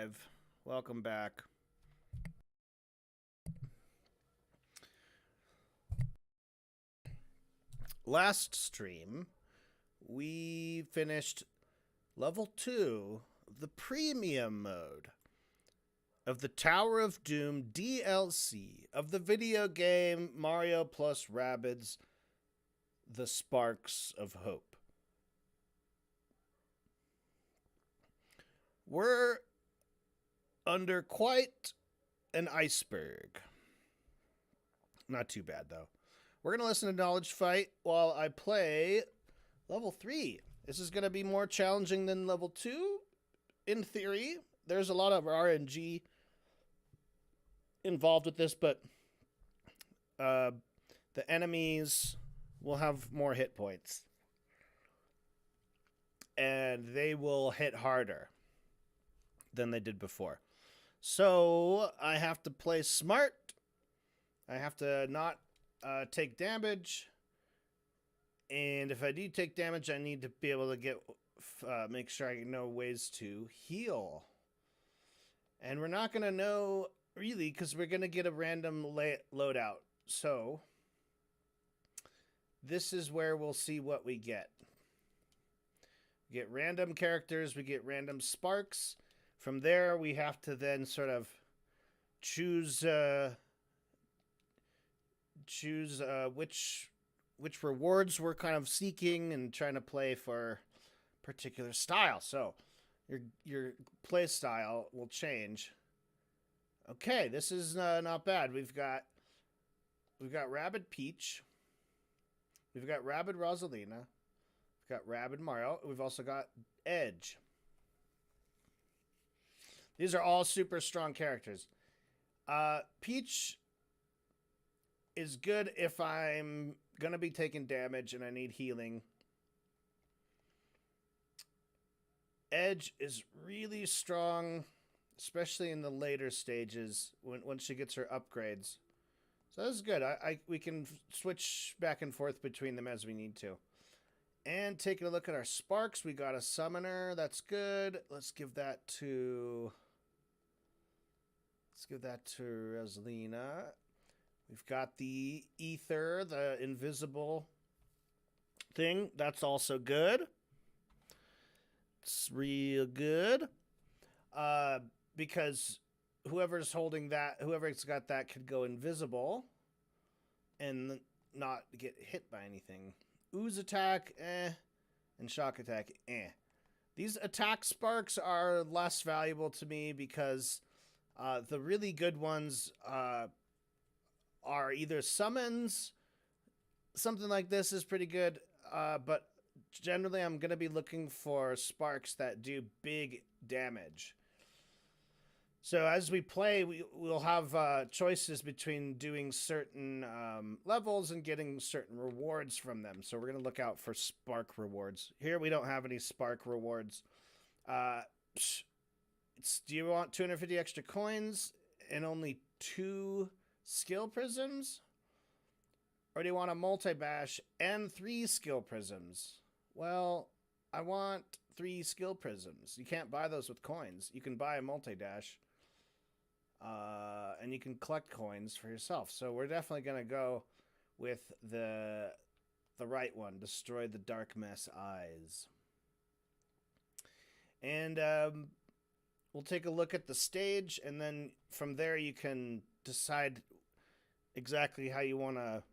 live. Welcome back. Last stream, we finished level 2 of the premium mode of the Tower of Doom DLC of the video game Mario plus Rabbids The Sparks of Hope. We're under quite an iceberg. Not too bad, though. We're going to listen to Knowledge Fight while I play level 3. This is going to be more challenging than level 2, in theory. There's a lot of RNG involved with this, but the enemies will have more hit points. And they will hit harder than they did before. So I have to play smart. I have to not take damage. And if I do take damage, I need to be able to get make sure I know ways to heal. And we're not going to know really because we're going to get a random loadout. So this is where we'll see what we get. We get random characters. We get random sparks. From there, we have to then sort of choose which rewards we're kind of seeking and trying to play for particular style. So your play style will change. Okay, this is not bad. We've got Rabbid Peach. We've got Rabbid Rosalina. We've got Rabbid Mario. We've also got Edge. These are all super strong characters. Peach is good if I'm going to be taking damage and I need healing. Edge is really strong, especially in the later stages when she gets her upgrades. So this is good. We can switch back and forth between them as we need to. And taking a look at our sparks, we got a summoner. That's good. Let's give that to Rosalina. We've got the ether, the invisible thing. That's also good. It's real good. Because whoever's holding that, whoever's got that could go invisible and not get hit by anything. Ooze attack, and shock attack, These attack sparks are less valuable to me because the really good ones are either summons. Something like this is pretty good, but generally I'm going to be looking for sparks that do big damage. So as we play, we'll have choices between doing certain levels and getting certain rewards from them. So we're going to look out for spark rewards. Here we don't have any spark rewards. Do you want 250 extra coins and only 2 skill prisms? Or do you want a multi-bash and 3 skill prisms? Well, I want 3 skill prisms. You can't buy those with coins. You can buy a multi-dash. And you can collect coins for yourself. So we're definitely going to go with the right one. Destroy the Dark Mess Eyes. And we'll take a look at the stage, and then from there you can decide exactly how you want to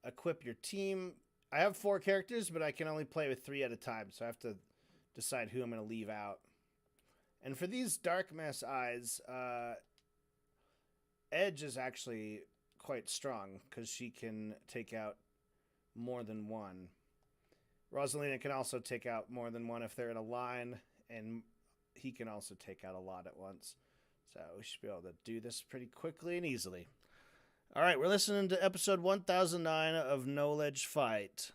equip your team. I have 4 characters, but I can only play with 3 at a time, so I have to decide who I'm going to leave out. And for these Dark Mess Eyes, Edge is actually quite strong because she can take out more than one. Rosalina can also take out more than one if they're in a line, and he can also take out a lot at once. So we should be able to do this pretty quickly and easily. All right, we're listening to episode 1009 of Knowledge Fight.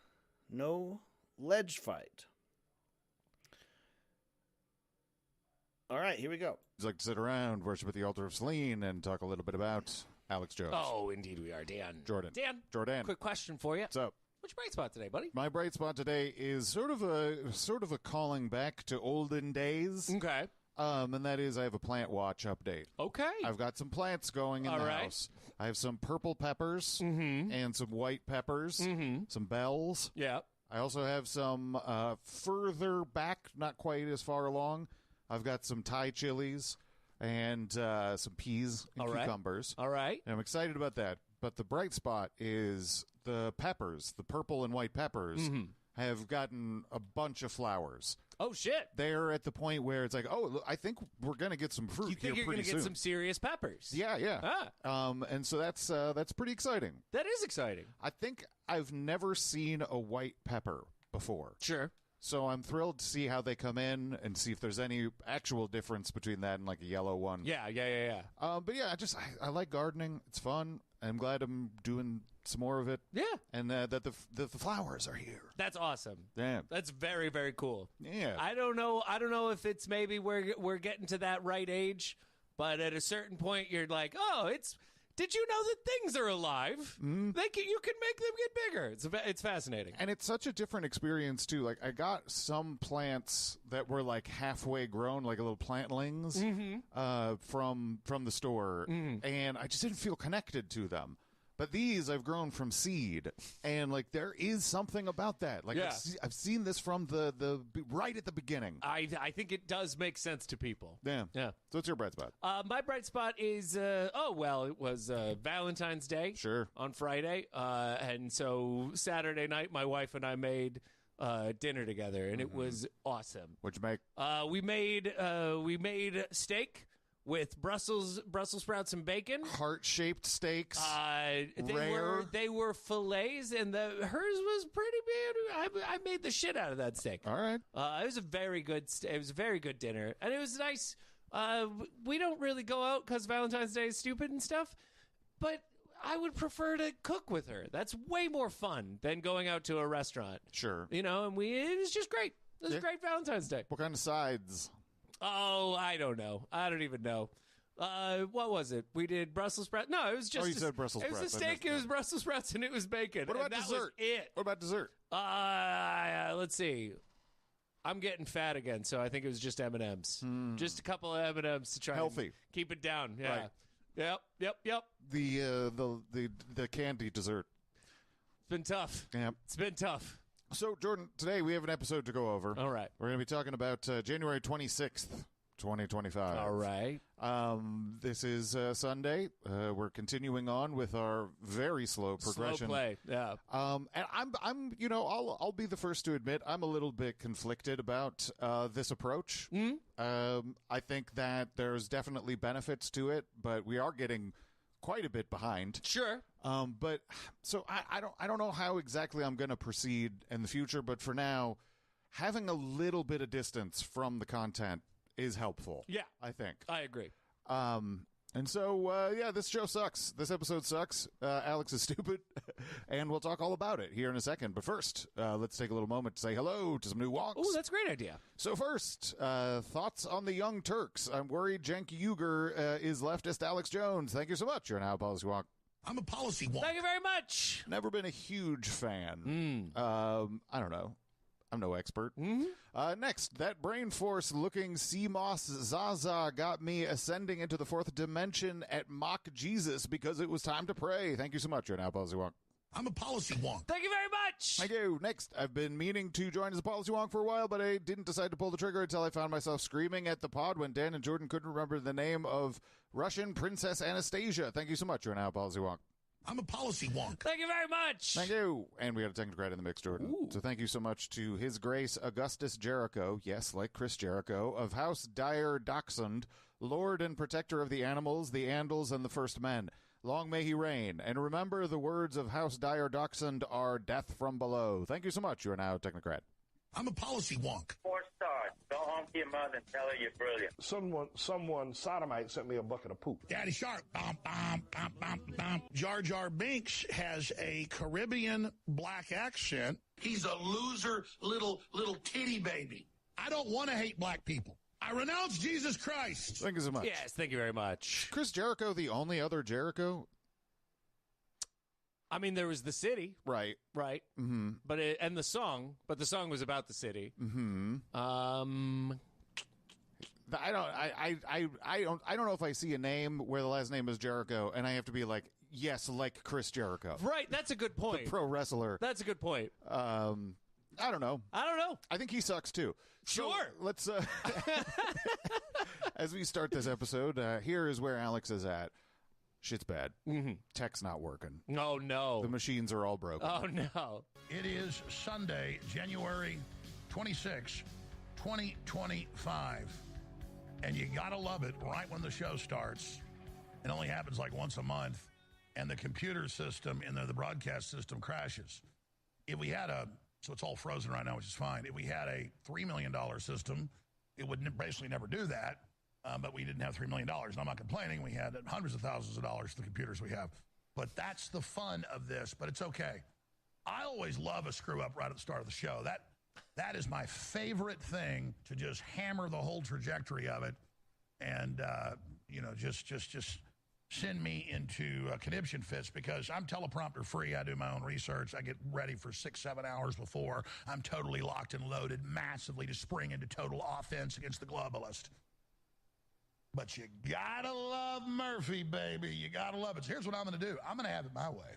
Knowledge Fight. All right, here we go. I'd like to sit around, worship at the altar of Selene, and talk a little bit about Alex Jones. Oh, indeed we are, Dan. Jordan. Dan, quick question for you. What's up? What's your bright spot today, buddy? My bright spot today is sort of a calling back to olden days. Okay. And that is I have a plant watch update. Okay. I've got some plants going in the house. I have some purple peppers and some white peppers, some bells. Yeah. I also have some further back, not quite as far along. I've got some Thai chilies and some peas and cucumbers. All right. And I'm excited about that. But the bright spot is the peppers, the purple and white peppers, have gotten a bunch of flowers. Oh, shit. They're at the point where it's like, oh, look, I think we're going to get some fruit You think here you're pretty going to get soon. some serious peppers? Yeah. And so that's pretty exciting. That is exciting. I think I've never seen a white pepper before. Sure. So I'm thrilled to see how they come in and see if there's any actual difference between that and like a yellow one. Yeah. But yeah, I like gardening. It's fun. I'm glad I'm doing some more of it. Yeah. And that the flowers are here. That's awesome. Yeah. That's very, very cool. Yeah. I don't know if it's maybe we're getting to that right age, but at a certain point you're like, did you know that things are alive? You can make them get bigger. It's fascinating. And it's such a different experience, too. Like, I got some plants that were, like, halfway grown, like little plantlings from the store, and I just didn't feel connected to them. But these I've grown from seed, and like there is something about that. Like I've seen this from the right at the beginning. I think it does make sense to people. Yeah. So what's your bright spot? My bright spot is it was Valentine's Day. Sure. On Friday, and so Saturday night, my wife and I made dinner together, and it was awesome. What'd you make? We made steak with Brussels sprouts and bacon. Heart-shaped steaks. They were fillets, and hers was pretty big. I made the shit out of that steak. All right. It was a very good dinner, and it was nice. We don't really go out because Valentine's Day is stupid and stuff, but I would prefer to cook with her. That's way more fun than going out to a restaurant. Sure. And it was just great. It was a great Valentine's Day. What kind of sides? Oh, I don't know. I don't even know. What was it? We did Brussels sprouts. No, it was just. Oh, you said Brussels sprouts. It was a steak. It was Brussels sprouts, and it was bacon. What about that dessert? Was it. What about dessert? Let's see. I'm getting fat again, so I think it was just M&Ms. Just a couple of M&Ms to try healthy. And keep it down. Yeah. Right. Yep. The candy dessert. It's been tough. Yeah. It's been tough. So, Jordan, today we have an episode to go over. All right. We're going to be talking about January 26th, 2025. All right. This is Sunday. We're continuing on with our very slow progression. Slow play, yeah. And I'm, I'll be the first to admit I'm a little bit conflicted about this approach. I think that there's definitely benefits to it, but we are getting quite a bit behind. Sure. But so I don't know how exactly I'm going to proceed in the future, but for now, having a little bit of distance from the content is helpful. Yeah. I think. I agree. And so, this show sucks. This episode sucks. Alex is stupid, and we'll talk all about it here in a second. But first, let's take a little moment to say hello to some new wonks. Oh, that's a great idea. So first, thoughts on the Young Turks. I'm worried Cenk Uygur is leftist Alex Jones. Thank you so much. You're now a policy wonk. I'm a policy wonk. Thank you very much. Never been a huge fan. I don't know. I'm no expert. Next, that brain force looking CMOS Zaza got me ascending into the fourth dimension at mock Jesus because it was time to pray. Thank you so much. You're now Policy Wonk. I'm a policy wonk. Thank you very much. Thank you. Next, I've been meaning to join as a Policy Wonk for a while, but I didn't decide to pull the trigger until I found myself screaming at the pod when Dan and Jordan couldn't remember the name of Russian Princess Anastasia. Thank you so much. You're now Policy Wonk. I'm a policy wonk. Thank you very much. Thank you. And we got a technocrat in the mix, Jordan. Ooh. So thank you so much to His Grace Augustus Jericho, yes, like Chris Jericho, of House Dyer Dachshund, Lord and Protector of the Animals, the Andals, and the First Men. Long may he reign. And remember, the words of House Dyer Dachshund are death from below. Thank you so much. You are now a technocrat. I'm a policy wonk. 4 stars. Go home to your mother and tell her you're brilliant. Someone sodomite sent me a bucket of poop. Daddy Shark. Bum, bum, bum, bum, bum. Jar Jar Binks has a Caribbean black accent. He's a loser little titty baby. I don't want to hate black people. I renounce Jesus Christ. Thank you so much. Yes, thank you very much. Chris Jericho, the only other Jericho? I mean, there was the city, Right. Mm-hmm. But the song was about the city. Mm-hmm. I don't know if I see a name where the last name is Jericho and I have to be like, yes, like Chris Jericho. Right, that's a good point. The pro wrestler. That's a good point. I don't know. I think he sucks too. Sure. So let's as we start this episode, here is where Alex is at. Shit's bad. Mm-hmm. Tech's not working. Oh, no. The machines are all broken. Oh, no. It is Sunday, January 26, 2025. And you gotta love it right when the show starts. It only happens like once a month. And the computer system and the broadcast system crashes. If we had so it's all frozen right now, which is fine. If we had a $3 million system, it would basically never do that. But we didn't have $3 million. And I'm not complaining. We had hundreds of thousands of dollars for the computers we have. But that's the fun of this. But it's okay. I always love a screw up right at the start of the show. That is my favorite thing, to just hammer the whole trajectory of it. And, just send me into conniption fits, because I'm teleprompter free. I do my own research. I get ready for 6-7 hours before. I'm totally locked and loaded massively to spring into total offense against the globalist. But you gotta love Murphy, baby. You gotta love it. So here's what I'm going to do. I'm going to have it my way.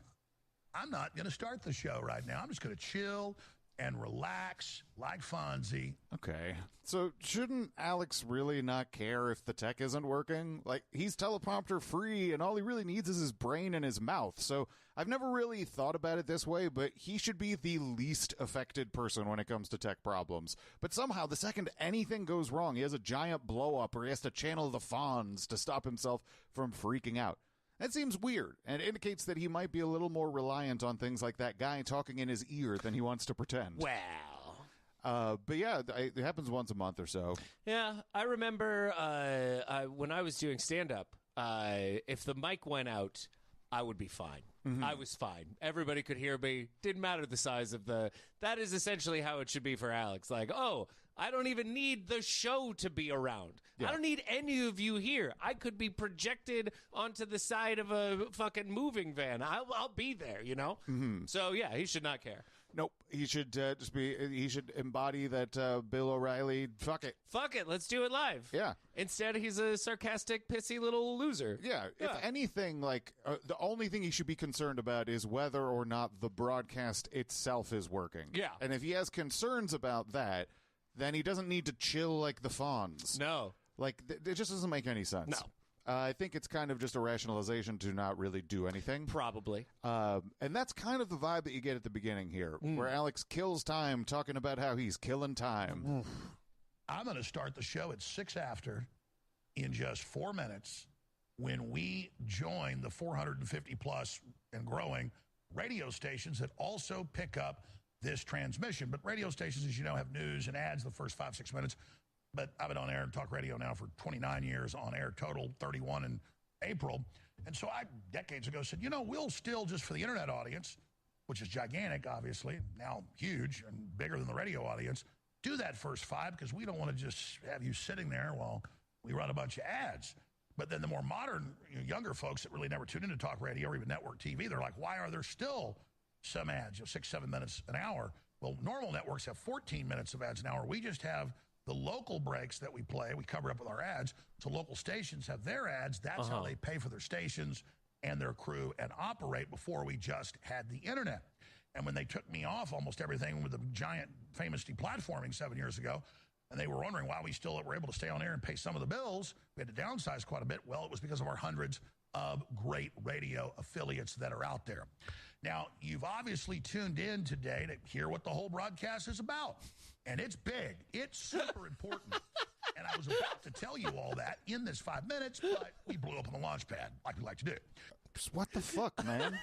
I'm not going to start the show right now. I'm just going to chill and relax like Fonzie. Okay. So shouldn't Alex really not care if the tech isn't working? Like, he's teleprompter free, and all he really needs is his brain and his mouth. So I've never really thought about it this way, but he should be the least affected person when it comes to tech problems. But somehow, the second anything goes wrong, he has a giant blow-up, or he has to channel the Fonz to stop himself from freaking out. That seems weird, and it indicates that he might be a little more reliant on things like that guy talking in his ear than he wants to pretend. Wow. But yeah, it happens once a month or so. Yeah, I remember when I was doing stand-up, if the mic went out, I would be fine. Mm-hmm. I was fine. Everybody could hear me. Didn't matter the size of the... That is essentially how it should be for Alex. Like, oh, I don't even need the show to be around. Yeah. I don't need any of you here. I could be projected onto the side of a fucking moving van. I'll be there, you know? Mm-hmm. So, yeah, he should not care. Nope. He should he should embody that Bill O'Reilly, fuck it. Fuck it. Let's do it live. Yeah. Instead, he's a sarcastic, pissy little loser. Yeah. If anything, like, the only thing he should be concerned about is whether or not the broadcast itself is working. Yeah. And if he has concerns about that, then he doesn't need to chill like the Fonz. No. Like, it just doesn't make any sense. No. I think it's kind of just a rationalization to not really do anything. Probably. And that's kind of the vibe that you get at the beginning here, where Alex kills time talking about how he's killing time. I'm going to start the show at 6 after in just 4 minutes when we join the 450-plus and growing radio stations that also pick up this transmission. But radio stations, as you know, have news and ads the first 5-6 minutes. But I've been on air and talk radio now for 29 years, on air total, 31 in April. And so I, decades ago, said, we'll still, just for the internet audience, which is gigantic, obviously, now huge and bigger than the radio audience, do that first 5, because we don't want to just have you sitting there while we run a bunch of ads. But then the more modern, younger folks that really never tune into talk radio or even network TV, they're like, why are there still some ads, 6-7 minutes an hour? Well, normal networks have 14 minutes of ads an hour. We just have the local breaks that we play, we cover up with our ads. So local stations have their ads. That's how they pay for their stations and their crew and operate. Before, we just had the internet. And when they took me off almost everything with the giant famous deplatforming 7 years ago, and they were wondering why we still were able to stay on air and pay some of the bills, we had to downsize quite a bit. Well, it was because of our hundreds of great radio affiliates that are out there. Now, you've obviously tuned in today to hear what the whole broadcast is about. And it's big. It's super important. And I was about to tell you all that in this 5 minutes, but we blew up on the launch pad, like we like to do. What the fuck, man?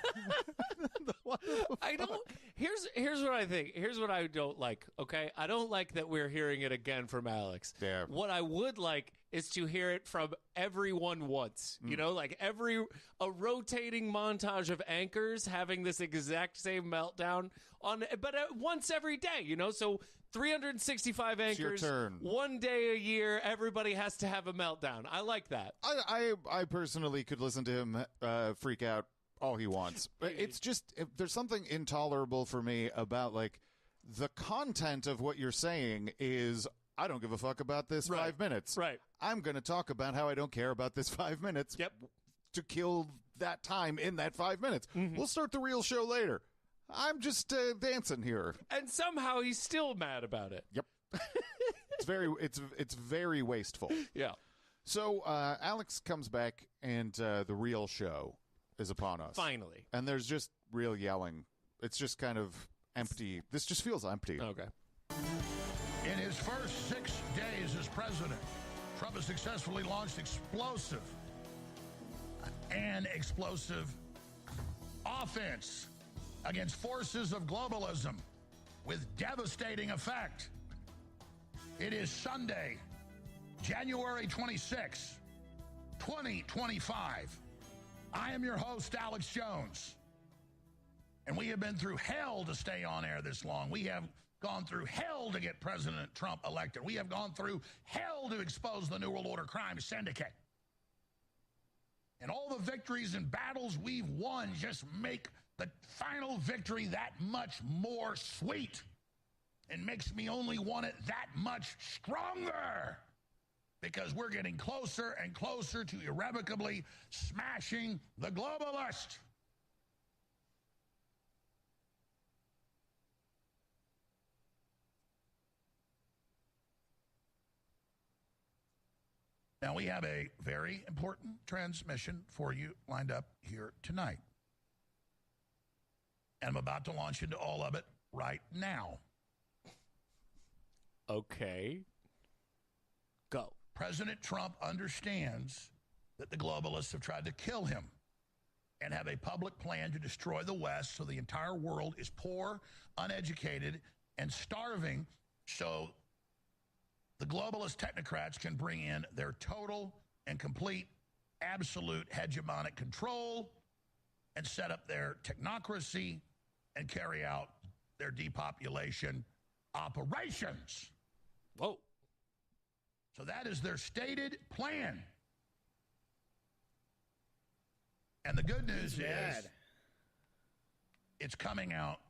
What the fuck? I don't. Here's what I think. Here's what I don't like. Okay, I don't like that we're hearing it again from Alex. Yeah. What I would like is to hear it from everyone once. You know, like a rotating montage of anchors having this exact same meltdown but once every day. You know, so 365 anchors. It's your turn. One day a year, everybody has to have a meltdown. I like that. I personally could listen to him freak out all he wants. But it's just, there's something intolerable for me about, like, the content of what you're saying is, I don't give a fuck about this 5 minutes. Right. I'm going to talk about how I don't care about this 5 minutes. Yep. To kill that time in that 5 minutes. We'll start the real show later. I'm just dancing here. And somehow he's still mad about it. Yep. It's very wasteful. Yeah. So Alex comes back, and the real show is upon us. Finally. And there's just real yelling. It's just kind of empty. This just feels empty. Okay. In his first 6 days as president, Trump has successfully launched an explosive offense against forces of globalism with devastating effect. It is Sunday, January 26, 2025. I am your host, Alex Jones. And we have been through hell to stay on air this long. We have gone through hell to get President Trump elected. We have gone through hell to expose the New World Order crime syndicate. And all the victories and battles we've won just make the final victory that much more sweet and makes me only want it that much stronger, because we're getting closer and closer to irrevocably smashing the globalist. Now, we have a very important transmission for you lined up here tonight. And I'm about to launch into all of it right now. Okay. Go. President Trump understands that the globalists have tried to kill him and have a public plan to destroy the West so the entire world is poor, uneducated, and starving, so the globalist technocrats can bring in their total and complete absolute hegemonic control and set up their technocracy and carry out their depopulation operations. Whoa. So that is their stated plan. And the good news is it's coming out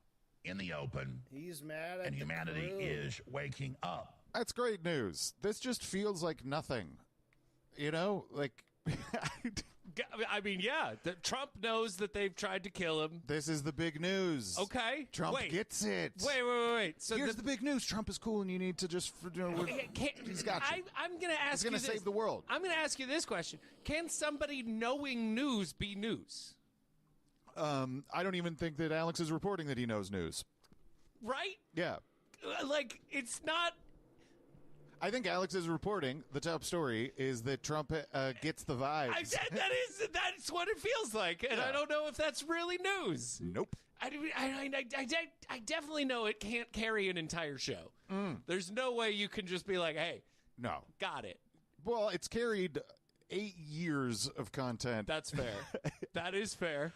in the open. He's mad at and the humanity crew. is waking up. That's great news. This just feels like nothing. You know, like I mean, yeah, Trump knows that they've tried to kill him. this is the big news. Okay. Trump Wait. gets it. Wait. So Here's the big news. Trump is cool, and you need to just. He's got you. I'm going to ask He's you going to this. save the world. I'm going to ask you this question. Can somebody knowing news be news? I don't even think that Alex is reporting that he knows news. Right? Yeah. Like, it's not... I think Alex is reporting the top story is that Trump gets the vibes. That's what it feels like, and Yeah. I don't know if that's really news. Nope. I definitely know it can't carry an entire show. There's no way you can just be like, hey, No. got it. Well, it's carried 8 years of content. That's fair. That is fair.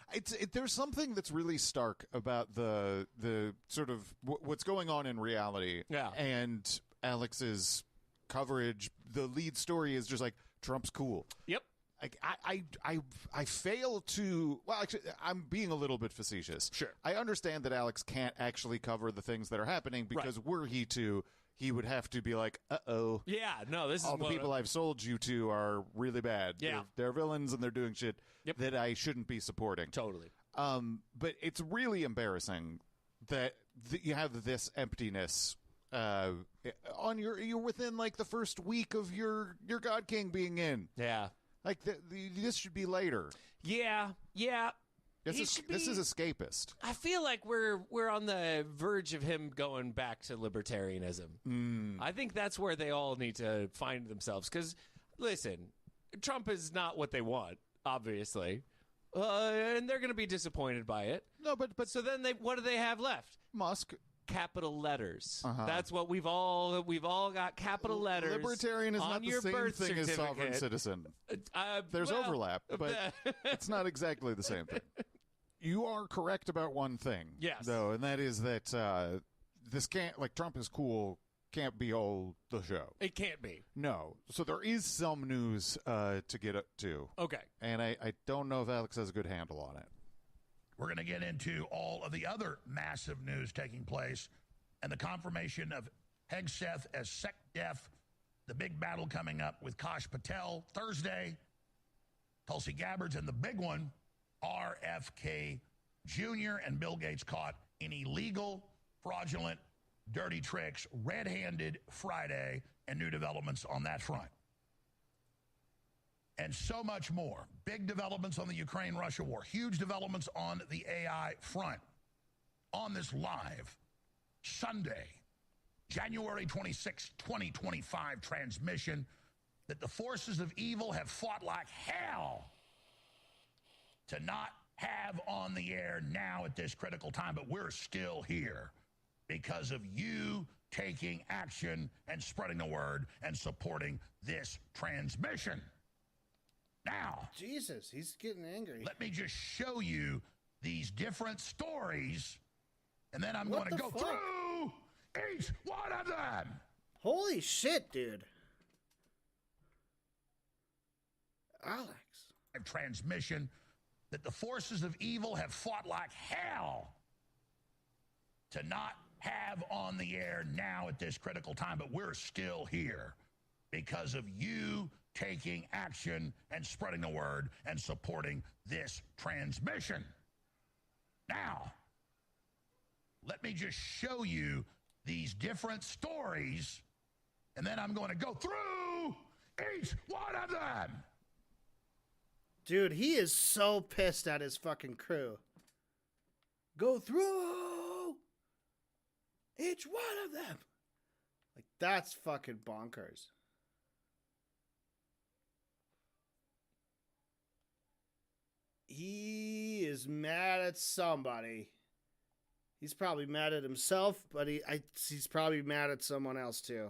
There's something that's really stark about the sort of what's going on in reality. Yeah. And Alex's coverage. The lead story is just like Trump's cool. Yep. Like I fail to. Well, actually, I'm being a little bit facetious. Sure. I understand that Alex can't actually cover the things that are happening because were he to, he would have to be like, uh-oh. Yeah, no, this is All the people I've sold you to are really bad. Yeah. They're villains and they're doing shit that I shouldn't be supporting. Totally. But it's really embarrassing that you have this emptiness on you're within like the first week of your God King being in. Yeah. Like this should be later. Yeah. This is escapist. I feel like we're on the verge of him going back to libertarianism. I think that's where they all need to find themselves. Because, listen, Trump is not what they want, obviously, and they're going to be disappointed by it. No, but So then what do they have left? Musk. Capital letters. Uh-huh. That's what we've all got. Capital letters. Libertarian is on not the your same birth thing as sovereign certificate. citizen. There's Well, overlap, but it's not exactly the same thing. You are correct about one thing, Yes. though, and that is that this can't, like, Trump is cool, can't be all the show. It can't be. No. So there is some news to get to. Okay. And I don't know if Alex has a good handle on it. We're going to get into all of the other massive news taking place and the confirmation of Hegseth as SecDef. The big battle coming up with Kash Patel Thursday. Tulsi Gabbard's, and the big one, RFK Jr. and Bill Gates caught in illegal, fraudulent, dirty tricks, red-handed Friday, and new developments on that front. And so much more. Big developments on the Ukraine-Russia war. Huge developments on the AI front. On this live Sunday, January 26, 2025 transmission that the forces of evil have fought like hell to not have on the air now at this critical time, but we're still here because of you taking action and spreading the word and supporting this transmission. Now, Jesus, he's getting angry. let me just show you these different stories, and then I'm going to go through each one of them. Holy shit, dude. Alex. Transmission that the forces of evil have fought like hell to not have on the air now at this critical time, but we're still here because of you taking action and spreading the word and supporting this transmission. Now, let me just show you these different stories, and then I'm going to go through each one of them. Dude, he is so pissed at his fucking crew. Go through each one of them. Like, that's fucking bonkers. He is mad at somebody. He's probably mad at himself, but he's probably mad at someone else too.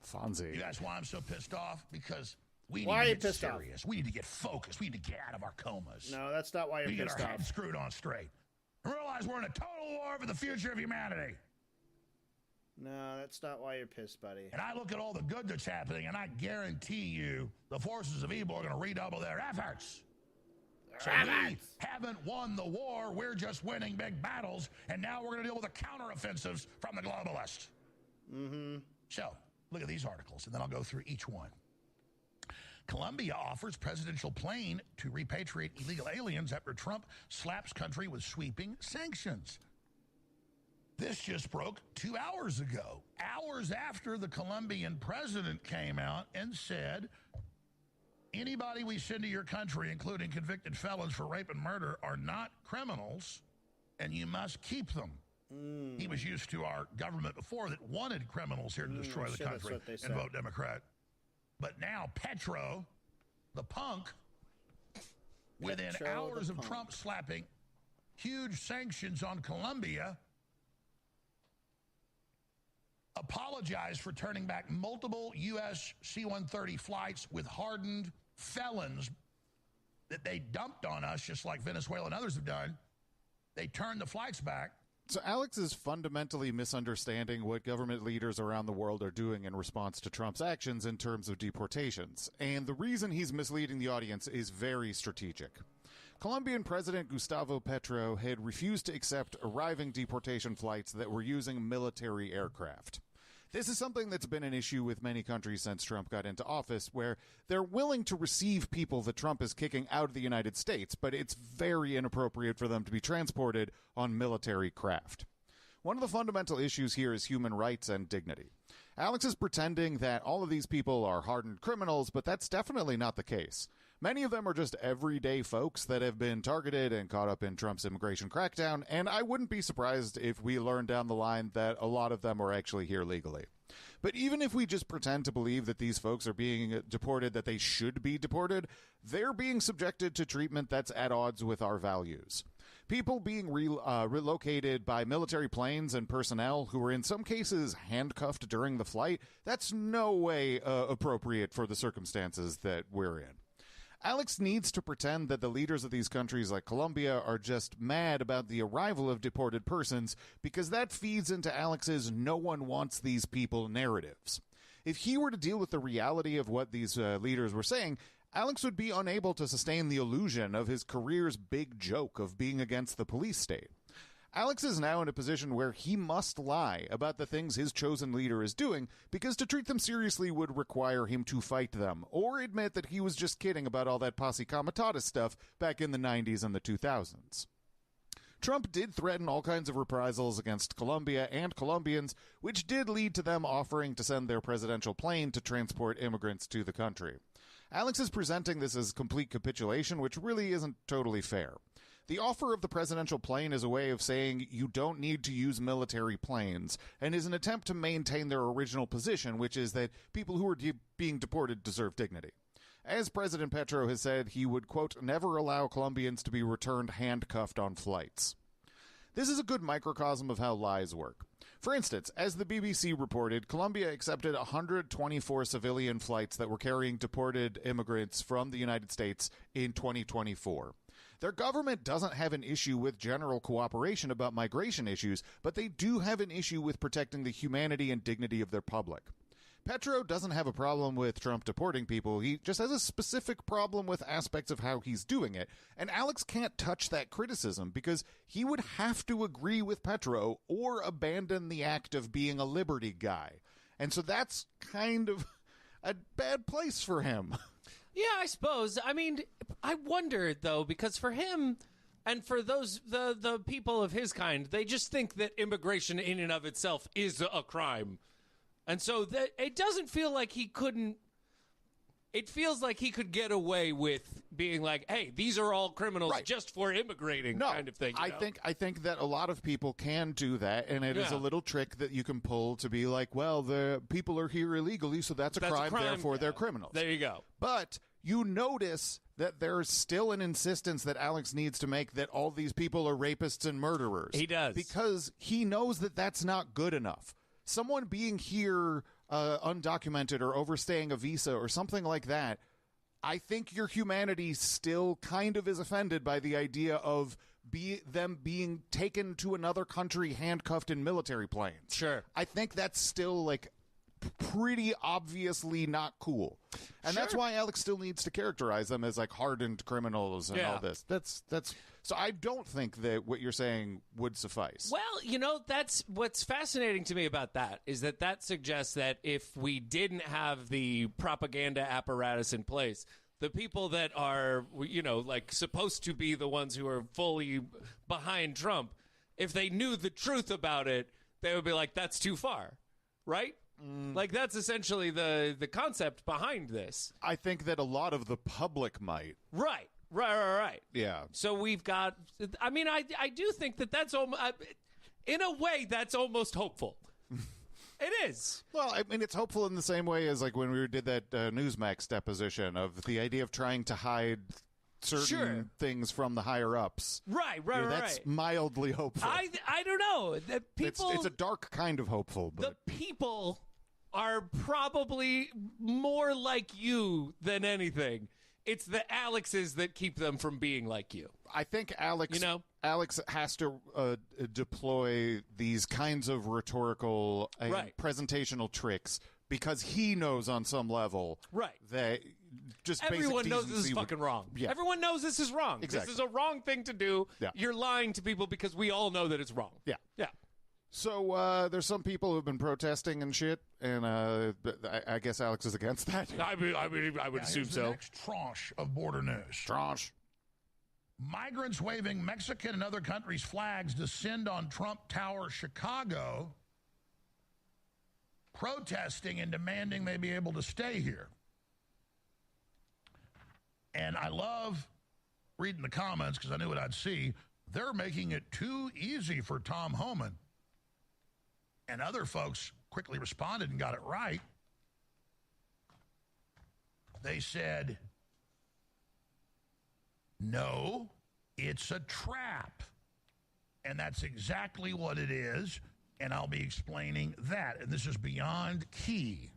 Fonzie. You guys, why I'm so pissed off? Because we Why are need you to get pissed off? serious. We need to get focused. We need to get out of our comas. No, that's not why we you're get pissed our off. heads screwed on straight. And realize we're in a total war for the future of humanity. No, that's not why you're pissed, buddy. And I look at all the good that's happening, and I guarantee you the forces of evil are going to redouble their efforts. So we haven't won the war. We're just winning big battles, and now we're going to deal with the counteroffensives from the globalists. Mm-hmm. So, look at these articles, and then I'll go through each one. Colombia offers presidential plane to repatriate illegal aliens after Trump slaps country with sweeping sanctions. This just broke 2 hours ago, hours after the Colombian president came out and said, anybody we send to your country, including convicted felons for rape and murder, are not criminals, and you must keep them. He was used to our government before that wanted criminals here to destroy the country and vote Democrat. But now Petro, the punk, within hours of Trump slapping huge sanctions on Colombia, apologized for turning back multiple U.S. C-130 flights with hardened felons that they dumped on us, just like Venezuela and others have done. They turned the flights back. So Alex is fundamentally misunderstanding what government leaders around the world are doing in response to Trump's actions in terms of deportations. And the reason he's misleading the audience is very strategic. Colombian President Gustavo Petro had refused to accept arriving deportation flights that were using military aircraft. This is something that's been an issue with many countries since Trump got into office, where they're willing to receive people that Trump is kicking out of the United States, but it's very inappropriate for them to be transported on military craft. One of the fundamental issues here is human rights and dignity. Alex is pretending that all of these people are hardened criminals, but that's definitely not the case. Many of them are just everyday folks that have been targeted and caught up in Trump's immigration crackdown, and I wouldn't be surprised if we learn down the line that a lot of them are actually here legally. But even if we just pretend to believe that these folks are being deported, that they should be deported, they're being subjected to treatment that's at odds with our values. People being relocated by military planes and personnel who were in some cases handcuffed during the flight, that's no way appropriate for the circumstances that we're in. Alex needs to pretend that the leaders of these countries like Colombia are just mad about the arrival of deported persons because that feeds into Alex's "no one wants these people" narratives. If he were to deal with the reality of what these leaders were saying, Alex would be unable to sustain the illusion of his career's big joke of being against the police state. Alex is now in a position where he must lie about the things his chosen leader is doing, because to treat them seriously would require him to fight them, or admit that he was just kidding about all that posse comitatus stuff back in the 90s and the 2000s. Trump did threaten all kinds of reprisals against Colombia and Colombians, which did lead to them offering to send their presidential plane to transport immigrants to the country. Alex is presenting this as complete capitulation, which really isn't totally fair. The offer of the presidential plane is a way of saying you don't need to use military planes, and is an attempt to maintain their original position, which is that people who are being deported deserve dignity. As President Petro has said, he would, quote, never allow Colombians to be returned handcuffed on flights. This is a good microcosm of how lies work. For instance, as the BBC reported, Colombia accepted 124 civilian flights that were carrying deported immigrants from the United States in 2024. Their government doesn't have an issue with general cooperation about migration issues, but they do have an issue with protecting the humanity and dignity of their public. Petro doesn't have a problem with Trump deporting people. He just has a specific problem with aspects of how he's doing it. And Alex can't touch that criticism because he would have to agree with Petro or abandon the act of being a liberty guy. And so that's kind of a bad place for him. Yeah, I suppose. I mean, I wonder, though, because for him and for those the people of his kind, they just think that immigration in and of itself is a crime. And so that it doesn't feel like he couldn't. It feels like he could get away with being like, "Hey, these are all criminals just for immigrating," kind of thing. I think that a lot of people can do that, and it is a little trick that you can pull to be like, "Well, the people are here illegally, so that's a crime. Therefore, they're criminals." There you go. But you notice that there's still an insistence that Alex needs to make that all these people are rapists and murderers. He does, because he knows that that's not good enough. Someone being here undocumented or overstaying a visa or something like that, I think your humanity still kind of is offended by the idea of them being taken to another country handcuffed in military planes. Sure. I think that's still like pretty obviously not cool. And that's why Alex still needs to characterize them as like hardened criminals and all this. That's so I don't think that what you're saying would suffice. Well, you know, that's what's fascinating to me about that is that suggests that if we didn't have the propaganda apparatus in place, the people that are, you know, like supposed to be the ones who are fully behind Trump, if they knew the truth about it, they would be like, that's too far, right? Like, that's essentially the concept behind this. I think that a lot of the public might. Right. Yeah. So we've got, I mean, I do think that's almost, in a way, that's almost hopeful. It is. Well, I mean, it's hopeful in the same way as like when we did that Newsmax deposition of the idea of trying to hide certain things from the higher ups. Right. That's mildly hopeful. I don't know. The people, it's a dark kind of hopeful. But the people are probably more like you than anything. It's the Alexes that keep them from being like you. I think Alex has to deploy these kinds of rhetorical and presentational tricks because he knows on some level that just everyone knows this is fucking wrong. Yeah. Everyone knows this is wrong. Exactly. This is a wrong thing to do. Yeah. You're lying to people because we all know that it's wrong. Yeah. So there's some people who've been protesting and shit, and I guess Alex is against that. I would assume here's so. The next tranche of border news. Migrants waving Mexican and other countries' flags descend on Trump Tower, Chicago, protesting and demanding they be able to stay here. And I love reading the comments because I knew what I'd see. They're making it too easy for Tom Homan. And other folks quickly responded and got it right. They said, no, it's a trap. And that's exactly what it is. And I'll be explaining that. And this is beyond key.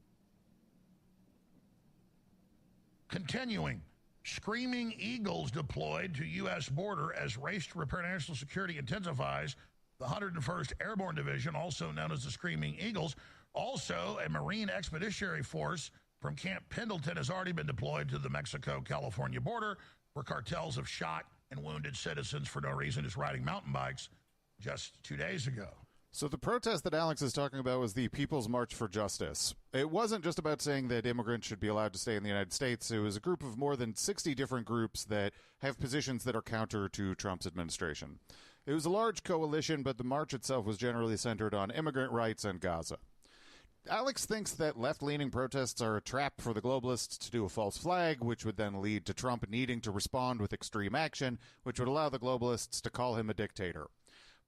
Continuing. Screaming Eagles deployed to U.S. border as race to repair national security intensifies. The 101st Airborne Division, also known as the Screaming Eagles, also a Marine Expeditionary Force from Camp Pendleton, has already been deployed to the Mexico-California border, where cartels have shot and wounded citizens for no reason, just riding mountain bikes. just 2 days ago. So the protest that Alex is talking about was the People's March for Justice. It wasn't just about saying that immigrants should be allowed to stay in the United States. It was a group of more than 60 different groups that have positions that are counter to Trump's administration. It was a large coalition, but the march itself was generally centered on immigrant rights and Gaza. Alex thinks that left-leaning protests are a trap for the globalists to do a false flag, which would then lead to Trump needing to respond with extreme action, which would allow the globalists to call him a dictator.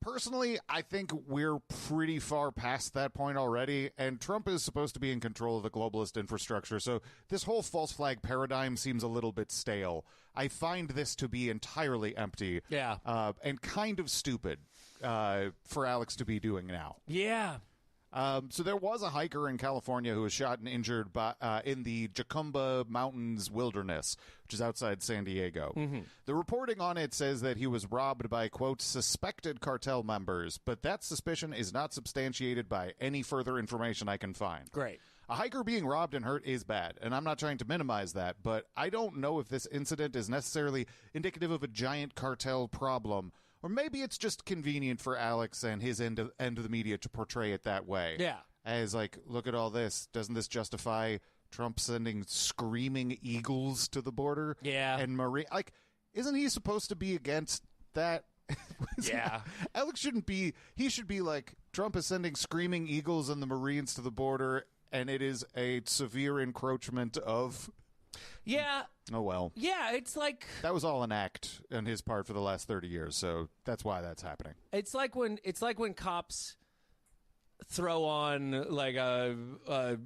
Personally, I think we're pretty far past that point already, and Trump is supposed to be in control of the globalist infrastructure, so this whole false flag paradigm seems a little bit stale. I find this to be entirely empty and kind of stupid for Alex to be doing now. Yeah. So there was a hiker in California who was shot and injured in the Jacumba Mountains wilderness, which is outside San Diego. Mm-hmm. The reporting on it says that he was robbed by, quote, suspected cartel members, but that suspicion is not substantiated by any further information I can find. Great. A hiker being robbed and hurt is bad, and I'm not trying to minimize that, but I don't know if this incident is necessarily indicative of a giant cartel problem. Or maybe it's just convenient for Alex and his end of the media to portray it that way. Yeah. As like, look at all this. Doesn't this justify Trump sending screaming eagles to the border? Yeah. And Marine, like, isn't he supposed to be against that? Yeah. Alex shouldn't be. He should be like, Trump is sending screaming eagles and the Marines to the border, and it is a severe encroachment of. Yeah. Oh, well. Yeah, it's like... That was all an act on his part for the last 30 years, so that's why that's happening. It's like when cops throw on, like, a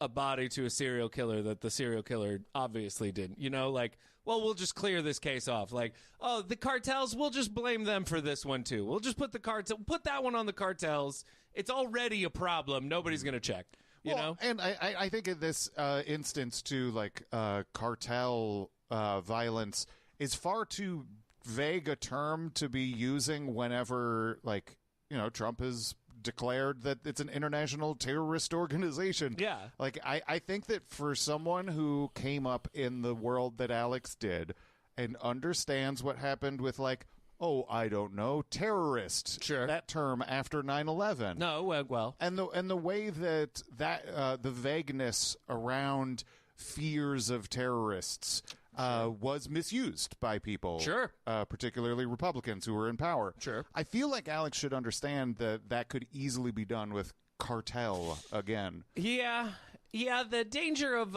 body to a serial killer that the serial killer obviously didn't. You know, like, well, we'll just clear this case off. Like, oh, the cartels, we'll just blame them for this one, too. We'll just put that one on the cartels. It's already a problem. Nobody's going to check. You know? And I think in this instance, too, like cartel violence is far too vague a term to be using whenever, like, you know, Trump has declared that it's an international terrorist organization. Yeah. Like, I think that for someone who came up in the world that Alex did and understands what happened with, like, oh, I don't know, terrorist. Sure. That term after 9/11. No, well. And the way that the vagueness around fears of terrorists was misused by people. Sure. Particularly Republicans who were in power. Sure. I feel like Alex should understand that could easily be done with cartel again. Yeah. Yeah, the danger of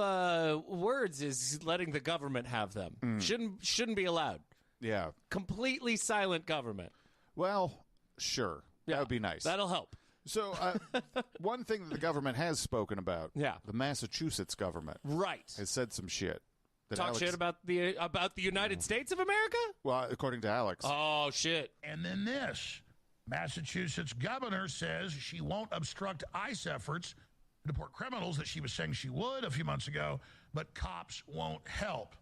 words is letting the government have them. Shouldn't be allowed. Yeah. Completely silent government. Well, sure. Yeah, that would be nice. That'll help. So, one thing that the government has spoken about, yeah, the Massachusetts government, right, has said some shit. Talk shit about the United States of America? Well, according to Alex. Oh, shit. And then this. Massachusetts governor says she won't obstruct ICE efforts to deport criminals that she was saying she would a few months ago, but cops won't help.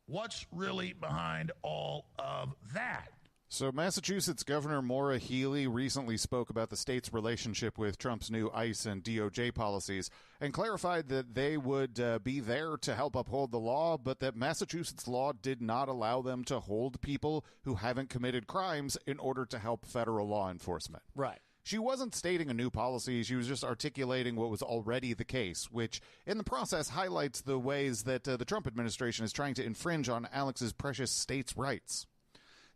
What's really behind all of that? So Massachusetts Governor Maura Healey recently spoke about the state's relationship with Trump's new ICE and DOJ policies and clarified that they would be there to help uphold the law, but that Massachusetts law did not allow them to hold people who haven't committed crimes in order to help federal law enforcement. Right. She wasn't stating a new policy. She was just articulating what was already the case, which in the process highlights the ways that the Trump administration is trying to infringe on Alex's precious states' rights.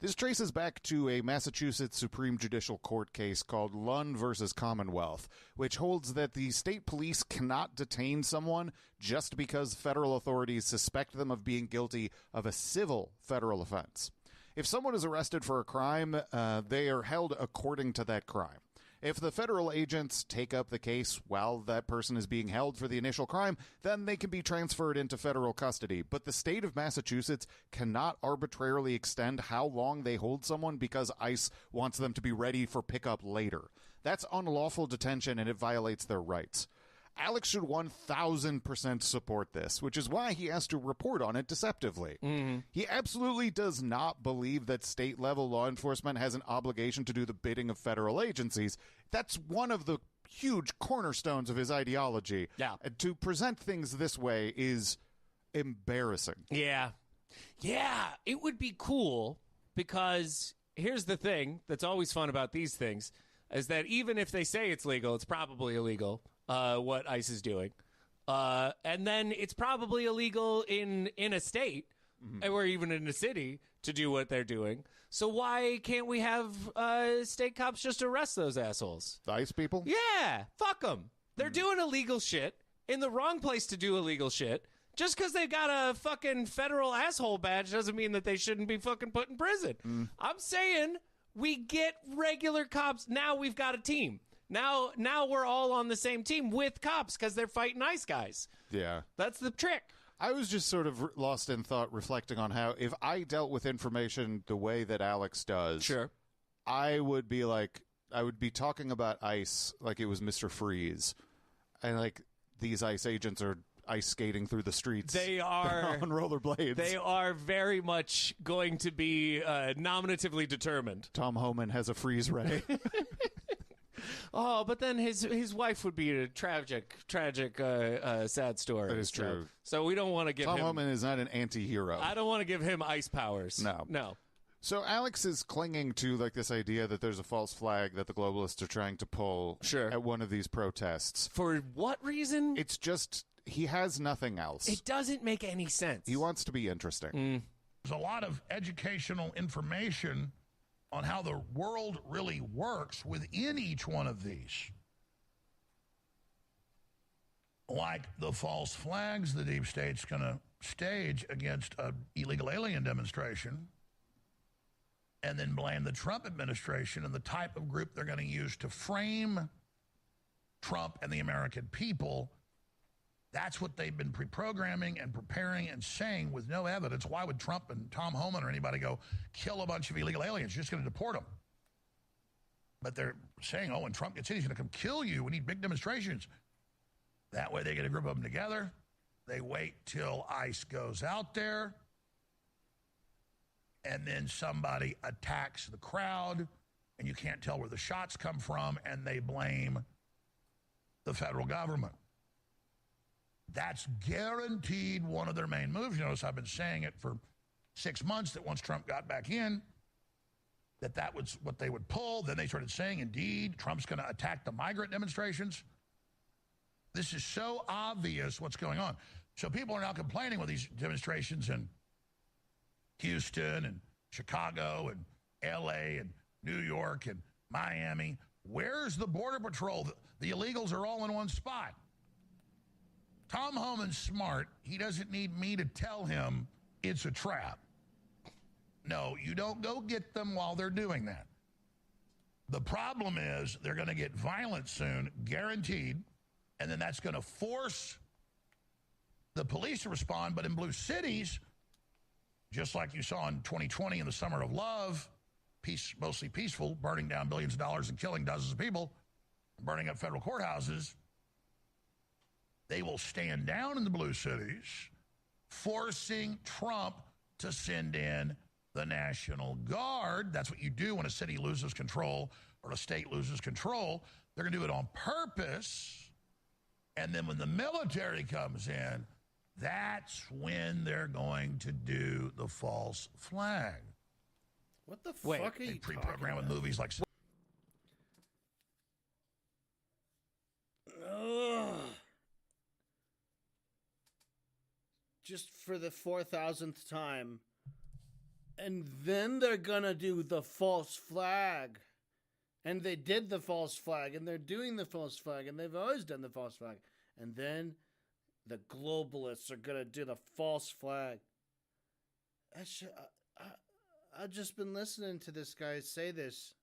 This traces back to a Massachusetts Supreme Judicial Court case called Lunn versus Commonwealth, which holds that the state police cannot detain someone just because federal authorities suspect them of being guilty of a civil federal offense. If someone is arrested for a crime, they are held according to that crime. If the federal agents take up the case while that person is being held for the initial crime, then they can be transferred into federal custody. But the state of Massachusetts cannot arbitrarily extend how long they hold someone because ICE wants them to be ready for pickup later. That's unlawful detention, and it violates their rights. Alex should 1,000% support this, which is why he has to report on it deceptively. Mm-hmm. He absolutely does not believe that state-level law enforcement has an obligation to do the bidding of federal agencies. That's one of the huge cornerstones of his ideology. Yeah. And to present things this way is embarrassing. Yeah. Yeah, it would be cool because here's the thing that's always fun about these things is that even if they say it's legal, it's probably illegal, what ICE is doing. And then it's probably illegal in a state or even in a city to do what they're doing. So why can't we have state cops just arrest those assholes? The ICE people? Yeah, fuck them. They're doing illegal shit in the wrong place to do illegal shit. Just because they've got a fucking federal asshole badge doesn't mean that they shouldn't be fucking put in prison. I'm saying we get regular cops. Now we've got a team. Now we're all on the same team with cops because they're fighting ICE guys. Yeah. That's the trick. I was just sort of lost in thought reflecting on how if I dealt with information the way that Alex does, Sure. I would be talking about ICE like it was Mr. Freeze. And like these ICE agents are ice skating through the streets. They are on rollerblades. They are very much going to be nominatively determined. Tom Homan has a freeze ray. Oh, but then his wife would be a tragic, sad story. That is true. So we don't want to give Tom him... Homan is not an anti-hero. I don't want to give him ice powers. No. So Alex is clinging to like this idea that there's a false flag that the globalists are trying to pull at one of these protests. For what reason? It's just he has nothing else. It doesn't make any sense. He wants to be interesting. There's a lot of educational information on how the world really works within each one of these. Like the false flags the deep state's going to stage against an illegal alien demonstration and then blame the Trump administration and the type of group they're going to use to frame Trump and the American people. That's what they've been pre-programming and preparing and saying with no evidence. Why would Trump and Tom Homan or anybody go kill a bunch of illegal aliens? You're just going to deport them. But they're saying, when Trump gets in, he's going to come kill you. We need big demonstrations. That way they get a group of them together. They wait till ICE goes out there. And then somebody attacks the crowd. And you can't tell where the shots come from. And they blame the federal government. That's guaranteed one of their main moves. You notice I've been saying it for 6 months that once Trump got back in, that was what they would pull. Then they started saying, indeed, Trump's going to attack the migrant demonstrations. This is so obvious what's going on. So people are now complaining with these demonstrations in Houston and Chicago and L.A. and New York and Miami. Where's the Border Patrol? The illegals are all in one spot. Tom Homan's smart. He doesn't need me to tell him it's a trap. No, you don't go get them while they're doing that. The problem is they're going to get violent soon, guaranteed, and then that's going to force the police to respond. But in blue cities, just like you saw in 2020 in the Summer of Love, peace, mostly peaceful, burning down billions of dollars and killing dozens of people, burning up federal courthouses, they will stand down in the blue cities, forcing Trump to send in the National Guard. That's what you do when a city loses control or a state loses control. They're going to do it on purpose. And then when the military comes in, that's when they're going to do the false flag. What the fuck are you pre-program with movies like... Just for the 4,000th time. And then they're gonna do the false flag. And they did the false flag, and they're doing the false flag, and they've always done the false flag. And then the globalists are gonna do the false flag. I've just been listening to this guy say this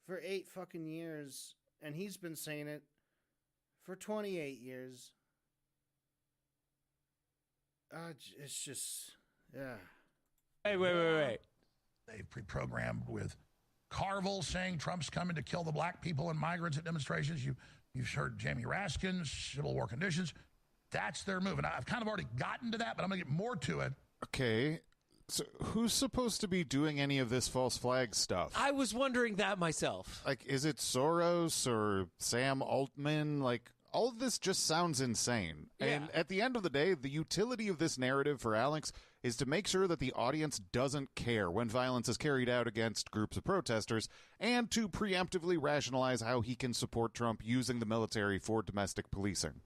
for 8 fucking years, and he's been saying it for 28 years. It's just, yeah. Hey, wait. They've pre-programmed with Carville saying Trump's coming to kill the black people and migrants at demonstrations. You've heard Jamie Raskin's Civil War Conditions. That's their move. And I've kind of already gotten to that, but I'm going to get more to it. Okay. So who's supposed to be doing any of this false flag stuff? I was wondering that myself. Like, is it Soros or Sam Altman? Like, all of this just sounds insane. Yeah. And at the end of the day, the utility of this narrative for Alex is to make sure that the audience doesn't care when violence is carried out against groups of protesters, and to preemptively rationalize how he can support Trump using the military for domestic policing.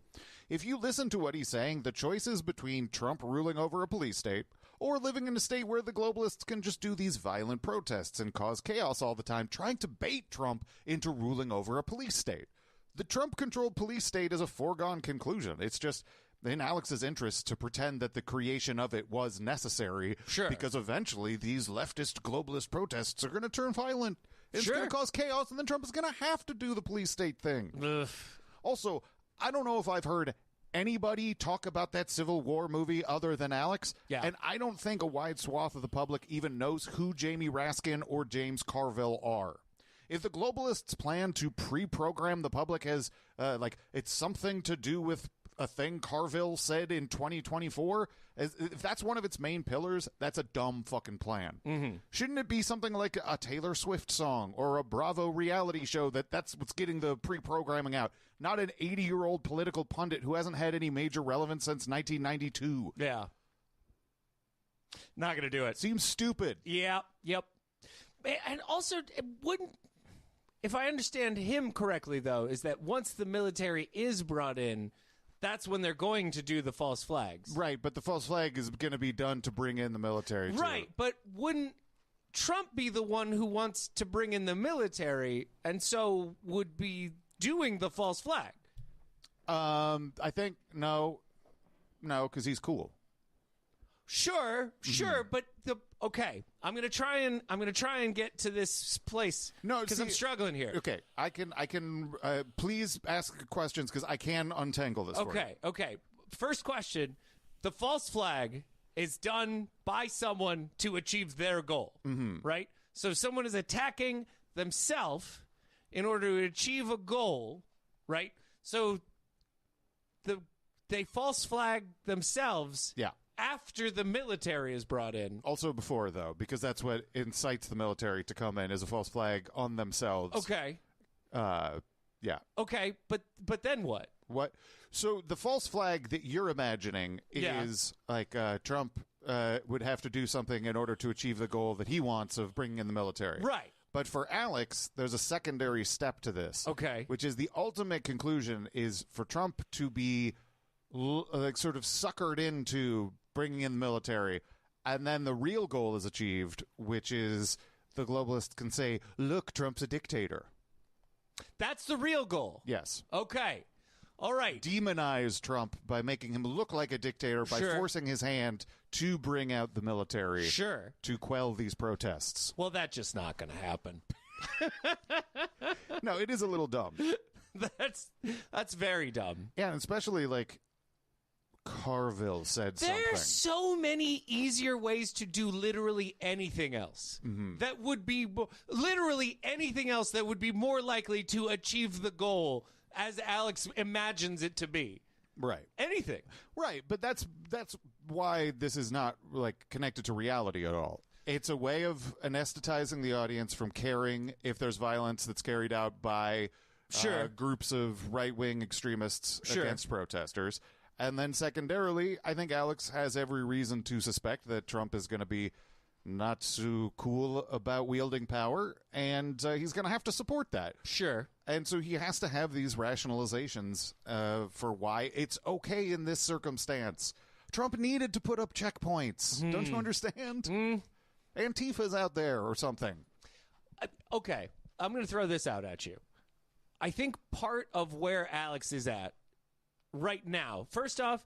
If you listen to what he's saying, the choice is between Trump ruling over a police state or living in a state where the globalists can just do these violent protests and cause chaos all the time, trying to bait Trump into ruling over a police state. The Trump-controlled police state is a foregone conclusion. It's just in Alex's interest to pretend that the creation of it was necessary, because eventually these leftist globalist protests are going to turn violent. It's going to cause chaos, and then Trump is going to have to do the police state thing. Ugh. Also, I don't know if I've heard anybody talk about that Civil War movie other than Alex. Yeah. And I don't think a wide swath of the public even knows who Jamie Raskin or James Carville are. If the globalists plan to pre-program the public as, it's something to do with a thing Carville said in 2024, if that's one of its main pillars, that's a dumb fucking plan. Mm-hmm. Shouldn't it be something like a Taylor Swift song or a Bravo reality show that's what's getting the pre-programming out? Not an 80-year-old political pundit who hasn't had any major relevance since 1992. Yeah. Not going to do it. Seems stupid. Yeah, yep. And also, it wouldn't... If I understand him correctly, though, is that once the military is brought in, that's when they're going to do the false flags. Right, but the false flag is going to be done to bring in the military, too. Right, but wouldn't Trump be the one who wants to bring in the military and so would be doing the false flag? I think no, because he's cool. Sure, but okay. I'm gonna try and get to this place. No, because I'm struggling here. Okay, I can. Please ask questions because I can untangle this. For you. Okay. First question: the false flag is done by someone to achieve their goal, right? So someone is attacking themselves in order to achieve a goal, right? So they false flag themselves. Yeah. After the military is brought in. Also before, though, because that's what incites the military to come in, is a false flag on themselves. Okay. Yeah. Okay, but then what? What? So the false flag that you're imagining is like Trump would have to do something in order to achieve the goal that he wants of bringing in the military. Right. But for Alex, there's a secondary step to this. Okay. Which is the ultimate conclusion is for Trump to be sort of suckered into bringing in the military, and then the real goal is achieved, which is the globalists can say, look, Trump's a dictator. That's the real goal. Yes. Okay. All right. Demonize Trump by making him look like a dictator by forcing his hand to bring out the military to quell these protests. Well, that's just not going to happen. No, it is a little dumb. That's very dumb. Yeah, and especially like Carville said something. There's so many easier ways to do literally anything else. That would be literally anything else that would be more likely to achieve the goal as Alex imagines it to be. Right. Anything. Right, but that's why this is not like connected to reality at all. It's a way of anesthetizing the audience from caring if there's violence that's carried out by groups of right-wing extremists against protesters. And then secondarily, I think Alex has every reason to suspect that Trump is going to be not so cool about wielding power, and he's going to have to support that. Sure. And so he has to have these rationalizations for why it's okay in this circumstance. Trump needed to put up checkpoints. Don't you understand? Antifa's out there or something. Okay, I'm going to throw this out at you. I think part of where Alex is at right now, first off,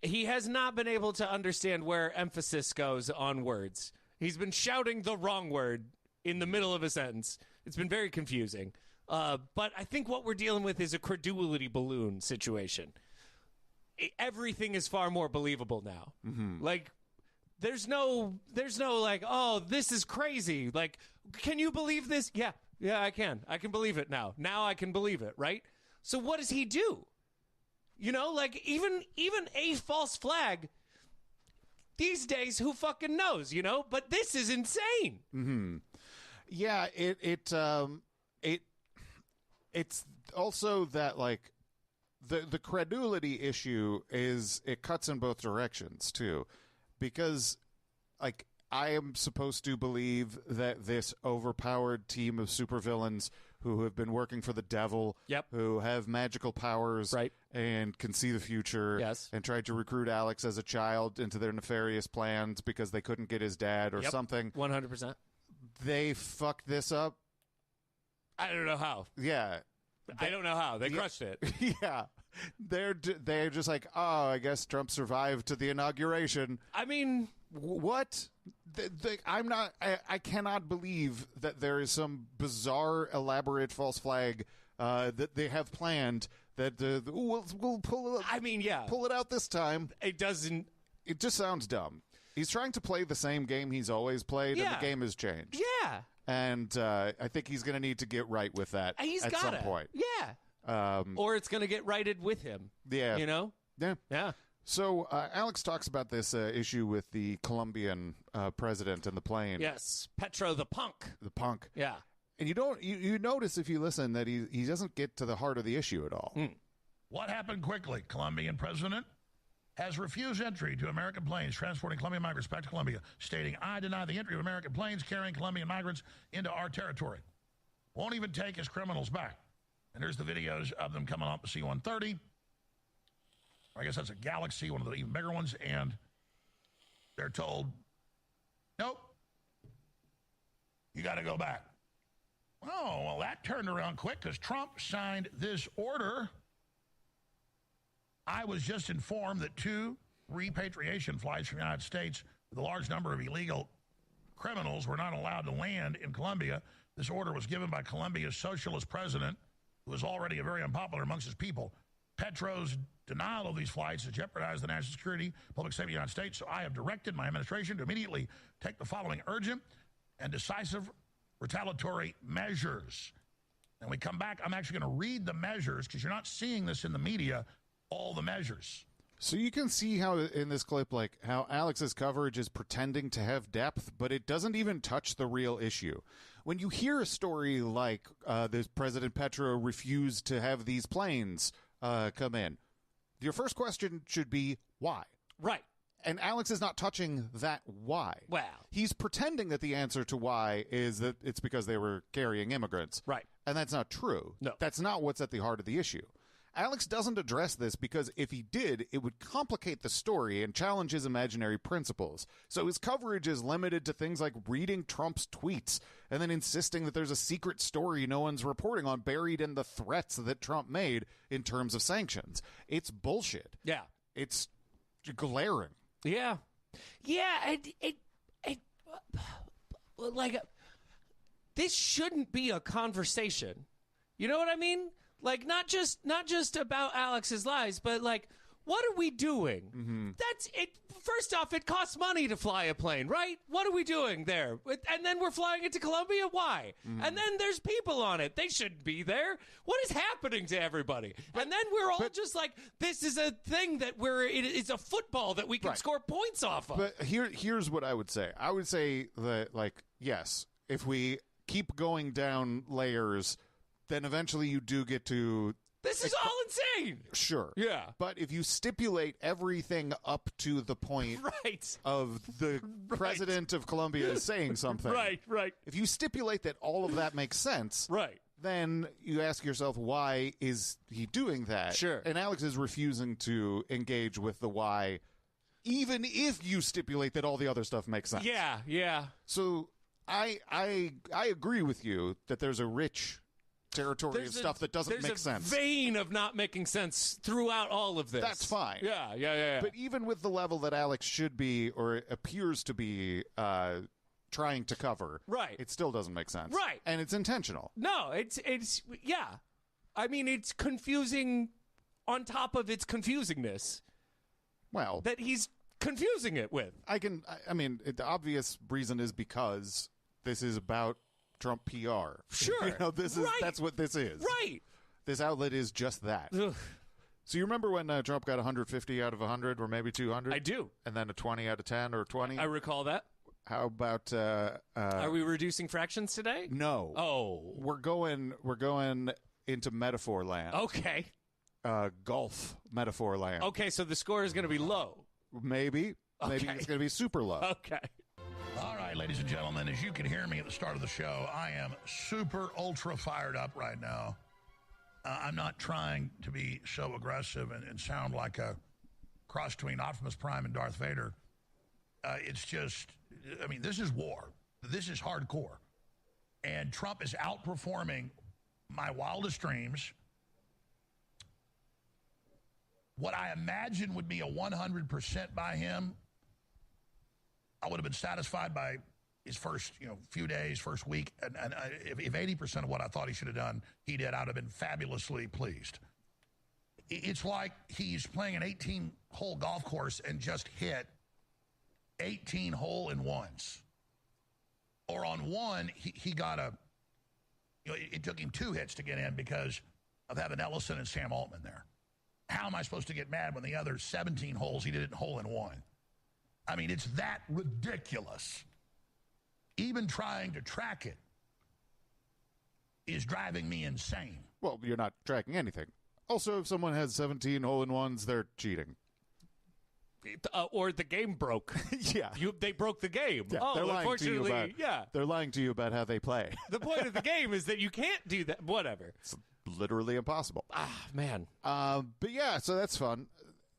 he has not been able to understand where emphasis goes on words. He's been shouting the wrong word in the middle of a sentence. It's been very confusing. But I think what we're dealing with is a credulity balloon situation. Everything is far more believable now. Like, there's no like, oh, this is crazy. Like, can you believe this? Yeah, I can. I can believe it now. Now I can believe it, right? So what does he do? You know, like, even a false flag these days, who fucking knows, you know? But this is insane. Yeah, it's also that, like, the credulity issue is it cuts in both directions, too. Because like, I am supposed to believe that this overpowered team of supervillains who have been working for the devil, who have magical powers and can see the future, and tried to recruit Alex as a child into their nefarious plans because they couldn't get his dad or something. 100%. They fucked this up. I don't know how. Yeah. I don't know how. They crushed it. Yeah. They're just like, oh, I guess Trump survived to the inauguration. I mean... What? I cannot believe that there is some bizarre, elaborate false flag that they have planned that we'll pull it. I mean, pull it out this time. It doesn't. It just sounds dumb. He's trying to play the same game he's always played, and the game has changed. Yeah. And I think he's going to need to get right with that at some point. Yeah. Or it's going to get righted with him. Yeah. You know? Yeah. Yeah. So Alex talks about this issue with the Colombian president and the plane. Yes, Petro the punk. The punk. Yeah. And you notice if you listen that he doesn't get to the heart of the issue at all. What happened quickly? Colombian president has refused entry to American planes transporting Colombian migrants back to Colombia, stating, I deny the entry of American planes carrying Colombian migrants into our territory. Won't even take his criminals back. And there's the videos of them coming off the C-130. I guess that's a Galaxy, one of the even bigger ones, and they're told, nope, you got to go back. Oh, well, that turned around quick because Trump signed this order. I was just informed that 2 repatriation flights from the United States with a large number of illegal criminals were not allowed to land in Colombia. This order was given by Colombia's socialist president, who is already very unpopular amongst his people. Petro's denial of these flights has jeopardized the national security, public safety of the United States. So I have directed my administration to immediately take the following urgent and decisive retaliatory measures. And we come back, I'm actually going to read the measures because you're not seeing this in the media, all the measures. So you can see how in this clip, like how Alex's coverage is pretending to have depth, but it doesn't even touch the real issue. When you hear a story like this President Petro refused to have these planes come in, your first question should be why? Right. And Alex is not touching that why. Wow. He's pretending that the answer to why is that it's because they were carrying immigrants. Right. And that's not true. No. That's not what's at the heart of the issue. Alex doesn't address this because if he did, it would complicate the story and challenge his imaginary principles. So his coverage is limited to things like reading Trump's tweets and then insisting that there's a secret story no one's reporting on buried in the threats that Trump made in terms of sanctions. It's bullshit. Yeah. It's glaring. Yeah. Yeah. This shouldn't be a conversation. You know what I mean? Like, not just about Alex's lies, but like, what are we doing? Mm-hmm. That's it. First off, it costs money to fly a plane, right? What are we doing there? And then we're flying it to Colombia? Why? Mm-hmm. And then there's people on it. They shouldn't be there. What is happening to everybody? And then we're all just like, this is a thing that it's a football that we can score points off of. But here's what I would say. I would say that, like, yes, if we keep going down layers, then eventually you do get to... This is all insane. Sure. Yeah. But if you stipulate everything up to the point of the president of Colombia is saying something. Right. If you stipulate that all of that makes sense. Then you ask yourself, why is he doing that? Sure. And Alex is refusing to engage with the why, even if you stipulate that all the other stuff makes sense. Yeah. So I agree with you that there's a rich territory of stuff that doesn't make sense. There's a vein of not making sense throughout all of this. That's fine. Yeah. But even with the level that Alex should be, or appears to be, trying to cover, it still doesn't make sense. Right. And it's intentional. No, it's yeah. I mean, it's confusing on top of its confusingness. Well, that he's confusing it with. I mean, the obvious reason is because this is about Trump PR. Sure. That's what this is. Right. This outlet is just that. Ugh. So you remember when Trump got 150 out of 100 or maybe 200? I do. And then a 20 out of 10 or 20? I recall that. How about are we reducing fractions today? No. Oh. We're going into metaphor land. Okay. Golf metaphor land. Okay, so the score is going to be low. Maybe it's going to be super low. Okay. ladies and gentlemen, as you can hear me at the start of the show, I am super ultra fired up right now. I'm not trying to be so aggressive and sound like a cross between Optimus Prime and Darth Vader. It's just, I mean, this is war. This is hardcore. And Trump is outperforming my wildest dreams. What I imagine would be a 100% by him, I would have been satisfied by his first, few days, first week. And if 80% of what I thought he should have done, he did, I would have been fabulously pleased. It's like he's playing an 18-hole golf course and just hit 18 hole-in-ones. Or on one, he got it took him 2 hits to get in because of having Ellison and Sam Altman there. How am I supposed to get mad when the other 17 holes he did it in hole-in-one? I mean, it's that ridiculous. Even trying to track it is driving me insane. Well, you're not tracking anything. Also, if someone has 17 hole-in-ones, they're cheating. Or the game broke. Yeah. They broke the game. Yeah, oh, they're lying unfortunately, to you about, They're lying to you about how they play. The point of the game is that you can't do that. Whatever. It's literally impossible. Man. But yeah, so that's fun.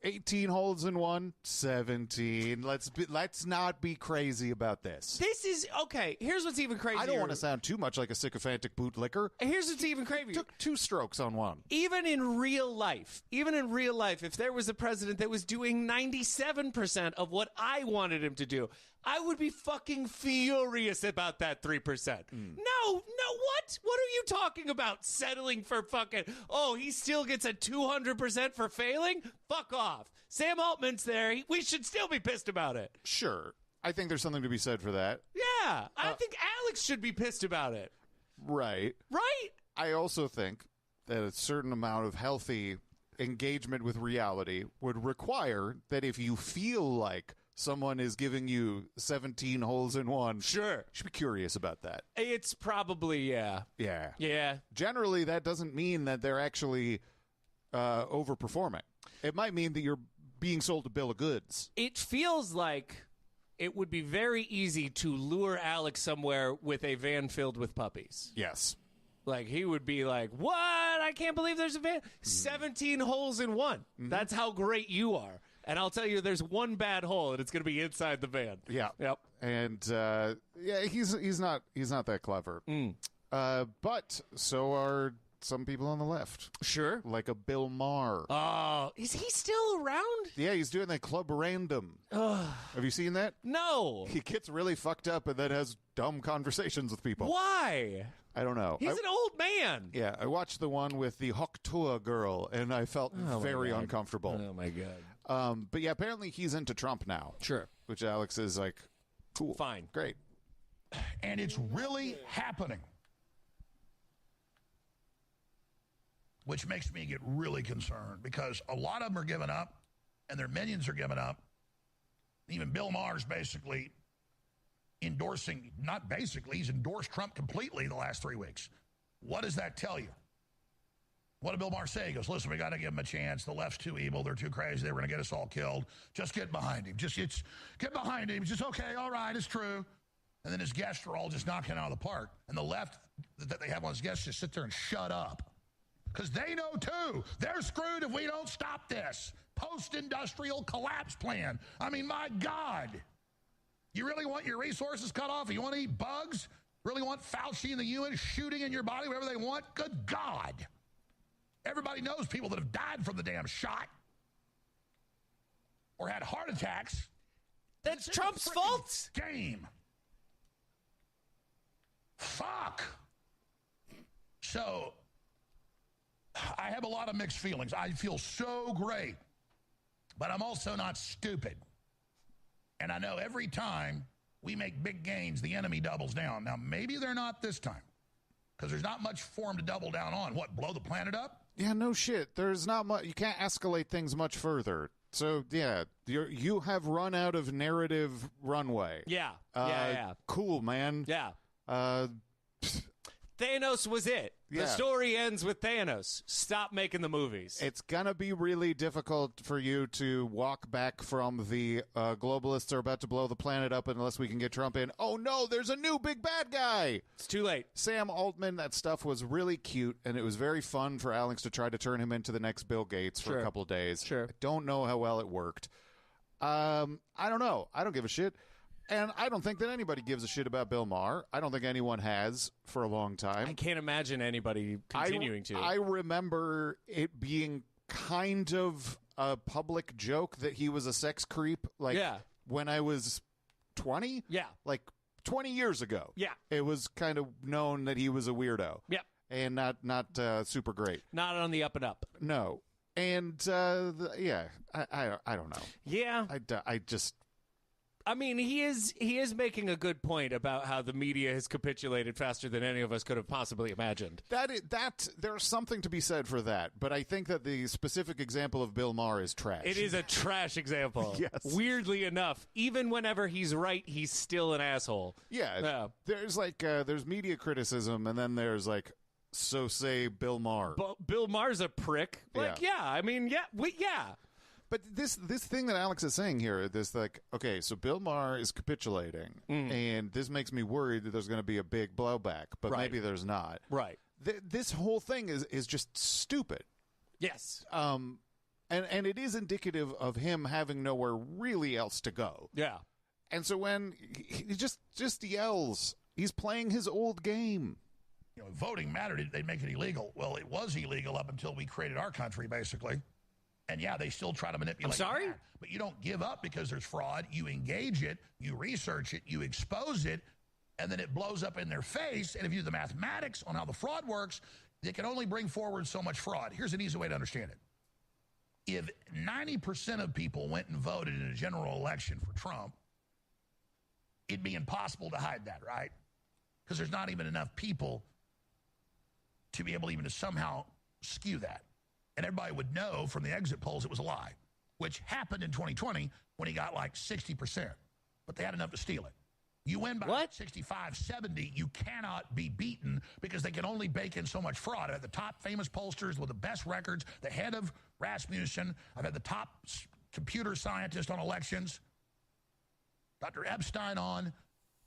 18 holes in one, 17. Let's not be crazy about this. This is okay. Here's what's even crazier. I don't want to sound too much like a sycophantic bootlicker. Here's what's even crazier. Took 2 strokes on one. Even in real life, if there was a president that was doing 97% of what I wanted him to do, I would be fucking furious about that 3%. No, what? What are you talking about? Settling for fucking, he still gets a 200% for failing? Fuck off. Sam Altman's there. We should still be pissed about it. Sure. I think there's something to be said for that. Yeah. I think Alex should be pissed about it. Right. Right? I also think that a certain amount of healthy engagement with reality would require that if you feel like someone is giving you 17 holes in one, sure, you should be curious about that. It's probably, yeah. Generally, that doesn't mean that they're actually overperforming. It might mean that you're being sold a bill of goods. It feels like it would be very easy to lure Alex somewhere with a van filled with puppies. Yes. Like, he would be like, what? I can't believe there's a van. 17 holes in one. That's how great you are. And I'll tell you, there's one bad hole, and it's going to be inside the van. Yeah. Yep. And he's not that clever. But so are some people on the left. Sure. Like a Bill Maher. Oh, is he still around? Yeah, he's doing that Club Random. Have you seen that? No. He gets really fucked up and then has dumb conversations with people. Why? I don't know. He's an old man. Yeah, I watched the one with the Hoktua girl, and I felt very uncomfortable. Oh, my God. But yeah, apparently he's into Trump now. Sure. Which Alex is like, cool. Fine. Great. And it's really happening. Which makes me get really concerned because a lot of them are giving up and their minions are giving up. Even Bill Maher's basically endorsing, not basically, he's endorsed Trump completely the last 3 weeks. What does that tell you? What did Bill Maher say? He goes, listen, we got to give him a chance. The left's too evil. They're too crazy. They were going to get us all killed. Just get behind him. Get behind him. Just, okay, all right, it's true. And then his guests are all just knocking out of the park. And the left that they have on his guests just sit there and shut up. Because they know, too, they're screwed if we don't stop this post-industrial collapse plan. I mean, my God. You really want your resources cut off? You want to eat bugs? Really want Fauci and the UN shooting in your body wherever they want? Good God. Everybody knows people that have died from the damn shot or had heart attacks. That's Trump's fault. Game. Fuck. So I have a lot of mixed feelings. I feel so great, but I'm also not stupid. And I know every time we make big gains, the enemy doubles down. Now, maybe they're not this time because there's not much for them to double down on. What, blow the planet up? Yeah, no shit. There's not much. You can't escalate things much further. So, yeah, you have run out of narrative runway. Yeah. Yeah. Cool, man. Yeah. Thanos was it. Yeah. The story ends with Thanos. Stop making the movies. It's going to be really difficult for you to walk back from the globalists are about to blow the planet up unless we can get Trump in. Oh, no, there's a new big bad guy. It's too late. Sam Altman, that stuff was really cute, and it was very fun for Alex to try to turn him into the next Bill Gates for a couple of days. Sure. I don't know how well it worked. I don't know. I don't give a shit. And I don't think that anybody gives a shit about Bill Maher. I don't think anyone has for a long time. I can't imagine anybody continuing to. I remember it being kind of a public joke that he was a sex creep. Like when I was 20. Yeah. Like 20 years ago. Yeah. It was kind of known that he was a weirdo. Yeah. And not super great. Not on the up and up. No. And I don't know. Yeah. I just. I mean, he is making a good point about how the media has capitulated faster than any of us could have possibly imagined. There's something to be said for that, but I think that the specific example of Bill Maher is trash. It is a trash example. Yes. Weirdly enough, even whenever he's right, he's still an asshole. Yeah. There's there's media criticism, and then there's so say Bill Maher. Bill Maher's a prick. Yeah. But this thing that Alex is saying here, okay, so Bill Maher is capitulating, and this makes me worried that there's going to be a big blowback, but maybe there's not. Right. This whole thing is just stupid. Yes. And it is indicative of him having nowhere really else to go. Yeah. And so when he just yells, he's playing his old game. Voting mattered. They'd make it illegal. Well, it was illegal up until we created our country, basically. And, yeah, they still try to manipulate. I'm sorry? That. But you don't give up because there's fraud. You engage it, you research it, you expose it, and then it blows up in their face. And if you do the mathematics on how the fraud works, they can only bring forward so much fraud. Here's an easy way to understand it. If 90% of people went and voted in a general election for Trump, it'd be impossible to hide that, right? Because there's not even enough people to be able even to somehow skew that. And everybody would know from the exit polls it was a lie, which happened in 2020 when he got 60%. But they had enough to steal it. You win by 65, 70, you cannot be beaten because they can only bake in so much fraud. I had the top famous pollsters with the best records, the head of Rasmussen. I've had the top computer scientist on elections, Dr. Epstein on.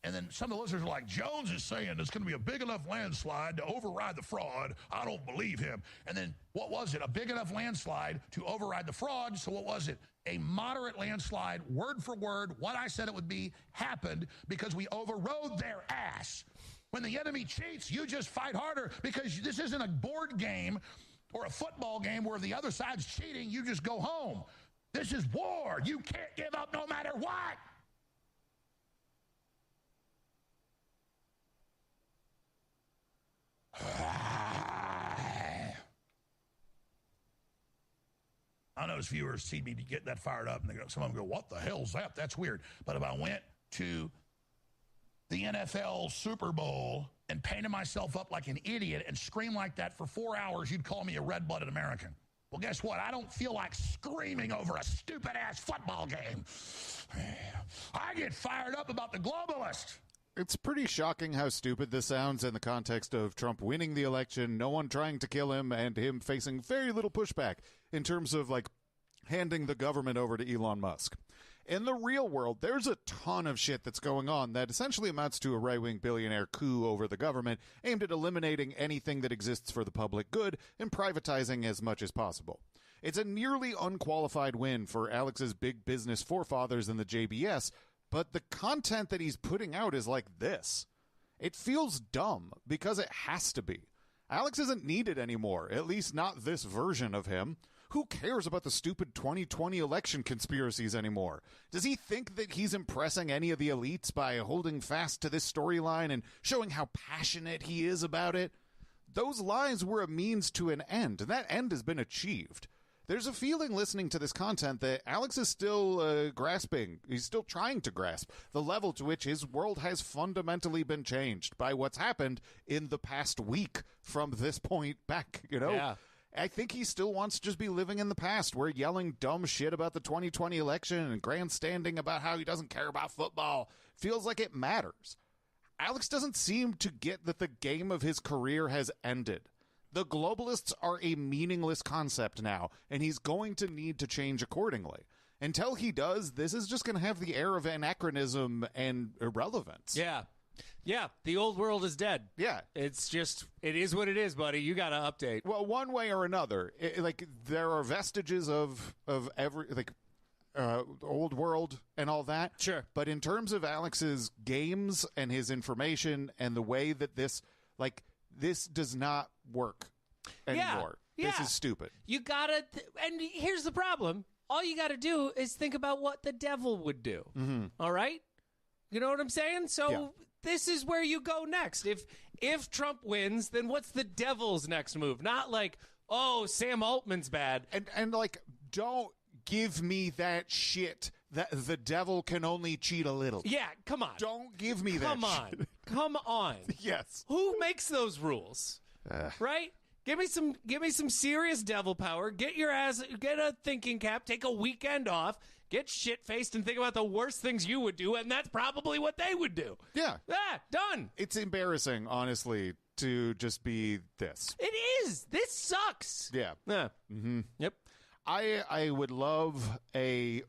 And then some of the listeners are like, Jones is saying there's going to be a big enough landslide to override the fraud. I don't believe him. And then what was it? A big enough landslide to override the fraud. So what was it? A moderate landslide, word for word, what I said it would be, happened because we overrode their ass. When the enemy cheats, you just fight harder because this isn't a board game or a football game where the other side's cheating. You just go home. This is war. You can't give up no matter what. I know as viewers see me get that fired up, and some of them go, what the hell's that? That's weird. But if I went to the NFL Super Bowl and painted myself up like an idiot and screamed like that for 4 hours, you'd call me a red-blooded American. Well, guess what? I don't feel like screaming over a stupid-ass football game. I get fired up about the globalists. It's pretty shocking how stupid this sounds in the context of Trump winning the election, no one trying to kill him, and him facing very little pushback in terms of, handing the government over to Elon Musk. In the real world, there's a ton of shit that's going on that essentially amounts to a right-wing billionaire coup over the government aimed at eliminating anything that exists for the public good and privatizing as much as possible. It's a nearly unqualified win for Alex's big business forefathers in the JBS, but the content that he's putting out is like this. It feels dumb because it has to be. Alex isn't needed anymore, at least not this version of him. Who cares about the stupid 2020 election conspiracies anymore? Does he think that he's impressing any of the elites by holding fast to this storyline and showing how passionate he is about it? Those lies were a means to an end, and that end has been achieved. There's a feeling listening to this content that Alex is still grasping. He's still trying to grasp the level to which his world has fundamentally been changed by what's happened in the past week from this point back, Yeah. I think he still wants to just be living in the past. We're yelling dumb shit about the 2020 election and grandstanding about how he doesn't care about football. Feels like it matters. Alex doesn't seem to get that the game of his career has ended. The globalists are a meaningless concept now, and he's going to need to change accordingly. Until he does, this is just going to have the air of anachronism and irrelevance. Yeah. Yeah, the old world is dead. Yeah. It's just, it is what it is, buddy. You got to update. Well, one way or another, there are vestiges of every, old world and all that. Sure. But in terms of Alex's games and his information and the way that this does not work anymore. Yeah. This is stupid. You got to, and here's the problem. All you got to do is think about what the devil would do. Mm-hmm. All right? You know what I'm saying? So this is where you go next. If Trump wins, then what's the devil's next move? Not like, oh, Sam Altman's bad. And don't give me that shit that the devil can only cheat a little. Yeah, come on. Don't give me that shit. Come on. Yes. Who makes those rules? Right? Give me some serious devil power. Get a thinking cap, take a weekend off, get shit-faced and think about the worst things you would do, and that's probably what they would do. Yeah. Done. It's embarrassing, honestly, to just be this. It is. This sucks. Yeah. Mm-hmm. Yep. I would love a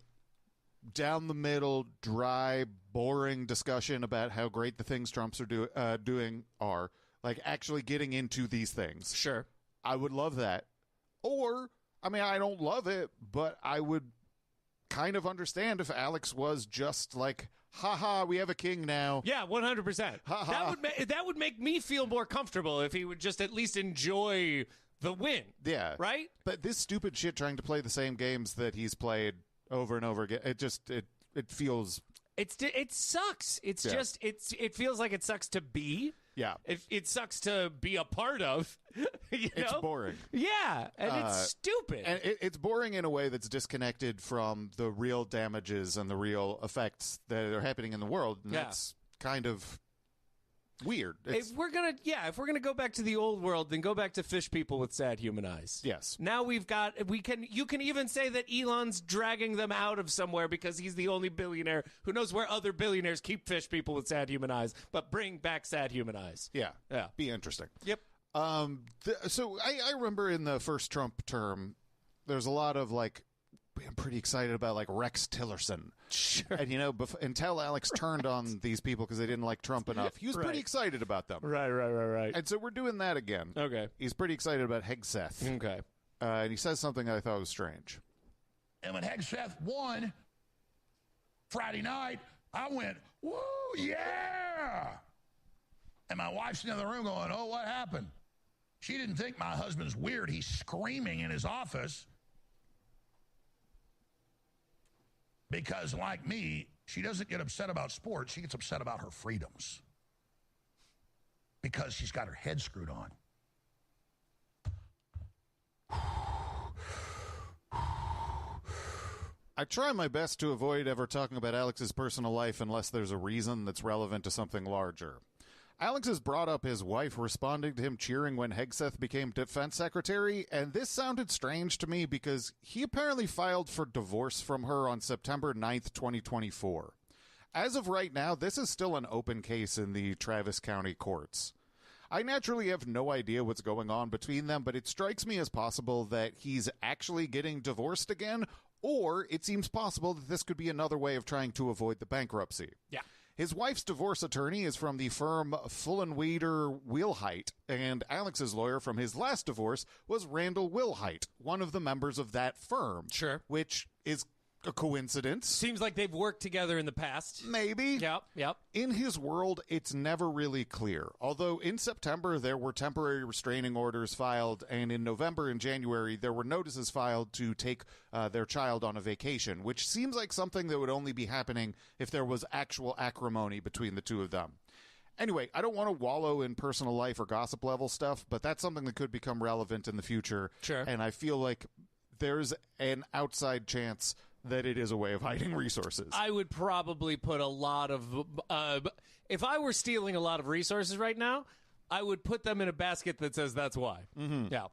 down-the-middle, dry, boring discussion about how great the things Trumps are doing are. Like, actually getting into these things. Sure. I would love that. Or, I mean, I don't love it, but I would kind of understand if Alex was just like, ha, we have a king now. Yeah, 100%. That would make me feel more comfortable if he would just at least enjoy the win. Yeah. Right? But this stupid shit trying to play the same games that he's played over and over again, it feels... It sucks. It's just, it feels like it sucks to be. Yeah. It sucks to be a part of. It's boring. Yeah, and it's stupid. And it's boring in a way that's disconnected from the real damages and the real effects that are happening in the world. And that's kind of weird. If we're gonna go back to the old world, then go back to fish people with sad human eyes. Yes. Now you can even say that Elon's dragging them out of somewhere because he's the only billionaire who knows where other billionaires keep fish people with sad human eyes, but bring back sad human eyes. Yeah. Yeah. Be interesting. Yep. So I remember in the first Trump term, there's a lot of I'm pretty excited about Rex Tillerson. Sure. And until Alex turned on these people because they didn't like Trump enough, he was pretty excited about them. Right. And so we're doing that again. Okay. He's pretty excited about Hegseth. Okay. And he says something that I thought was strange. And when Hegseth won Friday night, I went, woo, yeah! And my wife's in the other room going, oh, what happened? She didn't think my husband's weird. He's screaming in his office. Because, like me, she doesn't get upset about sports. She gets upset about her freedoms. Because she's got her head screwed on. I try my best to avoid ever talking about Alex's personal life unless there's a reason that's relevant to something larger. Alex has brought up his wife responding to him cheering when Hegseth became defense secretary, and this sounded strange to me because he apparently filed for divorce from her on September 9th, 2024. As of right now, this is still an open case in the Travis County courts. I naturally have no idea what's going on between them, but it strikes me as possible that he's actually getting divorced again, or it seems possible that this could be another way of trying to avoid the bankruptcy. Yeah. His wife's divorce attorney is from the firm Fullenweider Wilhite, and Alex's lawyer from his last divorce was Randall Wilhite, one of the members of that firm. Sure. Which is a coincidence. Seems like they've worked together in the past. Maybe. Yep. In his world, it's never really clear. Although in September, there were temporary restraining orders filed, and in November and January, there were notices filed to take their child on a vacation, which seems like something that would only be happening if there was actual acrimony between the two of them. Anyway, I don't want to wallow in personal life or gossip level stuff, but that's something that could become relevant in the future. Sure. And I feel like there's an outside chance that it is a way of hiding resources. I would probably put a lot of... if I were stealing a lot of resources right now, I would put them in a basket that says that's why. Mm-hmm. Yeah.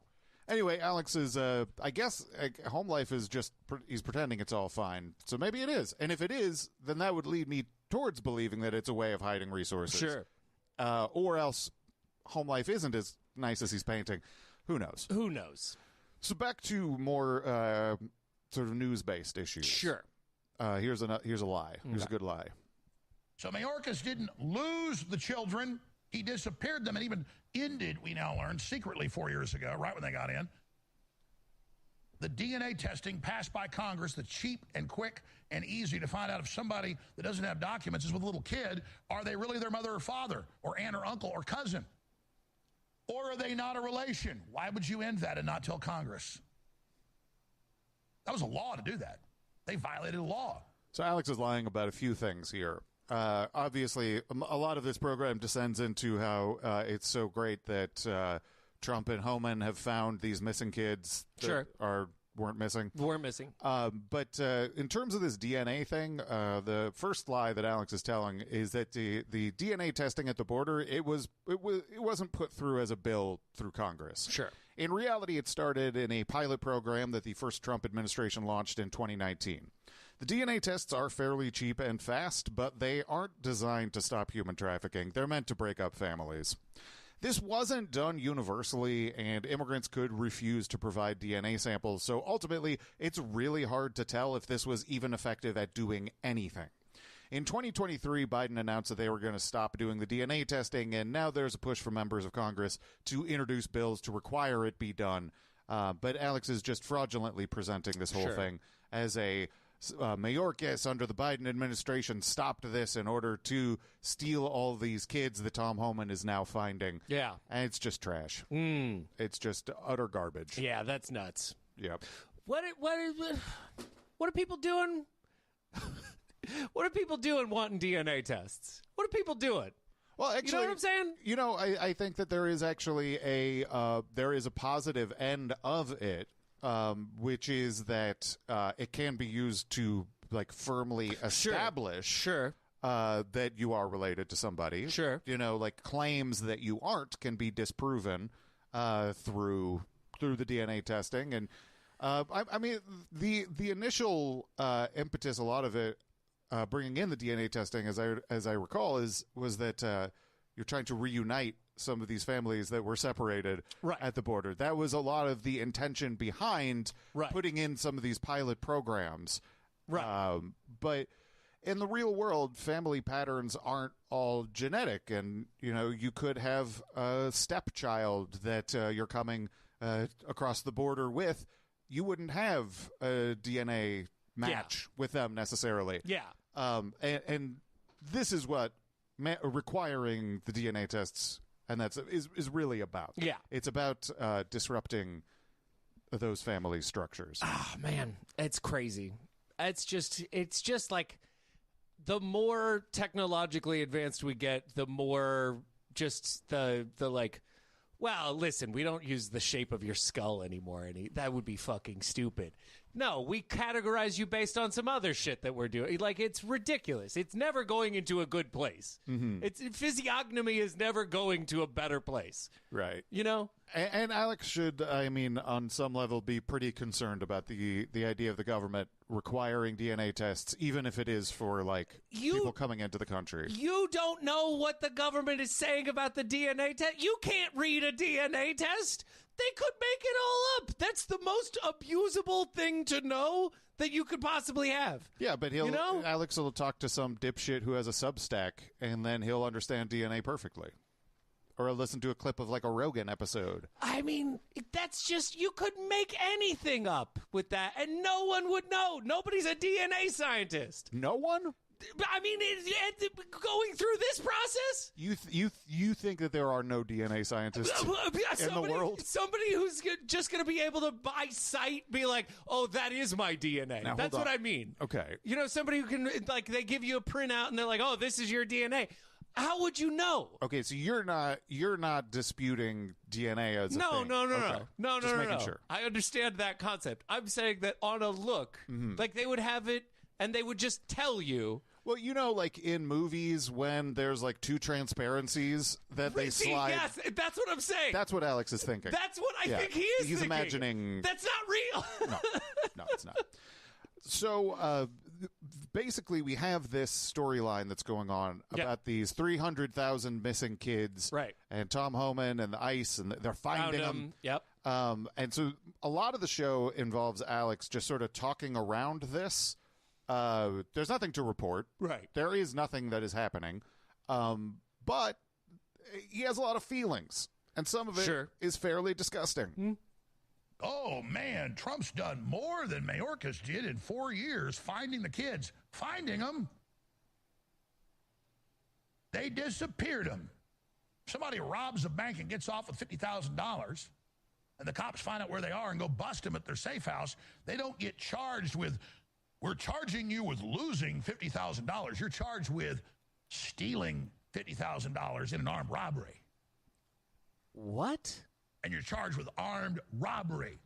Anyway, Alex is, I guess, home life is just, he's pretending it's all fine. So maybe it is. And if it is, then that would lead me towards believing that it's a way of hiding resources. Sure. or else home life isn't as nice as he's painting. Who knows? Who knows? So back to more sort of news-based issues. Sure. Here's a lie. Here's a good lie. So Mayorkas didn't lose the children. He disappeared them and even ended, we now learn, secretly 4 years ago, right when they got in. The DNA testing passed by Congress that's cheap and quick and easy to find out if somebody that doesn't have documents is with a little kid, are they really their mother or father or aunt or uncle or cousin? Or are they not a relation? Why would you end that and not tell Congress? That was a law to do that. They violated a law. So Alex is lying about a few things here. Obviously, a lot of this program descends into how it's so great that Trump and Homan have found these missing kids that weren't missing. But in terms of this DNA thing, the first lie that Alex is telling is that the DNA testing at the border, it wasn't put through as a bill through Congress. Sure. In reality, it started in a pilot program that the first Trump administration launched in 2019. The DNA tests are fairly cheap and fast, but they aren't designed to stop human trafficking. They're meant to break up families. This wasn't done universally, and immigrants could refuse to provide DNA samples, so ultimately, it's really hard to tell if this was even effective at doing anything. In 2023, Biden announced that they were going to stop doing the DNA testing, and now there's a push for members of Congress to introduce bills to require it be done. But Alex is just fraudulently presenting this whole thing as a Mayorkas under the Biden administration stopped this in order to steal all these kids that Tom Homan is now finding. Yeah. And it's just trash. It's just utter garbage. Yeah, that's nuts. Yep. What are people doing? What are people doing wanting DNA tests? What are people doing? Well, actually, you know what I'm saying? You know, I think that there is actually a positive end of it. Which is that it can be used to like firmly establish that you are related to somebody. Sure. You know, like claims that you aren't can be disproven through the DNA testing. And I mean, the initial impetus, a lot of it bringing in the DNA testing, as I recall, was that you're trying to reunite some of these families that were separated at the border. That was a lot of the intention behind putting in some of these pilot programs. But in the real world, family patterns aren't all genetic. And, you know, you could have a stepchild that you're coming across the border with. You wouldn't have a DNA match with them necessarily. Yeah. And this is what requiring the DNA tests and that's is really about. Yeah. It's about disrupting those family structures. Oh, man. It's crazy. It's just like the more technologically advanced we get, the more just the like, well, listen, we don't use the shape of your skull anymore. That would be fucking stupid. No, we categorize you based on some other shit that we're doing. Like, it's ridiculous. It's never going into a good place. Physiognomy is never going to a better place. Right. You know? And Alex should, I mean, on some level, be pretty concerned about the idea of the government requiring DNA tests, even if it is for, like, people coming into the country. You don't know what the government is saying about the DNA test. You can't read a DNA test. They could make it all up. That's the most abusable thing to know that you could possibly have. Yeah, but Alex will talk to some dipshit who has a Substack, and then he'll understand DNA perfectly. Or he'll listen to a clip of like a Rogan episode. I mean, that's just, you could make anything up with that, and no one would know. Nobody's a DNA scientist. No one? I mean, going through this process? You think that there are no DNA scientists in the world? Somebody who's just going to be able to, by sight, be like, oh, that is my DNA. Now, that's what I mean. Okay. You know, somebody who can, like, they give you a printout, and they're like, oh, this is your DNA. How would you know? Okay, so you're not disputing DNA as a thing. No. Just making sure. I understand that concept. I'm saying that on a look, like they would have it, and they would just tell you. Well, you know, like in movies when there's like two transparencies that they slide. Yes, that's what I'm saying. That's what Alex is thinking. That's what I think he is He's thinking. imagining. That's not real. No, it's not. So basically we have this storyline that's going on about these 300,000 missing kids, right? And Tom Homan and the ICE, and they're finding them. Yep. And so a lot of the show involves Alex just sort of talking around this. There's nothing to report. Right. There is nothing that is happening. But he has a lot of feelings, and some of it is fairly disgusting. Mm-hmm. Oh, man, Trump's done more than Mayorkas did in 4 years finding the kids. Finding them. They disappeared them. Somebody robs a bank and gets off with $50,000, and the cops find out where they are and go bust them at their safe house. They don't get charged with, we're charging you with losing $50,000. You're charged with stealing $50,000 in an armed robbery. What? And you're charged with armed robbery.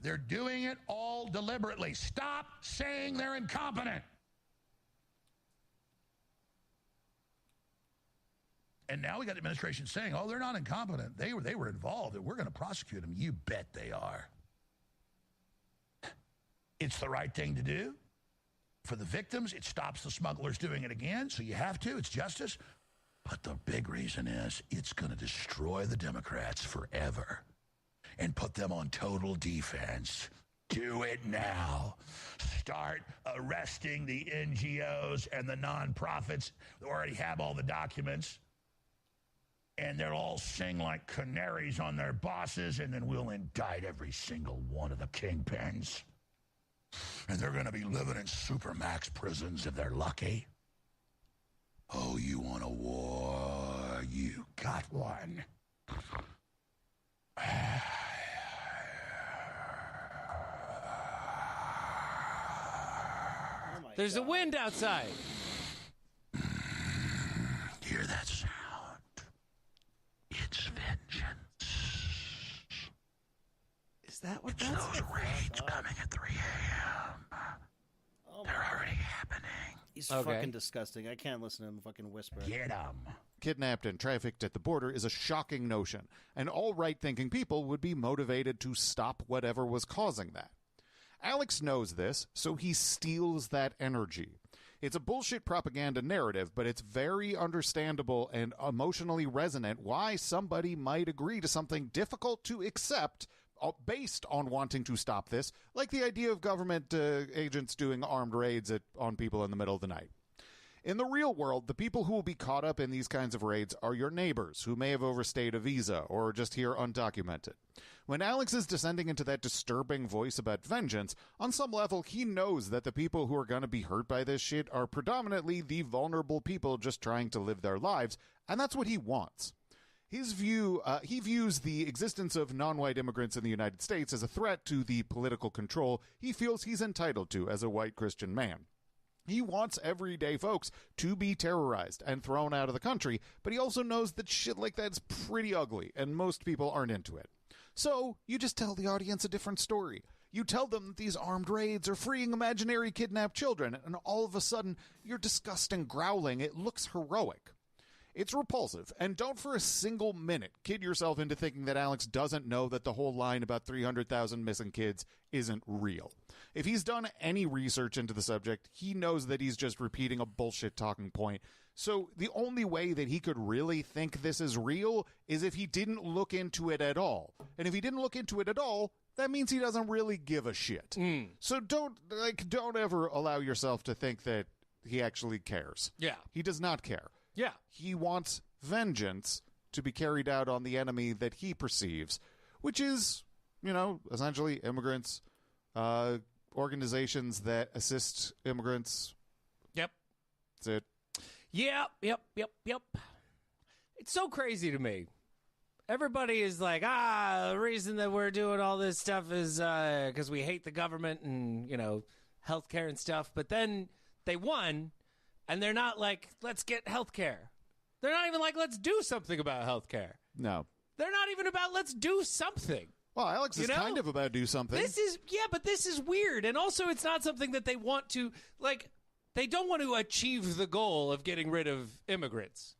They're doing it all deliberately. Stop saying they're incompetent. And now we got the administration saying, oh, they're not incompetent. They were involved, and we're going to prosecute them. You bet they are. It's the right thing to do. For the victims, it stops the smugglers doing it again, so you have to. It's justice. But the big reason is it's going to destroy the Democrats forever and put them on total defense. Do it now. Start arresting the NGOs and the nonprofits that already have all the documents, and they'll all sing like canaries on their bosses, and then we'll indict every single one of the kingpins. And they're going to be living in supermax prisons if they're lucky. Oh, you want a war? You got one. There's a wind outside. Hear that sound? It's vengeance. Is that what it's that's those raids coming at 3 a.m. Oh, they're already happening. He's fucking disgusting. I can't listen to him fucking whisper. Get him. Kidnapped and trafficked at the border is a shocking notion, and all right-thinking people would be motivated to stop whatever was causing that. Alex knows this, so he steals that energy. It's a bullshit propaganda narrative, but it's very understandable and emotionally resonant why somebody might agree to something difficult to accept based on wanting to stop this, like the idea of government agents doing armed raids on people in the middle of the night. In the real world, the people who will be caught up in these kinds of raids are your neighbors who may have overstayed a visa or just here undocumented. When Alex is descending into that disturbing voice about vengeance, on some level he knows that the people who are going to be hurt by this shit are predominantly the vulnerable people just trying to live their lives, and that's what he wants. He views the existence of non-white immigrants in the United States as a threat to the political control he feels he's entitled to as a white Christian man. He wants everyday folks to be terrorized and thrown out of the country, but he also knows that shit like that's pretty ugly, and most people aren't into it. So, you just tell the audience a different story. You tell them that these armed raids are freeing imaginary kidnapped children, and all of a sudden, you're disgusting growling. It looks heroic. It's repulsive, and don't for a single minute kid yourself into thinking that Alex doesn't know that the whole line about 300,000 missing kids isn't real. If he's done any research into the subject, he knows that he's just repeating a bullshit talking point. So the only way that he could really think this is real is if he didn't look into it at all. And if he didn't look into it at all, that means he doesn't really give a shit. So don't ever allow yourself to think that he actually cares. Yeah. He does not care. Yeah. He wants vengeance to be carried out on the enemy that he perceives, which is, essentially immigrants, organizations that assist immigrants. Yep. That's it. Yep. It's so crazy to me. Everybody is like, the reason that we're doing all this stuff is because we hate the government and, healthcare and stuff. But then they won, and they're not like, let's get healthcare. They're not even like, let's do something about healthcare. No. They're not even about, let's do something. Well, Alex is kind of about do something. But this is weird. And also, it's not something that they want to, they don't want to achieve the goal of getting rid of immigrants.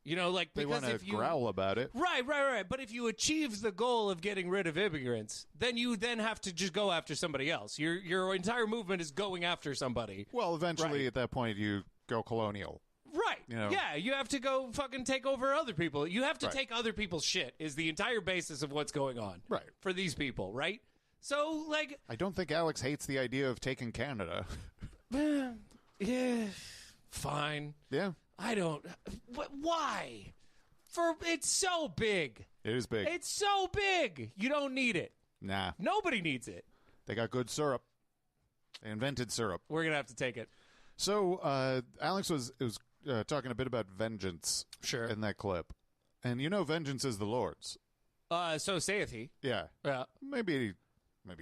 You know, like, They because want if to you growl about it. Right. But if you achieve the goal of getting rid of immigrants, then you then have to just go after somebody else. Your entire movement is going after somebody. Well, eventually Right. at that point you go colonial. Right. You know? Yeah, you have to go fucking take over other people. You have to Right. take other people's shit is the entire basis of what's going on. Right. For these people, right? So, like, I don't think Alex hates the idea of taking Canada. yeah, fine. Yeah, I don't. Why? It's so big. it is big. It's so big. You don't need it. Nah, Nobody needs it. they got good syrup. They invented syrup. We're gonna have to take it. So Alex was talking a bit about vengeance Sure. in that clip. And you know vengeance is the Lord's. So saith he. Yeah. Maybe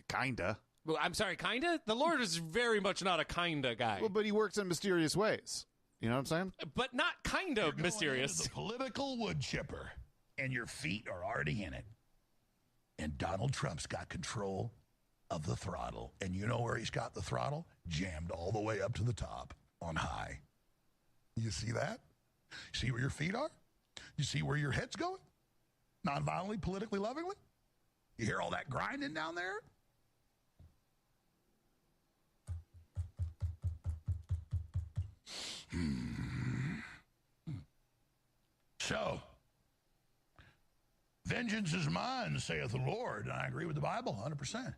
kinda. Well, I'm sorry, kinda? The Lord is very much not a kinda guy. Well, but he works in mysterious ways. You know what I'm saying? But not kind You're of going mysterious. into the political wood chipper, and your feet are already in it. And Donald Trump's got control of the throttle. And you know where he's got the throttle? Jammed all the way up to the top on high. You see that? See where your feet are? You see where your head's going? Nonviolently, politically, lovingly? You hear all that grinding down there? So, vengeance is mine, saith the Lord. And I agree with the Bible 100%.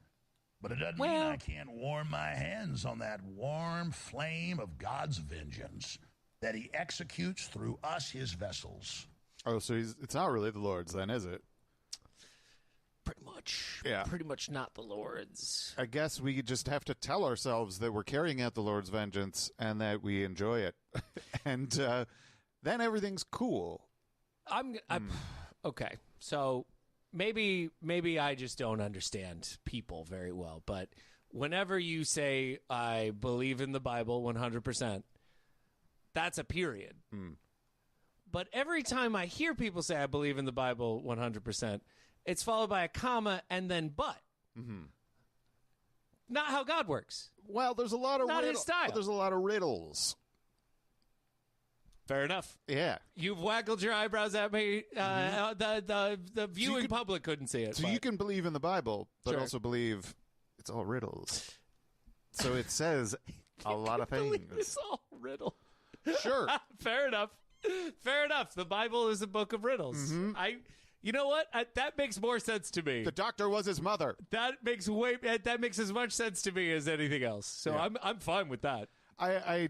But it doesn't mean I can't warm my hands on that warm flame of God's vengeance that he executes through us, his vessels. Oh, so it's not really the Lord's then, is it? Pretty much. Yeah. Pretty much not the Lord's. I guess we just have to tell ourselves that we're carrying out the Lord's vengeance and that we enjoy it. And then everything's cool. I'm okay. So maybe I just don't understand people very well, but whenever you say I believe in the Bible 100%, that's a period. But every time I hear people say I believe in the Bible 100%, it's followed by a comma and then but. Not how God works. Well, there's a lot of Not his style. There's a lot of riddles. Fair enough. Yeah. You've waggled your eyebrows at me. The viewing public couldn't see it. So but- you can believe in the Bible, but Sure. also believe it's all riddles. So it says a lot of things. It's all riddle. Sure. Fair enough. Fair enough. The Bible is a book of riddles. You know what? That makes more sense to me. The doctor was his mother. That makes as much sense to me as anything else. So Yeah. I'm fine with that. I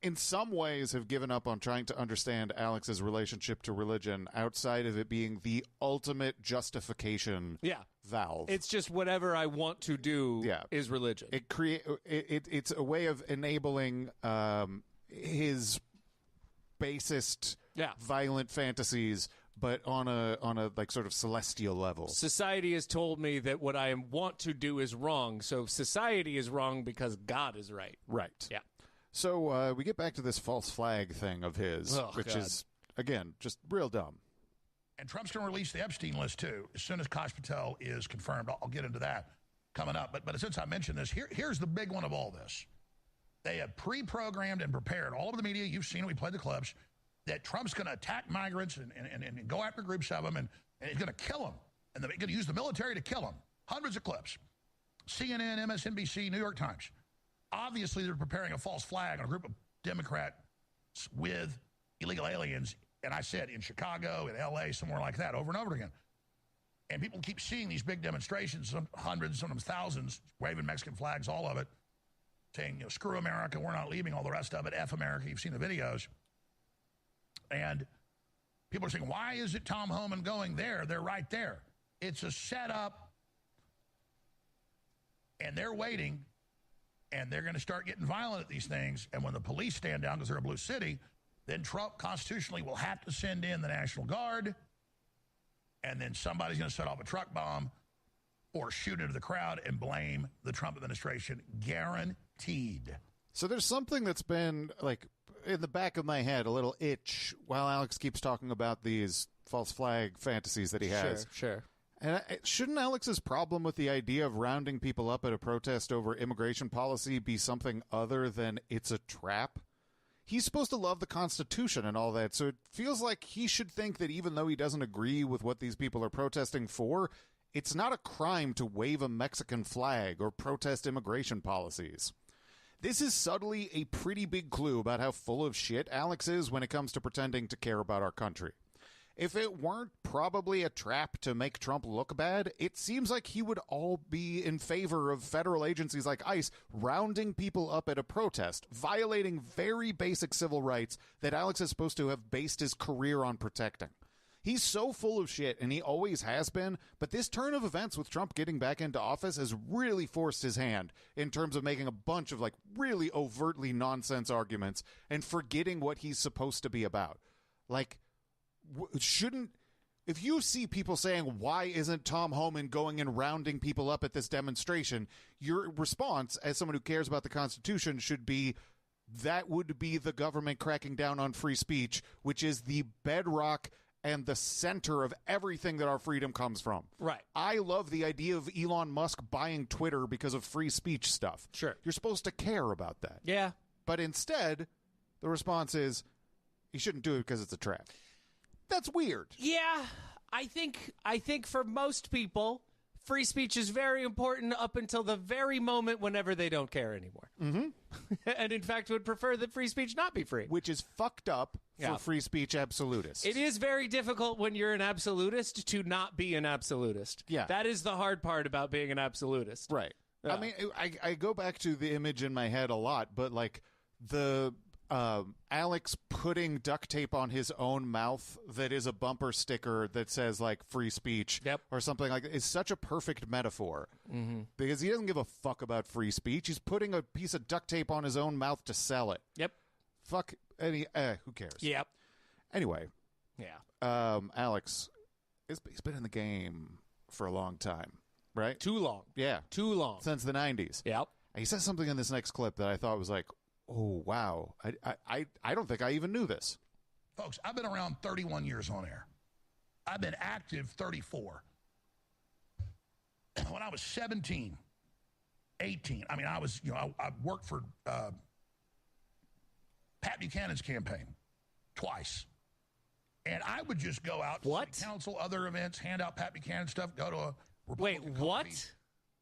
in some ways have given up on trying to understand Alex's relationship to religion outside of it being the ultimate justification Yeah. valve. It's just whatever I want to do is religion. It's a way of enabling his basest violent fantasies, but on a like sort of celestial level. Society has told me that what I want to do is wrong, so society is wrong because God is right. Right. Yeah. So we get back to this false flag thing of his, which God. is, again, just real dumb. And Trump's going to release the Epstein list, too, as soon as Kash Patel is confirmed. I'll get into that coming up. But since I mentioned this, here's the big one of all this. They have pre-programmed and prepared all over the media. You've seen it. We played the clips. That Trump's going to attack migrants and go after groups of them, and he's going to kill them. And they're going to use the military to kill them. Hundreds of clips. CNN, MSNBC, New York Times. Obviously, they're preparing a false flag on a group of Democrats with illegal aliens. And I said in Chicago, in L.A., somewhere like that, over and over again. And people keep seeing these big demonstrations, some hundreds, sometimes thousands, waving Mexican flags, all of it, saying, screw America, we're not leaving, all the rest of it, F America. You've seen the videos. And people are saying, why is it Tom Homan going there? They're right there. It's a setup. And they're waiting. And they're going to start getting violent at these things. And when the police stand down because they're a blue city, then Trump constitutionally will have to send in the National Guard. And then somebody's going to set off a truck bomb or shoot into the crowd and blame the Trump administration. Guaranteed. So there's something that's been, like, in the back of my head, a little itch, while Alex keeps talking about these false flag fantasies that he has. Sure. And shouldn't Alex's problem with the idea of rounding people up at a protest over immigration policy be something other than it's a trap? he's supposed to love the Constitution and all that, so it feels like he should think that even though he doesn't agree with what these people are protesting for, it's not a crime to wave a Mexican flag or protest immigration policies. This is subtly a pretty big clue about how full of shit Alex is when it comes to pretending to care about our country. If it weren't probably a trap to make Trump look bad, it seems like he would all be in favor of federal agencies like ICE rounding people up at a protest, violating very basic civil rights that Alex is supposed to have based his career on protecting. He's so full of shit, and he always has been, but this turn of events with Trump getting back into office has really forced his hand in terms of making a bunch of, like, really overtly nonsense arguments and forgetting what he's supposed to be about. Like, if you see people saying, why isn't Tom Homan going and rounding people up at this demonstration, your response as someone who cares about the Constitution should be, that would be the government cracking down on free speech, which is the bedrock and the center of everything that our freedom comes from. Right. I love the idea of Elon Musk buying Twitter because of free speech stuff. Sure. You're supposed to care about that. Yeah. But instead, the response is, you shouldn't do it because it's a trap. That's weird. Yeah. I think for most people, free speech is very important up until the very moment whenever they don't care anymore. Mm-hmm. And in fact would prefer that free speech not be free. Which is fucked up for free speech absolutists. It is very difficult when you're an absolutist to not be an absolutist. Yeah. That is the hard part about being an absolutist. Right. Yeah. I mean, I go back to the image in my head a lot, but like the Alex putting duct tape on his own mouth that is a bumper sticker that says like free speech or something like that is such a perfect metaphor because he doesn't give a fuck about free speech. He's putting a piece of duct tape on his own mouth to sell it. Yep. Fuck who cares? Yep. Anyway. Yeah. Alex, he's been in the game for a long time, right? Too long. Yeah. Too long. Since the 90s. Yep. He says something in this next clip that I thought was like, oh, wow. I don't think I even knew this. Folks, I've been around 31 years on air. I've been active 34. When I was 17, 18, I mean, I worked for Pat Buchanan's campaign twice. And I would just go out to city council, other events, hand out Pat Buchanan stuff, go to a Republican coffee,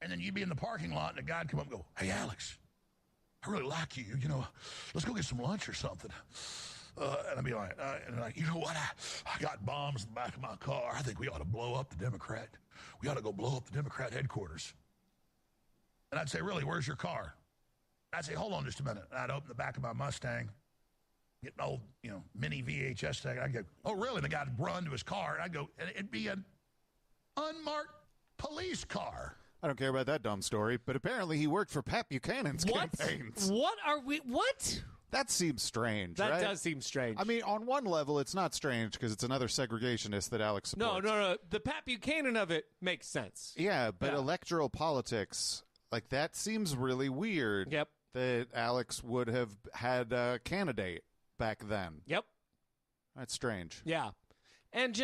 and then you'd be in the parking lot and a guy'd come up and go, hey, Alex, I really like you. You know, let's go get some lunch or something. And I'd be like, you know what? I got bombs in the back of my car. I think we ought to blow up the Democrat. We ought to go blow up the Democrat headquarters. And I'd say, really, where's your car? I'd say, hold on just a minute. And I'd open the back of my Mustang, get an old, mini VHS thing. I'd go, oh, really? And the guy'd run to his car. And I'd go, and it'd be an unmarked police car. I don't care about that dumb story, but apparently he worked for Pat Buchanan's campaigns. What? That seems strange, That right? does seem strange. I mean, on one level, it's not strange because it's another segregationist that Alex supports. No. The Pat Buchanan of it makes sense. Yeah, but electoral politics, like that seems really weird. Yep. That Alex would have had a candidate back then. Yep. That's strange. Yeah. And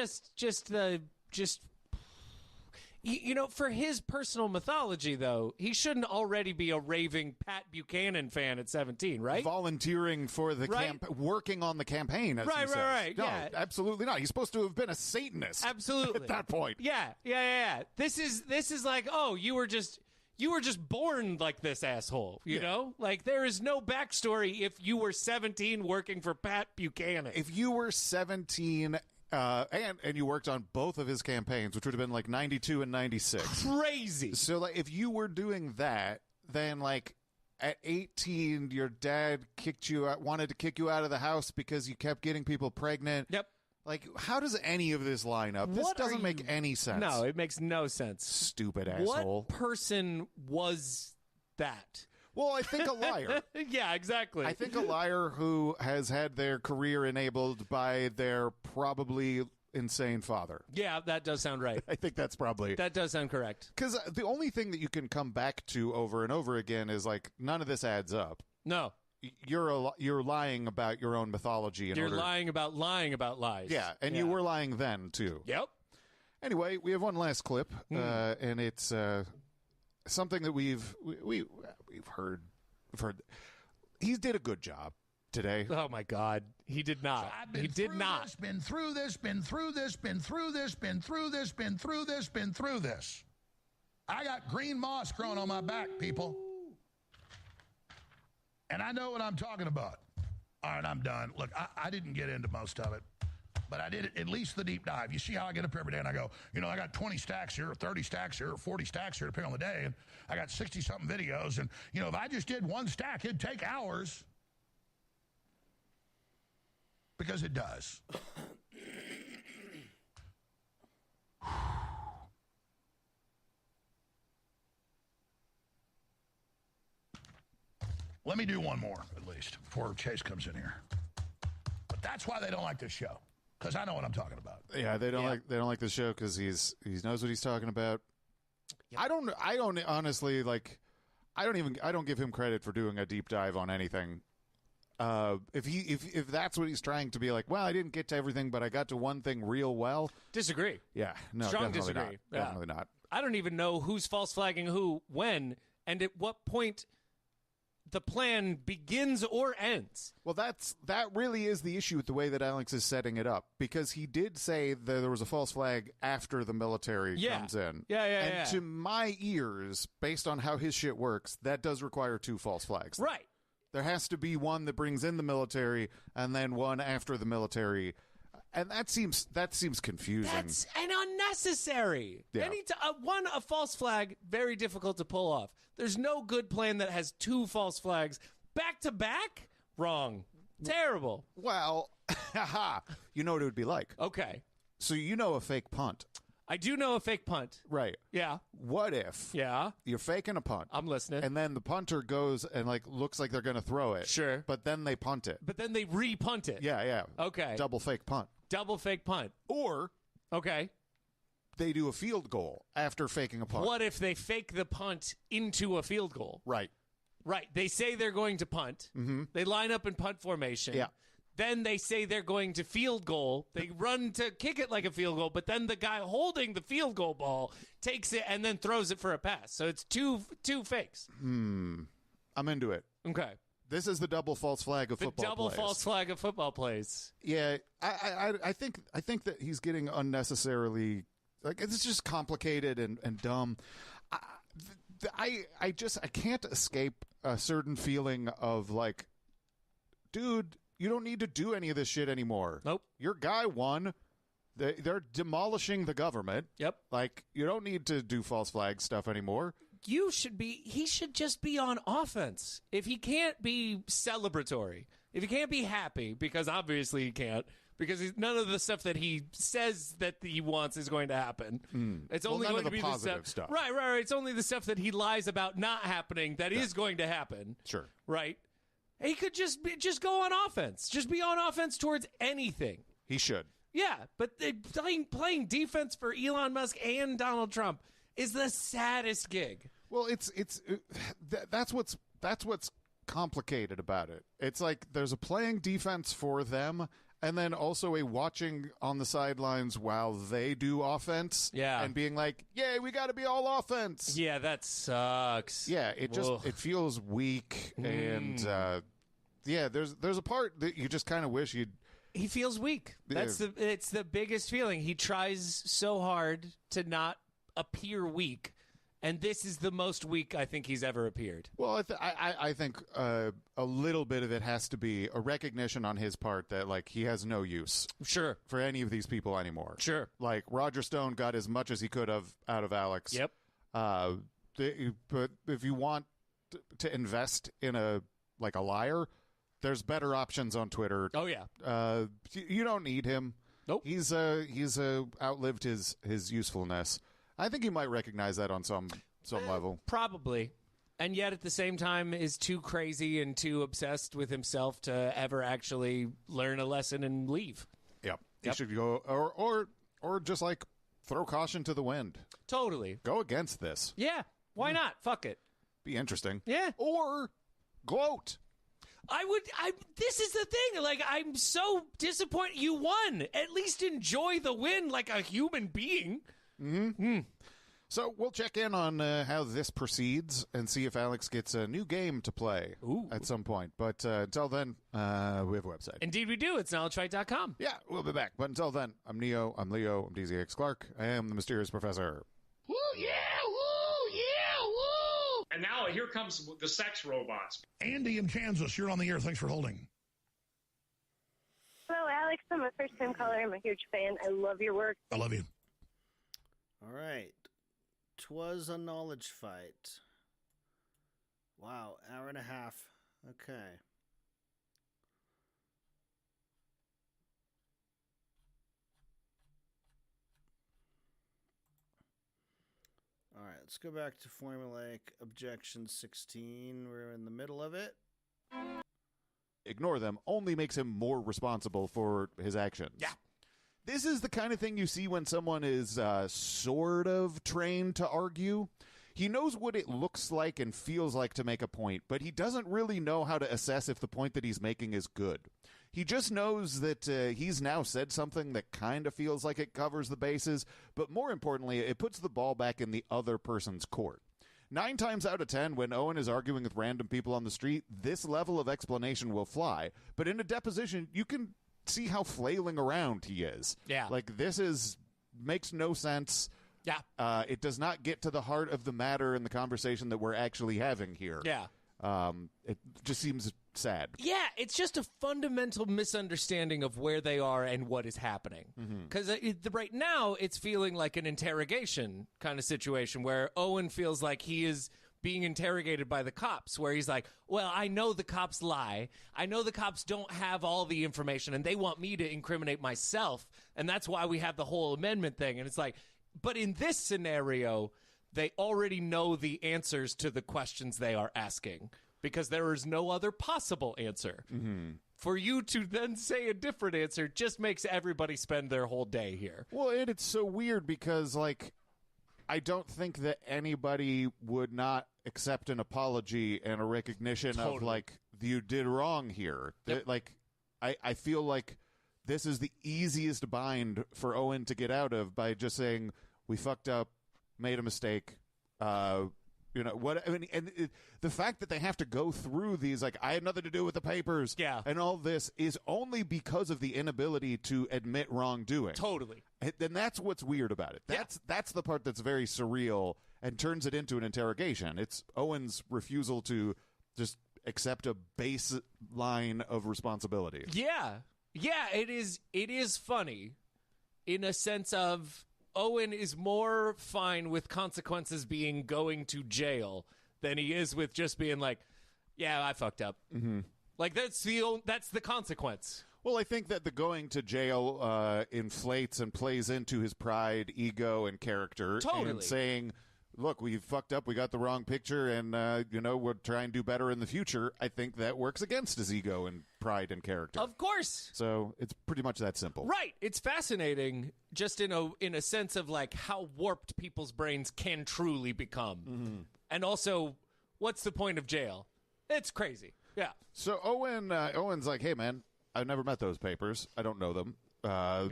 for his personal mythology, though, he shouldn't already be a raving Pat Buchanan fan at 17, right? Volunteering for the working on the campaign, as he says. Right. No, yeah. absolutely not. He's supposed to have been a Satanist. Absolutely. At that point. Yeah. This is like, oh, you were just born like this, asshole. You know? Like, there is no backstory if you were 17 working for Pat Buchanan. If you were 17... and you worked on both of his campaigns, which would have been like 92 and 96. Crazy. So like, if you were doing that, then like at 18, your dad wanted to kick you out of the house because you kept getting people pregnant. Yep. Like, how does any of this line up? This doesn't make any sense. No, it makes no sense. Stupid asshole. What person was that? Well, I think a liar. Yeah, exactly. I think a liar who has had their career enabled by their probably insane father. Yeah, that does sound right. I think that's probably... That does sound correct. Because the only thing that you can come back to over and over again is, like, none of this adds up. No. You're lying about your own mythology. You're lying about lies. Yeah, and you were lying then, too. Yep. Anyway, we have one last clip, and it's... something that we've heard. He did a good job. today. Oh my God, he did not. He did not. Been through this. I got green moss growing on my back, people. And I know what I'm talking about. All right, I'm done. Look, I didn't get into most of it, but I did at least the deep dive. You see how I get up every day and I go, I got 20 stacks here, 30 stacks here, 40 stacks here, depending on the day, and I got 60-something videos. And, if I just did one stack, it'd take hours. Because it does. Let me do one more, at least, before Chase comes in here. But that's why they don't like this show, because I know what I'm talking about. Yeah, they don't like the show because he knows what he's talking about. Yep. I don't honestly like. I don't give him credit for doing a deep dive on anything. If that's what he's trying to be like, well, I didn't get to everything, but I got to one thing real well. Disagree. Yeah, no, Strong definitely disagree. not. Yeah. Definitely not. I don't even know who's false flagging who, when, and at what point the plan begins or ends. Well, that really is the issue with the way that Alex is setting it up, because he did say that there was a false flag after the military comes in. And to my ears, based on how his shit works, that does require 2 false flags. Right. There has to be one that brings in the military and then one after the military. And that seems confusing. That's unnecessary. Yeah. A false flag, very difficult to pull off. There's no good plan that has 2 false flags back to back. Wrong. Terrible. Well, you know what it would be like. Okay. So a fake punt. I do know a fake punt. Right. Yeah. What if you're faking a punt? I'm listening. And then the punter goes and looks like they're going to throw it. Sure. But then they punt it. But then they re-punt it. Yeah. Okay. Double fake punt. Double fake punt. Or okay, they do a field goal after faking a punt. What if they fake the punt into a field goal? Right. They say they're going to punt. Mm-hmm. They line up in punt formation. Yeah. Then they say they're going to field goal. They run to kick it like a field goal, but then the guy holding the field goal ball takes it and then throws it for a pass. So it's two fakes. I'm into it. Okay. This is the double false flag of football plays. The double false flag of football plays. Yeah, I think that he's getting unnecessarily, it's just complicated and dumb. I can't escape a certain feeling of dude, you don't need to do any of this shit anymore. Nope. Your guy won. They're demolishing the government. Yep. You don't need to do false flag stuff anymore. He should just be on offense. If he can't be celebratory, if he can't be happy, because obviously he can't, because none of the stuff that he says that he wants is going to happen. It's only going to be the stuff. Right. It's only the stuff that he lies about not happening that is going to happen. Sure. Right. He could just go on offense. Just be on offense towards anything. He should. Yeah, but playing defense for Elon Musk and Donald Trump is the saddest gig. Well, that's what's complicated about it. It's like there's a playing defense for them, and then also a watching on the sidelines while they do offense. Yeah, and being like, "Yeah, we got to be all offense." Yeah, that sucks. Yeah, it feels weak, and there's a part that you just kind of wish you'd. He feels weak. It's the biggest feeling. He tries so hard to not appear weak, and this is the most weak I think he's ever appeared. Well, I think a little bit of it has to be a recognition on his part that he has no use, sure, for any of these people anymore. Sure, Roger Stone got as much as he could have out of Alex. Yep. But if you want to invest in a liar, there's better options on Twitter. Oh yeah. You don't need him. Nope. He's outlived his usefulness. I think he might recognize that on some level. Probably. And yet at the same time is too crazy and too obsessed with himself to ever actually learn a lesson and leave. Yep. He should go or just throw caution to the wind. Totally. Go against this. Yeah. Why not? Fuck it. Be interesting. Yeah. Or gloat. This is the thing. I'm so disappointed you won. At least enjoy the win like a human being. Mm-hmm. So we'll check in on how this proceeds and see if Alex gets a new game to play at some point. But until then, we have a website. Indeed we do. It's knowledgefight.com. Yeah, we'll be back. But until then, I'm Neo, I'm Leo, I'm DZX Clark. I am the Mysterious Professor. Woo, yeah, woo, yeah, woo! And now here comes the sex robots. Andy in Kansas, you're on the air. Thanks for holding. Hello, Alex. I'm a first-time caller. I'm a huge fan. I love your work. I love you. All right. 'Twas a knowledge fight. Wow, hour and a half. Okay. All right, let's go back to formulaic objection 16. We're in the middle of it. Ignore them only makes him more responsible for his actions. Yeah. This is the kind of thing you see when someone is sort of trained to argue. He knows what it looks like and feels like to make a point, but he doesn't really know how to assess if the point that he's making is good. He just knows that he's now said something that kind of feels like it covers the bases, but more importantly, it puts the ball back in the other person's court. 9 times out of 10, when Owen is arguing with random people on the street, this level of explanation will fly. But in a deposition, you can see how flailing around he is. Yeah. Like, makes no sense. Yeah. It does not get to the heart of the matter in the conversation that we're actually having here. Yeah. It just seems sad. Yeah, it's just a fundamental misunderstanding of where they are and what is happening. Because right now, it's feeling like an interrogation kind of situation where Owen feels like he is being interrogated by the cops, where he's like, well, I know the cops lie. I know the cops don't have all the information, and they want me to incriminate myself, and that's why we have the whole amendment thing. And it's like, but in this scenario, they already know the answers to the questions they are asking because there is no other possible answer. For you to then say a different answer just makes everybody spend their whole day here. Well, and it's so weird because, like, I don't think that anybody would not accept an apology and a recognition of, like, you did wrong here. Yep. Like, I feel like this is the easiest bind for Owen to get out of by just saying, we fucked up, made a mistake. You know what? I mean, and the fact that they have to go through these, like, I had nothing to do with the papers, and all this is only because of the inability to admit wrongdoing. Totally. And that's what's weird about it. That's the part that's very surreal and turns it into an interrogation. It's Owen's refusal to just accept a baseline of responsibility. Yeah. Yeah, it is funny in a sense of Owen is more fine with consequences being going to jail than he is with just being like, yeah, I fucked up. Like, that's the consequence. Well, I think that the going to jail inflates and plays into his pride, ego, and character. Totally. And saying, look, we fucked up, we got the wrong picture, and, we'll try and do better in the future. I think that works against his ego and pride and character. Of course. So it's pretty much that simple. Right. It's fascinating just in a sense of, like, how warped people's brains can truly become. And also, what's the point of jail? It's crazy. Yeah. So Owen's like, hey, man, I've never met those papers. I don't know them. I've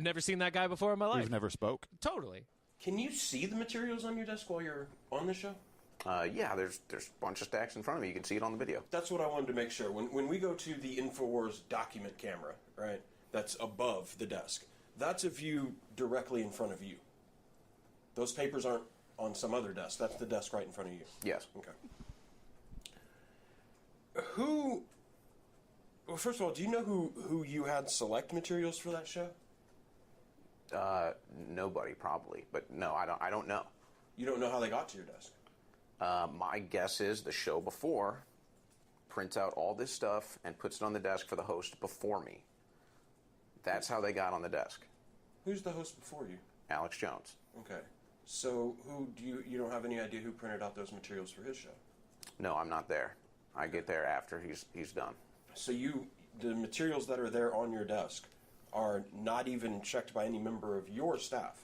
never seen that guy before in my life. We've never spoke. Totally. Can you see the materials on your desk while you're on the show? Yeah, there's a bunch of stacks in front of me. You can see it on the video. That's what I wanted to make sure. When we go to the InfoWars document camera, right, that's above the desk, that's a view directly in front of you. Those papers aren't on some other desk. That's the desk right in front of you. Yes. Okay. Well, first of all, do you know who you had select materials for that show? Nobody probably, but no, I don't know. You don't know how they got to your desk? My guess is the show before prints out all this stuff and puts it on the desk for the host before me. That's how they got on the desk. Who's the host before you? Alex Jones. Okay. So you don't have any idea who printed out those materials for his show? No, I'm not there. I get there after he's done. So the materials that are there on your desk are not even checked by any member of your staff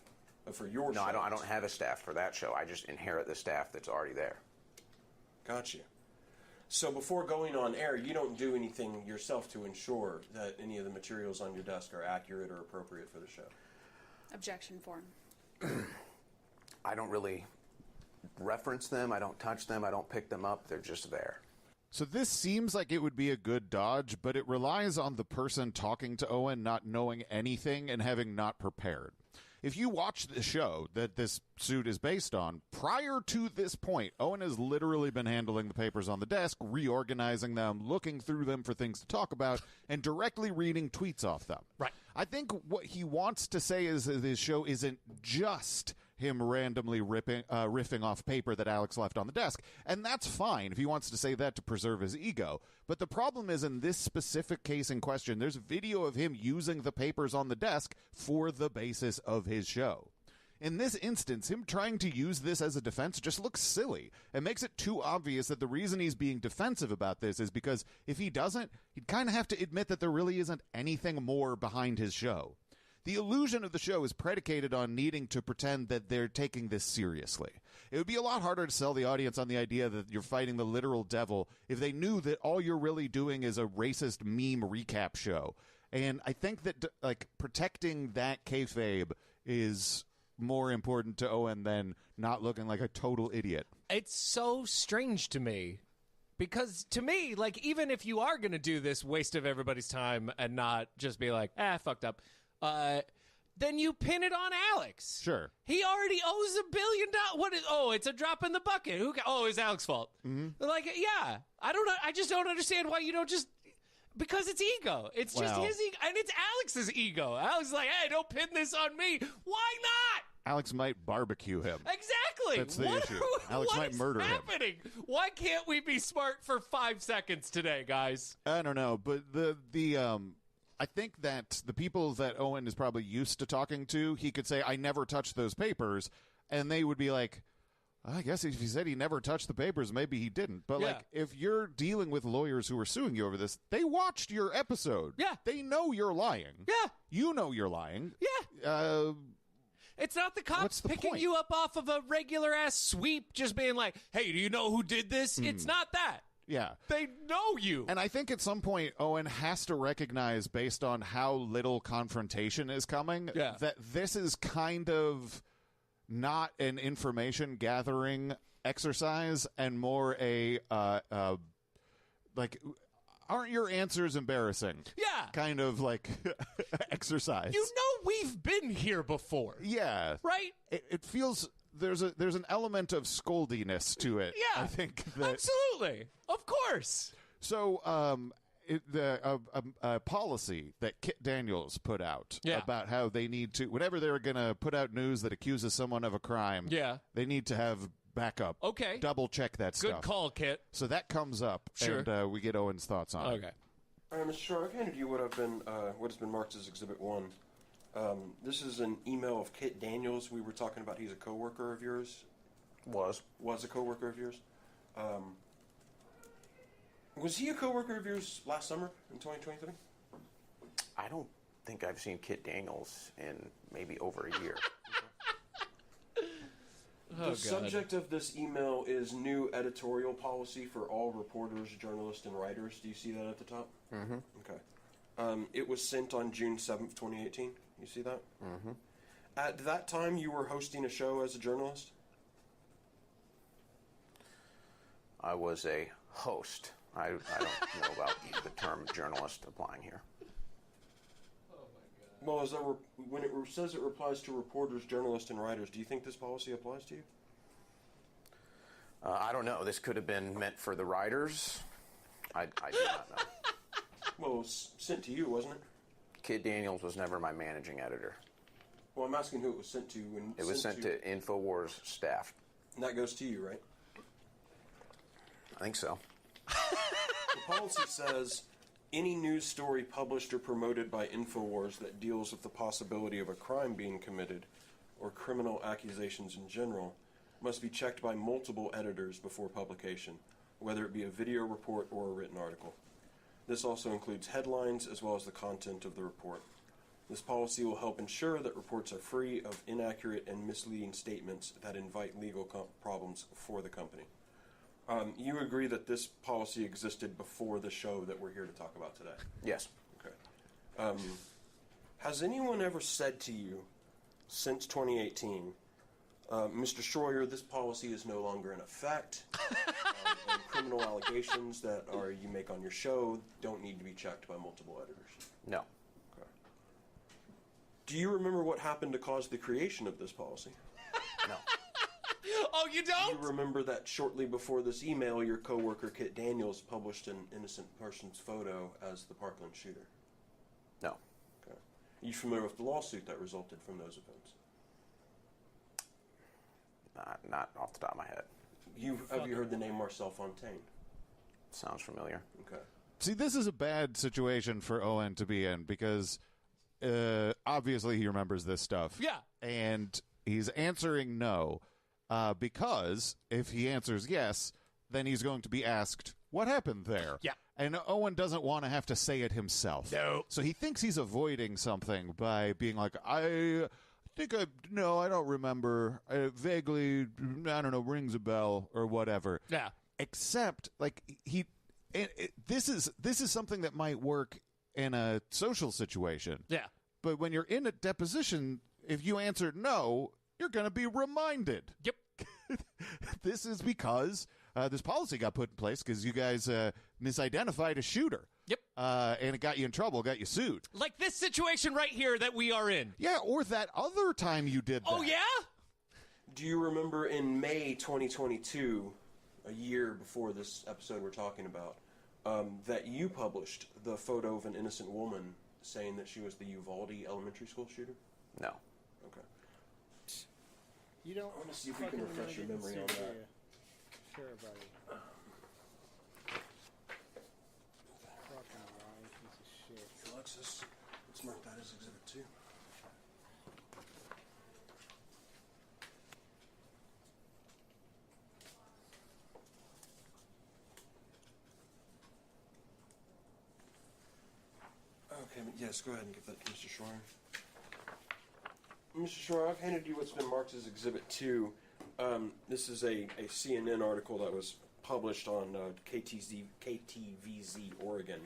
for your show? No, I don't have a staff for that show. I just inherit the staff that's already there. Got you. So before going on air, you don't do anything yourself to ensure that any of the materials on your desk are accurate or appropriate for the show? Objection form. I don't really reference them. I don't touch them. I don't pick them up. They're just there. So this seems like it would be a good dodge, but it relies on the person talking to Owen not knowing anything and having not prepared. If you watch the show that this suit is based on, prior to this point, Owen has literally been handling the papers on the desk, reorganizing them, looking through them for things to talk about, and directly reading tweets off them. Right. I think what he wants to say is that this show isn't just him randomly riffing off paper that Alex left on the desk. And that's fine if he wants to say that to preserve his ego. But the problem is, in this specific case in question, there's video of him using the papers on the desk for the basis of his show. In this instance, him trying to use this as a defense just looks silly. It makes it too obvious that the reason he's being defensive about this is because if he doesn't, he'd kind of have to admit that there really isn't anything more behind his show. The illusion of the show is predicated on needing to pretend that they're taking this seriously. It would be a lot harder to sell the audience on the idea that you're fighting the literal devil if they knew that all you're really doing is a racist meme recap show. And I think that protecting that kayfabe is more important to Owen than not looking like a total idiot. It's so strange to me. Because to me, even if you are going to do this waste of everybody's time and not just be like, fucked up, then you pin it on Alex. Sure. He already owes $1 billion. It's a drop in the bucket. It's Alex's fault. Mm-hmm. I just don't understand why you don't just, because it's ego. It's just his ego, and it's Alex's ego. Alex is like, hey, don't pin this on me. Why not? Alex might barbecue him. Exactly. That's the issue. Alex might murder him. What's happening? Why can't we be smart for 5 seconds today, guys? I don't know, but I think that the people that Owen is probably used to talking to, he could say, I never touched those papers, and they would be like, I guess if he said he never touched the papers, maybe he didn't. But, if you're dealing with lawyers who are suing you over this, they watched your episode. Yeah. They know you're lying. Yeah. You know you're lying. Yeah. It's not the cops picking you up off of a regular-ass sweep just being like, hey, do you know who did this? It's not that. Yeah. They know you. And I think at some point, Owen has to recognize, based on how little confrontation is coming, that this is kind of not an information gathering exercise and more a, aren't your answers embarrassing? Yeah. Kind of exercise. You know we've been here before. Yeah. Right? It feels... There's an element of scoldiness to it. Yeah, I think that, absolutely, of course. So, a policy that Kit Daniels put out about how they need to, whenever they're going to put out news that accuses someone of a crime, they need to have backup. Okay, double check that stuff. Good call, Kit. So that comes up, and we get Owen's thoughts on it. Okay. All right, Mr. Shark, I handed you what has been marked as Exhibit 1. This is an email of Kit Daniels. We were talking about he's a coworker of yours. Was a coworker of yours. Was he a coworker of yours last summer in 2023? I don't think I've seen Kit Daniels in maybe over a year. The subject of this email is new editorial policy for all reporters, journalists, and writers. Do you see that at the top? Mm-hmm. Okay. It was sent on June 7th, 2018. You see that? Mm-hmm. At that time, you were hosting a show as a journalist? I was a host. I don't know about the term journalist applying here. Well, when it says it applies to reporters, journalists, and writers, do you think this policy applies to you? I don't know. This could have been meant for the writers. I do not know. Well, it was sent to you, wasn't it? Kit Daniels was never my managing editor. Well, I'm asking who it was sent to. It was sent to InfoWars staff. And that goes to you, right? I think so. The policy says, any news story published or promoted by InfoWars that deals with the possibility of a crime being committed or criminal accusations in general must be checked by multiple editors before publication, whether it be a video report or a written article. This also includes headlines as well as the content of the report. This policy will help ensure that reports are free of inaccurate and misleading statements that invite legal problems for the company. You agree that this policy existed before the show that we're here to talk about today? Yes. Okay. Has anyone ever said to you since 2018, Mr. Schroyer, this policy is no longer in effect. And criminal allegations that you make on your show don't need to be checked by multiple editors. No. Okay. Do you remember what happened to cause the creation of this policy? No. Oh, you don't? Do you remember that shortly before this email, your coworker Kit Daniels published an innocent person's photo as the Parkland shooter? No. Okay. Are you familiar with the lawsuit that resulted from those events? Not off the top of my head. Have you heard the name Marcel Fontaine? Sounds familiar. Okay. See, this is a bad situation for Owen to be in because obviously he remembers this stuff. Yeah. And he's answering no because if he answers yes, then he's going to be asked, what happened there? Yeah. And Owen doesn't want to have to say it himself. No. So he thinks he's avoiding something by being like, I don't remember. Vaguely, I don't know, rings a bell or whatever. Yeah. Except, like, this is something that might work in a social situation. Yeah. But when you're in a deposition, if you answer no, you're going to be reminded. Yep. This is because this policy got put in place because you guys misidentified a shooter. Yep. And it got you in trouble, got you sued. Like this situation right here that we are in. Yeah, or that other time you did that. Oh, yeah? Do you remember in May 2022, a year before this episode we're talking about, that you published the photo of an innocent woman saying that she was the Uvalde elementary school shooter? No. Okay. You don't I want to see if we can refresh your memory on that. Sure, buddy. Fucking lying piece of shit. Alexis, let's mark that as Exhibit 2. Okay, yes, go ahead and give that to Mr. Schroyer. Mr. Schroyer, I've handed you what's been marked as Exhibit 2. This is a CNN article that was published on KTVZ, Oregon.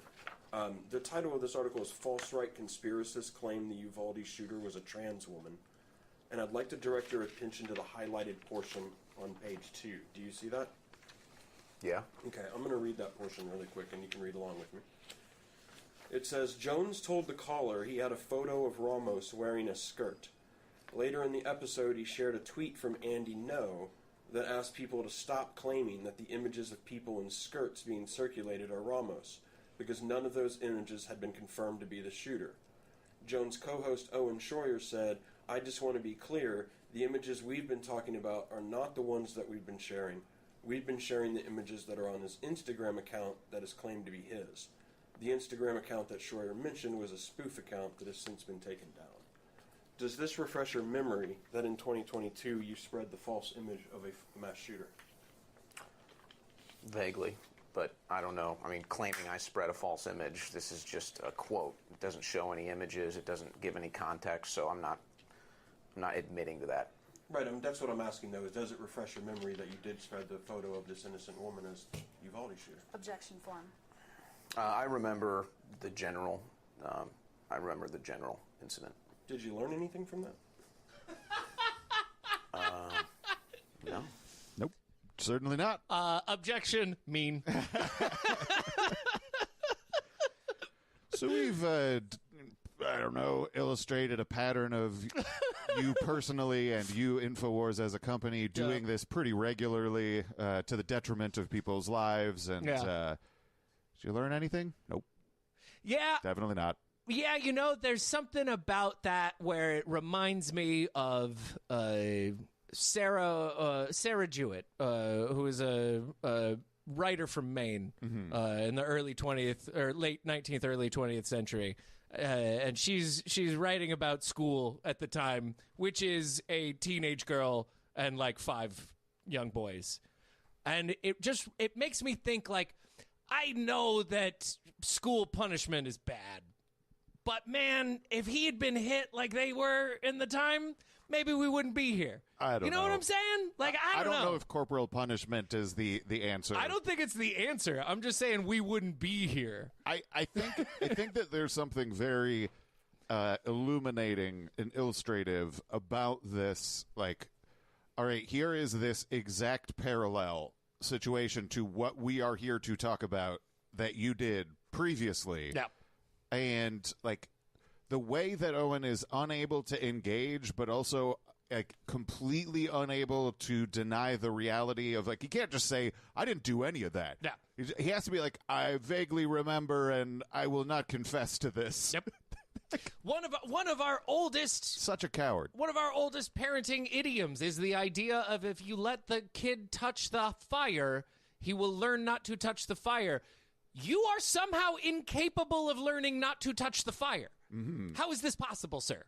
The title of this article is False Right Conspiracists Claim the Uvalde Shooter Was a Trans Woman. And I'd like to direct your attention to the highlighted portion on page 2. Do you see that? Yeah. Okay, I'm going to read that portion really quick and you can read along with me. It says, Jones told the caller he had a photo of Ramos wearing a skirt. Later in the episode, he shared a tweet from Andy No that asked people to stop claiming that the images of people in skirts being circulated are Ramos, because none of those images had been confirmed to be the shooter. Jones' co-host Owen Schroyer said, I just want to be clear, the images we've been talking about are not the ones that we've been sharing. We've been sharing the images that are on his Instagram account that is claimed to be his. The Instagram account that Schroyer mentioned was a spoof account that has since been taken down. Does this refresh your memory that in 2022 you spread the false image of a mass shooter? Vaguely, but I don't know. I mean, claiming I spread a false image, this is just a quote. It doesn't show any images. It doesn't give any context, so I'm not admitting to that. Right, that's what I'm asking, though, is does it refresh your memory that you did spread the photo of this innocent woman as Uvalde shooter? Objection form. I remember the general incident. Did you learn anything from that? No. Nope. Certainly not. Objection, mean. So we've, illustrated a pattern of you personally and you, InfoWars, as a company doing this pretty regularly to the detriment of people's lives. And did you learn anything? Nope. Yeah. Definitely not. Yeah, there's something about that where it reminds me of Sarah Jewett, who is a writer from Maine in the early 20th or late 19th, early 20th century. And she's writing about school at the time, which is a teenage girl and like 5 young boys. And it makes me think, like, I know that school punishment is bad. But, man, if he had been hit like they were in the time, maybe we wouldn't be here. I don't know. You know what I'm saying? Like, I don't know. If corporal punishment is the answer. I don't think it's the answer. I'm just saying we wouldn't be here. I think that there's something very illuminating and illustrative about this, like, all right, here is this exact parallel situation to what we are here to talk about that you did previously. Yeah. And, like, the way that Owen is unable to engage, but also like completely unable to deny the reality of, like, he can't just say, I didn't do any of that. Yeah. He has to be like, I vaguely remember and I will not confess to this. Yep. One of our oldest Such a coward. One of our oldest parenting idioms is the idea of if you let the kid touch the fire, he will learn not to touch the fire. You are somehow incapable of learning not to touch the fire. Mm-hmm. How is this possible, sir?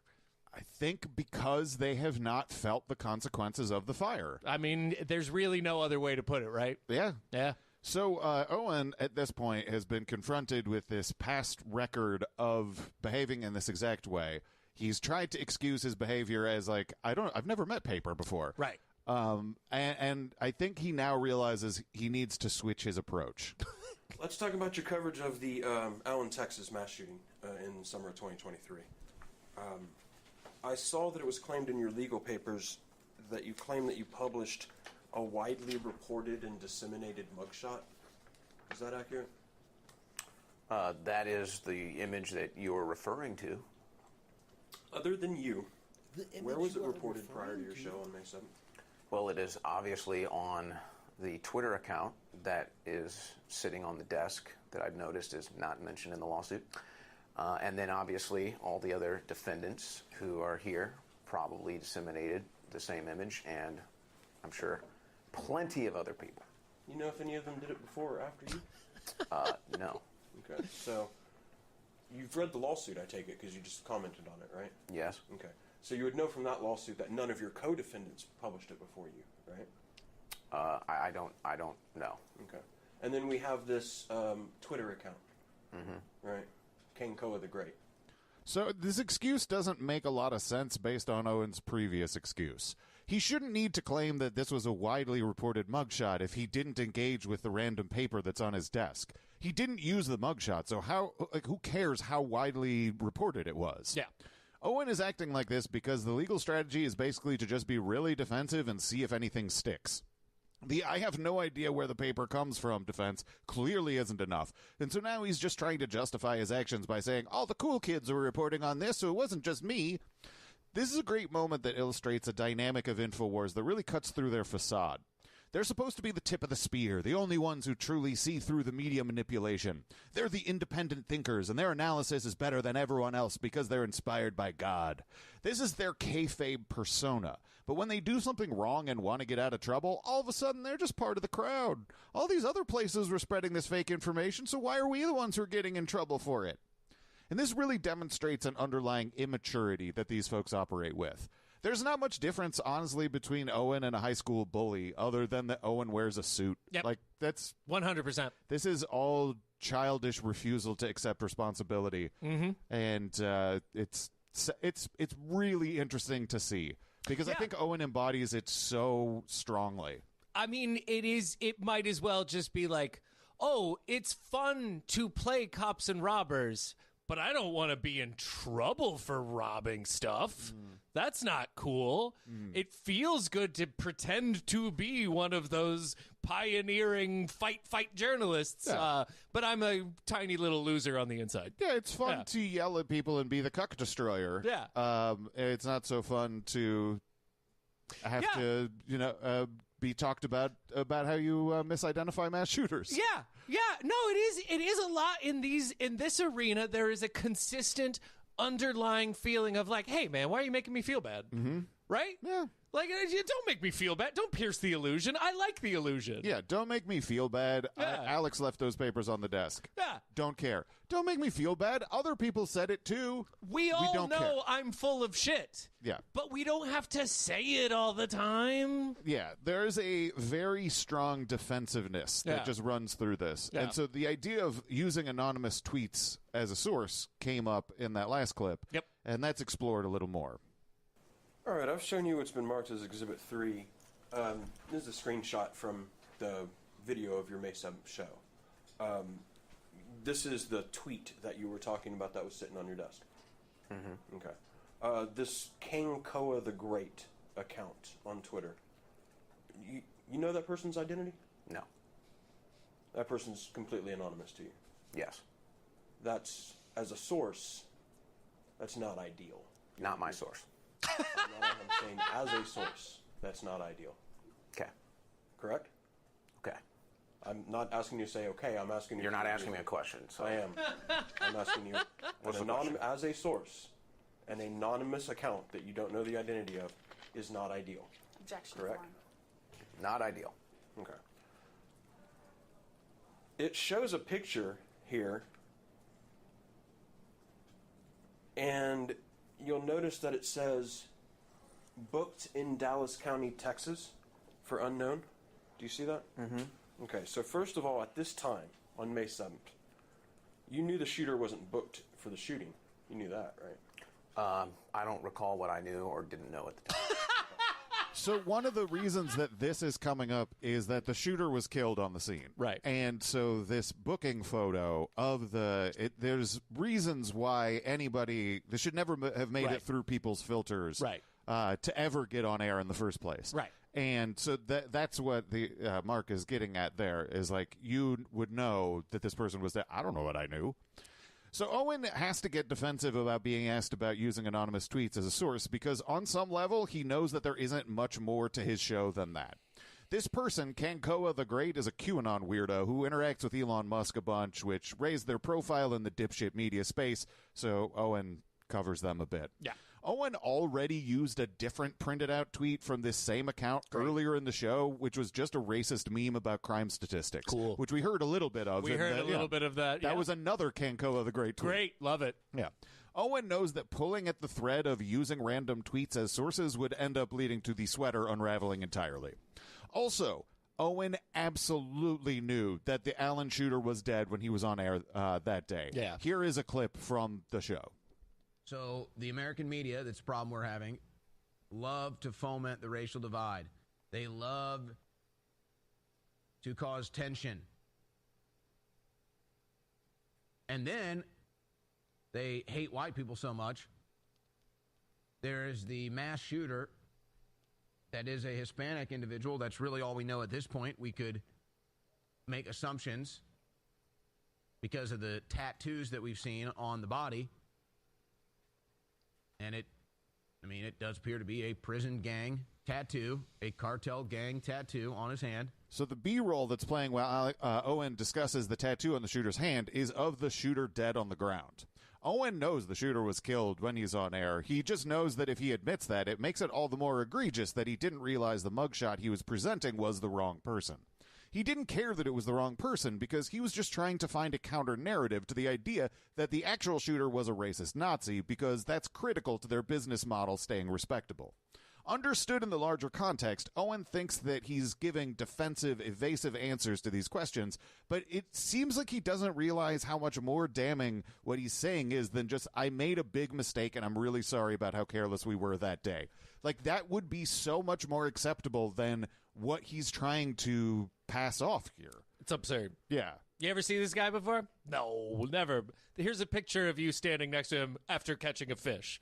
I think because they have not felt the consequences of the fire. I mean, there's really no other way to put it, right? Yeah. Yeah. So Owen, at this point, has been confronted with this past record of behaving in this exact way. He's tried to excuse his behavior as, like, I've never met Paper before. Right. And I think he now realizes he needs to switch his approach. Let's talk about your coverage of the Allen, Texas mass shooting in summer of 2023. I saw that it was claimed in your legal papers that you claim that you published a widely reported and disseminated mugshot. Is that accurate? That is the image that you're referring to. Other than you, where was it reported prior to your show on May 7th? Well, it is obviously on the Twitter account that is sitting on the desk that I've noticed is not mentioned in the lawsuit. And then obviously all the other defendants who are here probably disseminated the same image, and I'm sure plenty of other people. You know if any of them did it before or after you? No. Okay, so you've read the lawsuit, I take it, because you just commented on it, right? Yes. Okay, so you would know from that lawsuit that none of your co-defendants published it before you, right? I don't know. Okay, and then we have this Twitter account, right? KNOWLEDGEFIGHT the Great. So this excuse doesn't make a lot of sense based on Owen's previous excuse. He shouldn't need to claim that this was a widely reported mugshot if he didn't engage with the random paper that's on his desk. He didn't use the mugshot, so who cares how widely reported it was? Yeah. Owen is acting like this because the legal strategy is basically to just be really defensive and see if anything sticks. The I have no idea where the paper comes from defense clearly isn't enough. And so now he's just trying to justify his actions by saying, all the cool kids were reporting on this, so it wasn't just me. This is a great moment that illustrates a dynamic of InfoWars that really cuts through their facade. They're supposed to be the tip of the spear, the only ones who truly see through the media manipulation. They're the independent thinkers, and their analysis is better than everyone else because they're inspired by God. This is their kayfabe persona. But when they do something wrong and want to get out of trouble, all of a sudden they're just part of the crowd. All these other places were spreading this fake information, so why are we the ones who are getting in trouble for it? And this really demonstrates an underlying immaturity that these folks operate with. There's not much difference, honestly, between Owen and a high school bully, other than that Owen wears a suit. Yep. Like, that's 100%. This is all childish refusal to accept responsibility, and it's really interesting to see because I think Owen embodies it so strongly. I mean, it might as well just be like, oh, it's fun to play cops and robbers, but I don't want to be in trouble for robbing stuff. That's not cool. It feels good to pretend to be one of those pioneering fight journalists, but I'm a tiny little loser on the inside. Yeah, it's fun to yell at people and be the cuck destroyer. Yeah. It's not so fun to have to, be talked about how you misidentify mass shooters. Yeah. No, it is a lot in this arena. There is a consistent underlying feeling of like, hey man, why are you making me feel bad? Right? Yeah. Like, don't make me feel bad. Don't pierce the illusion. I like the illusion. Yeah, don't make me feel bad. Yeah. Alex left those papers on the desk. Yeah. Don't care. Don't make me feel bad. Other people said it too. We all don't know care. I'm full of shit. Yeah. But we don't have to say it all the time. Yeah, there's a very strong defensiveness that just runs through this. Yeah. And so the idea of using anonymous tweets as a source came up in that last clip. Yep. And that's explored a little more. All right, I've shown you what's been marked as Exhibit 3. This is a screenshot from the video of your May 7th show. This is the tweet that you were talking about that was sitting on your desk. Okay. This KNOWLEDGEFIGHT the Great account on Twitter You know that person's identity? No. That person's completely anonymous to you? Yes. That's, as a source, that's not ideal. Not my source. I'm saying as a source, that's not ideal. Okay. Correct? Okay. I'm not asking you to say okay. I'm asking you. You're not asking me a question. So. I am. I'm asking you. As a source, an anonymous account that you don't know the identity of is not ideal. Objection. Correct? Form. Not ideal. Okay. It shows a picture here, and you'll notice that it says booked in Dallas County, Texas for unknown. Do you see that? Mm-hmm. Okay, so first of all, at this time, on May 7th, you knew the shooter wasn't booked for the shooting. You knew that, right? I don't recall what I knew or didn't know at the time. So one of the reasons that this is coming up is that the shooter was killed on the scene. Right. And so this booking photo of there's reasons why this should never have made it through people's filters. Right. To ever get on air in the first place. Right. And so that's what the Mark is getting at there, is like, you would know that this person was there. I don't know what I knew. So Owen has to get defensive about being asked about using anonymous tweets as a source, because on some level, he knows that there isn't much more to his show than that. This person, Kankoa the Great, is a QAnon weirdo who interacts with Elon Musk a bunch, which raised their profile in the dipshit media space, so Owen covers them a bit. Yeah. Owen already used a different printed out tweet from this same account earlier in the show, which was just a racist meme about crime statistics. Cool. Which we heard a little bit of. We heard a little bit of that. That was another Kankoa the Great tweet. Great. Love it. Yeah. Owen knows that pulling at the thread of using random tweets as sources would end up leading to the sweater unraveling entirely. Also, Owen absolutely knew that the Allen shooter was dead when he was on air that day. Yeah. Here is a clip from the show. So the American media, that's a problem we're having, love to foment the racial divide. They love to cause tension. And then they hate white people so much. There is the mass shooter that is a Hispanic individual. That's really all we know at this point. We could make assumptions because of the tattoos that we've seen on the body. And it does appear to be a prison gang tattoo, a cartel gang tattoo on his hand. So the B-roll that's playing while Owen discusses the tattoo on the shooter's hand is of the shooter dead on the ground. Owen knows the shooter was killed when he's on air. He just knows that if he admits that, it makes it all the more egregious that he didn't realize the mugshot he was presenting was the wrong person. He didn't care that it was the wrong person because he was just trying to find a counter-narrative to the idea that the actual shooter was a racist Nazi, because that's critical to their business model staying respectable. Understood in the larger context, Owen thinks that he's giving defensive, evasive answers to these questions, but it seems like he doesn't realize how much more damning what he's saying is than just, I made a big mistake and I'm really sorry about how careless we were that day. Like, that would be so much more acceptable than what he's trying to pass off here. It's absurd. Yeah. You ever see this guy before? No, never. Here's a picture of you standing next to him after catching a fish.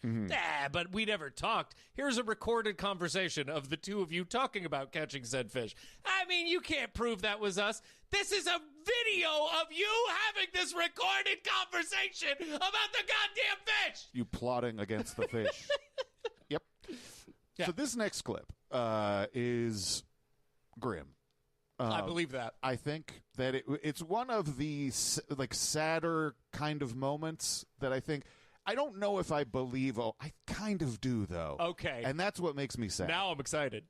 But we never talked. Here's a recorded conversation of the two of you talking about catching said fish. I mean, you can't prove that was us. This is a video of you having this recorded conversation about the goddamn fish. You plotting against the fish. Yep. Yeah. So this next clip is grim. I believe that. I think that it's one of the sadder kind of moments that I think. I don't know if I believe. Oh, I kind of do though. Okay, and that's what makes me sad. Now I'm excited.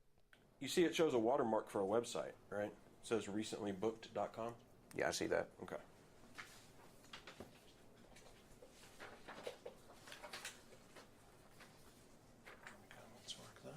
You see, it shows a watermark for a website, right? It says recentlybooked.com. Yeah, I see that. Okay. Let's mark that.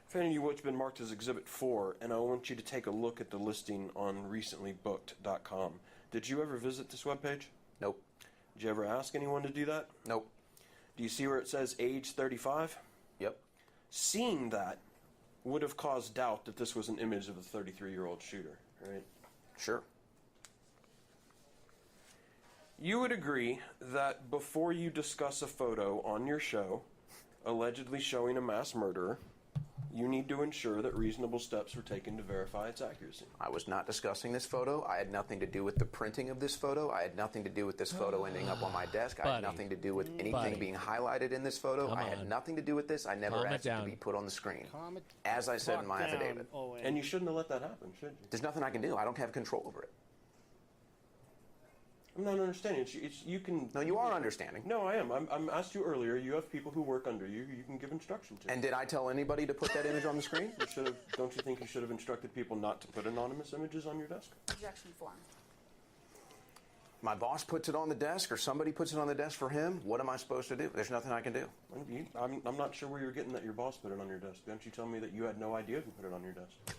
Fanny, what's been marked as Exhibit 4, and I want you to take a look at the listing on recentlybooked.com. Did you ever visit this webpage? Nope. Did you ever ask anyone to do that? Nope. Do you see where it says age 35? Yep. Seeing that would have caused doubt that this was an image of a 33-year-old shooter, right? Sure. You would agree that before you discuss a photo on your show allegedly showing a mass murderer, you need to ensure that reasonable steps were taken to verify its accuracy. I was not discussing this photo. I had nothing to do with the printing of this photo. I had nothing to do with this photo ending up on my desk. I had nothing to do with anything being highlighted in this photo. I had nothing to do with this. I never asked it to be put on the screen. As I said in my affidavit. And you shouldn't have let that happen, should you? There's nothing I can do. I don't have control over it. I'm not understanding. You can. No, you are understanding. No, I am. I'm asked you earlier. You have people who work under you. You can give instruction to. And did I tell anybody to put that image on the screen? You should have. Don't you think you should have instructed people not to put anonymous images on your desk? Objection form. My boss puts it on the desk, or somebody puts it on the desk for him. What am I supposed to do? There's nothing I can do. I'm not sure where you're getting that your boss put it on your desk. Don't you tell me that you had no idea who put it on your desk?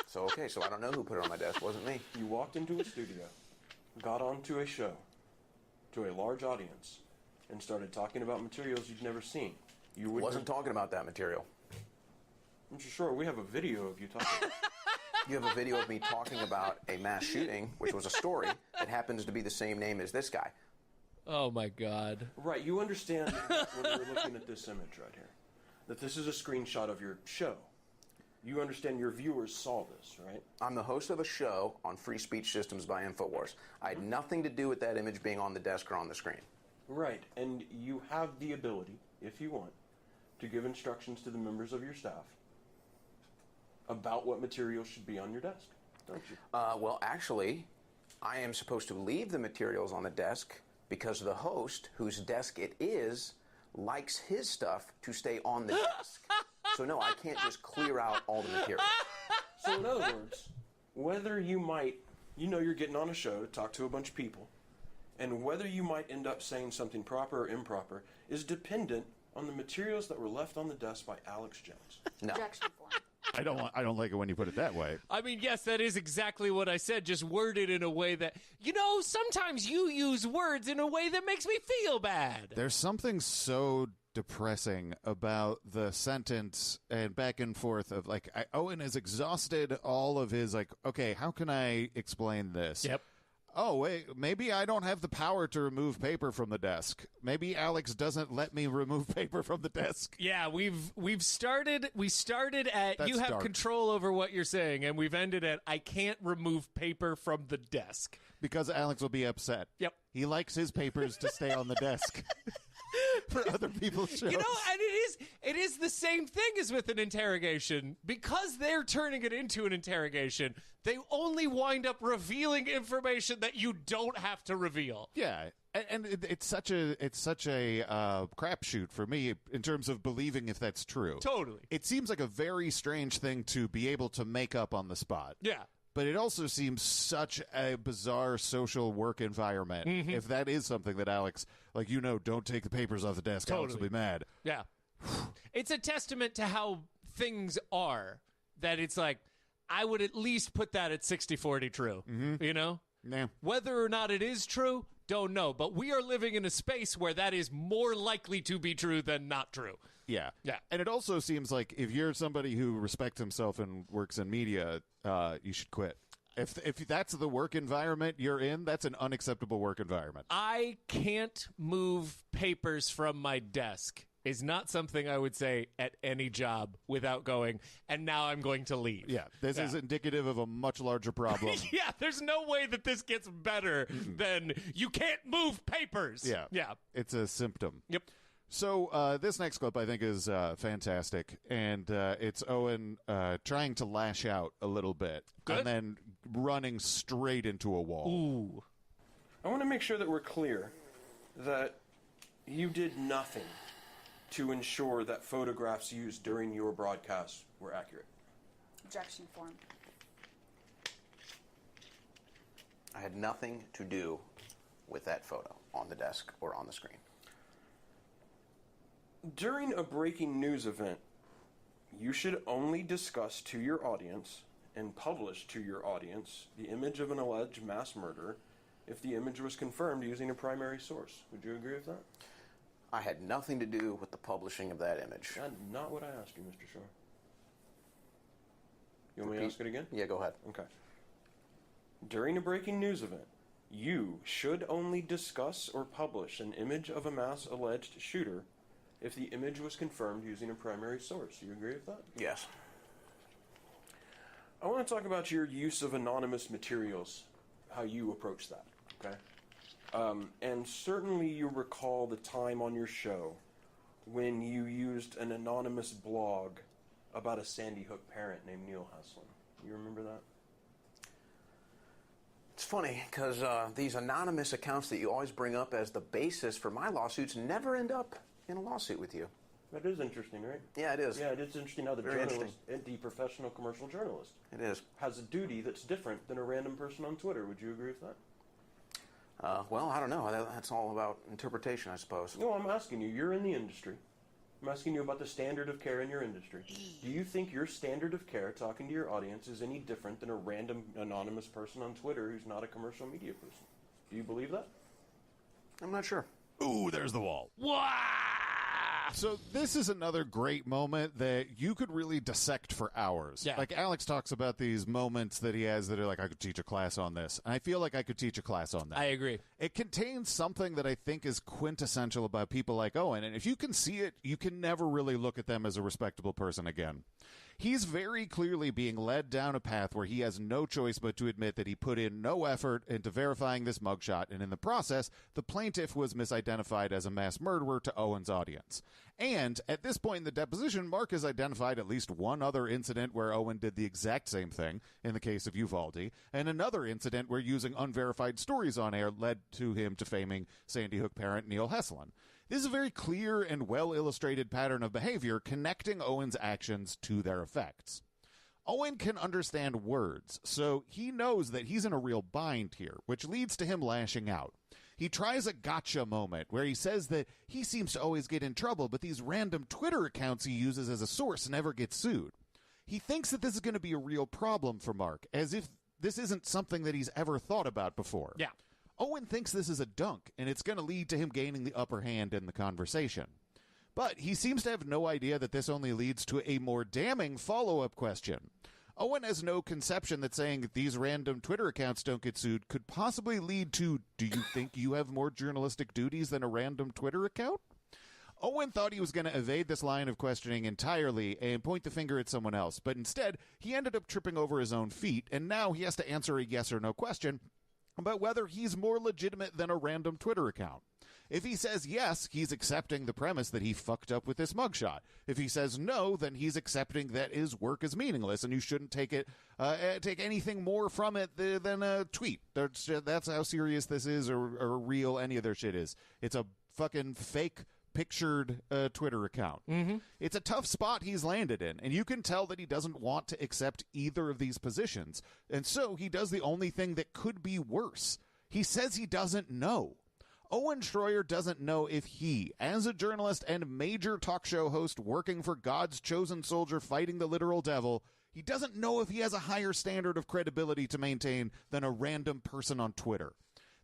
So okay, so I don't know who put it on my desk. It wasn't me. You walked into a studio, got onto a show, to a large audience, and started talking about materials you'd never seen. You wasn't talking about that material. I'm sure we have a video of you talking. You have a video of me talking about a mass shooting, which was a story that happens to be the same name as this guy. Oh my God. Right, you understand when we're looking at this image right here, that this is a screenshot of your show. You understand your viewers saw this, right? I'm the host of a show on Free Speech Systems by InfoWars. I had nothing to do with that image being on the desk or on the screen. Right, and you have the ability, if you want, to give instructions to the members of your staff about what material should be on your desk, don't you? Well, actually, I am supposed to leave the materials on the desk because the host, whose desk it is, likes his stuff to stay on the desk. So no, I can't just clear out all the material. So in other words, whether you might, you're getting on a show to talk to a bunch of people, and whether you might end up saying something proper or improper is dependent on the materials that were left on the desk by Alex Jones. No. Objection form. I don't like it when you put it that way. I mean, yes, that is exactly what I said, just worded in a way that, sometimes you use words in a way that makes me feel bad. There's something so depressing about the sentence and back and forth of Owen has exhausted all of his okay, how can I explain this? Yep. Oh, wait, maybe I don't have the power to remove paper from the desk. Maybe Alex doesn't let me remove paper from the desk. Yeah, we started at That's you have dark. control over what you're saying, and we've ended at I can't remove paper from the desk. Because Alex will be upset. Yep. He likes his papers to stay on the desk for other people's shows. And it is the same thing as with an interrogation. Because they're turning it into an interrogation, they only wind up revealing information that you don't have to reveal. Yeah, and it's such a crapshoot for me in terms of believing if that's true. Totally. It seems like a very strange thing to be able to make up on the spot. Yeah. But it also seems such a bizarre social work environment. Mm-hmm. If that is something that Alex, don't take the papers off the desk. Totally. Alex will be mad. Yeah. It's a testament to how things are that it's I would at least put that at 60-40 true. Mm-hmm. Yeah. Whether or not it is true, don't know. But we are living in a space where that is more likely to be true than not true. Yeah. Yeah. And it also seems like if you're somebody who respects himself and works in media, you should quit. If that's the work environment you're in, that's an unacceptable work environment. I can't move papers from my desk is not something I would say at any job without going, and now I'm going to leave. Yeah, this is indicative of a much larger problem. Yeah, there's no way that this gets better than you can't move papers. Yeah. Yeah. It's a symptom. Yep. So this next clip I think is fantastic, and it's Owen trying to lash out a little bit and then running straight into a wall. Ooh. I want to make sure that we're clear that you did nothing to ensure that photographs used during your broadcast were accurate. Objection form. I had nothing to do with that photo on the desk or on the screen. During a breaking news event, you should only discuss to your audience and publish to your audience the image of an alleged mass murderer if the image was confirmed using a primary source. Would you agree with that? I had nothing to do with the publishing of that image. That's not what I asked you, Mr. Shore. You want me to ask it again? Yeah, go ahead. Okay. During a breaking news event, you should only discuss or publish an image of a mass alleged shooter if the image was confirmed using a primary source. You agree with that? Yes. I want to talk about your use of anonymous materials, how you approach that, okay? And certainly you recall the time on your show when you used an anonymous blog about a Sandy Hook parent named Neil Heslin. You remember that? It's funny because these anonymous accounts that you always bring up as the basis for my lawsuits never end up in a lawsuit with you. That is interesting, right? Yeah, it is. Yeah, it is interesting how the journalist, the professional commercial journalist, it is, has a duty that's different than a random person on Twitter. Would you agree with that? Well, I don't know. That's all about interpretation, I suppose. No, I'm asking you. You're in the industry. I'm asking you about the standard of care in your industry. Do you think your standard of care, talking to your audience, is any different than a random anonymous person on Twitter who's not a commercial media person? Do you believe that? I'm not sure. Ooh, there's the wall. Wow! So this is another great moment that you could really dissect for hours. Yeah. Like Alex talks about these moments that he has that are like, I could teach a class on this. And I feel like I could teach a class on that. I agree. It contains something that I think is quintessential about people like Owen. And if you can see it, you can never really look at them as a respectable person again. He's very clearly being led down a path where he has no choice but to admit that he put in no effort into verifying this mugshot, and in the process, the plaintiff was misidentified as a mass murderer to Owen's audience. And at this point in the deposition, Mark has identified at least one other incident where Owen did the exact same thing, in the case of Uvalde, and another incident where using unverified stories on air led to him defaming Sandy Hook parent Neil Heslin. This is a very clear and well-illustrated pattern of behavior connecting Owen's actions to their effects. Owen can understand words, so he knows that he's in a real bind here, which leads to him lashing out. He tries a gotcha moment where he says that he seems to always get in trouble, but these random Twitter accounts he uses as a source never get sued. He thinks that this is going to be a real problem for Mark, as if this isn't something that he's ever thought about before. Yeah. Owen thinks this is a dunk, and it's going to lead to him gaining the upper hand in the conversation. But he seems to have no idea that this only leads to a more damning follow-up question. Owen has no conception that saying that these random Twitter accounts don't get sued could possibly lead to, do you think you have more journalistic duties than a random Twitter account? Owen thought he was going to evade this line of questioning entirely and point the finger at someone else, but instead, he ended up tripping over his own feet, and now he has to answer a yes or no question about whether he's more legitimate than a random Twitter account. If he says yes, he's accepting the premise that he fucked up with this mugshot. If he says no, then he's accepting that his work is meaningless and you shouldn't take anything more from it than a tweet. That's how serious this is or real any of their shit is. It's a fucking fake pictured Twitter account. Mm-hmm. It's a tough spot he's landed in, and you can tell that he doesn't want to accept either of these positions, and so he does the only thing that could be worse. He says he doesn't know. Owen Schroyer doesn't know if he, as a journalist and major talk show host working for God's chosen soldier fighting the literal devil, he doesn't know if he has a higher standard of credibility to maintain than a random person on Twitter.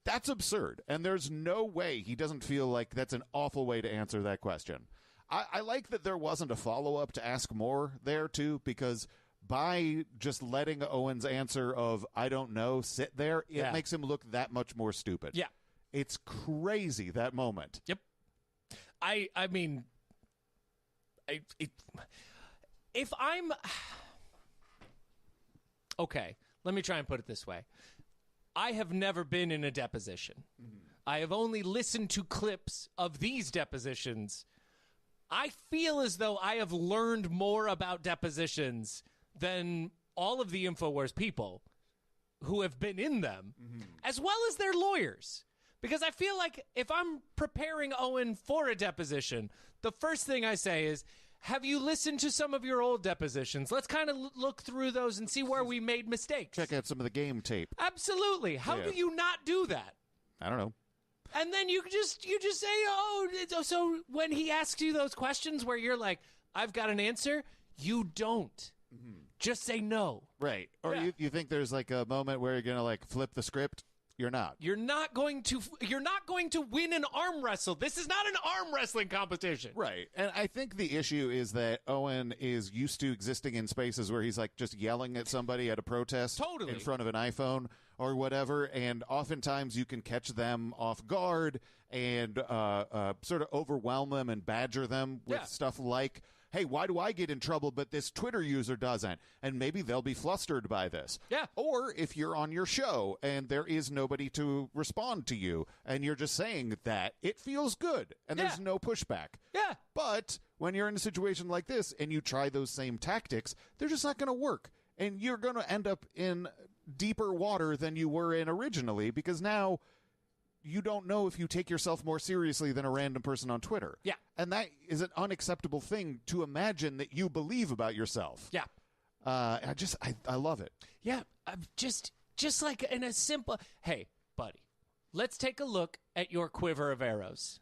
That's absurd, and there's no way he doesn't feel like that's an awful way to answer that question. I like that there wasn't a follow-up to ask more there, too, because by just letting Owen's answer of, I don't know, sit there, it makes him look that much more stupid. Yeah. It's crazy, that moment. Yep. I mean, if I'm... Okay, let me try and put it this way. I have never been in a deposition. Mm-hmm. I have only listened to clips of these depositions. I feel as though I have learned more about depositions than all of the InfoWars people who have been in them, as well as their lawyers. Because I feel like if I'm preparing Owen for a deposition, the first thing I say is, have you listened to some of your old depositions? Let's kind of look through those and see where we made mistakes. Check out some of the game tape. Absolutely. How do you not do that? I don't know. And then you just say, oh, so when he asks you those questions where you're like, I've got an answer, you don't. Mm-hmm. Just say no. Right. Or you think there's like a moment where you're going to like flip the script? You're not. You're not going to win an arm wrestle. This is not an arm wrestling competition. Right. And I think the issue is that Owen is used to existing in spaces where he's like just yelling at somebody at a protest in front of an iPhone, or whatever, and oftentimes you can catch them off guard and sort of overwhelm them and badger them with stuff like, hey, why do I get in trouble but this Twitter user doesn't? And maybe they'll be flustered by this. Yeah. Or if you're on your show and there is nobody to respond to you and you're just saying that, it feels good and there's no pushback. Yeah. But when you're in a situation like this and you try those same tactics, they're just not going to work. And you're going to end up in deeper water than you were in originally, because now you don't know if you take yourself more seriously than a random person on Twitter. Yeah. And that is an unacceptable thing to imagine that you believe about yourself. Yeah. I love it. Yeah. Just like in a simple, hey, buddy, let's take a look at your quiver of arrows.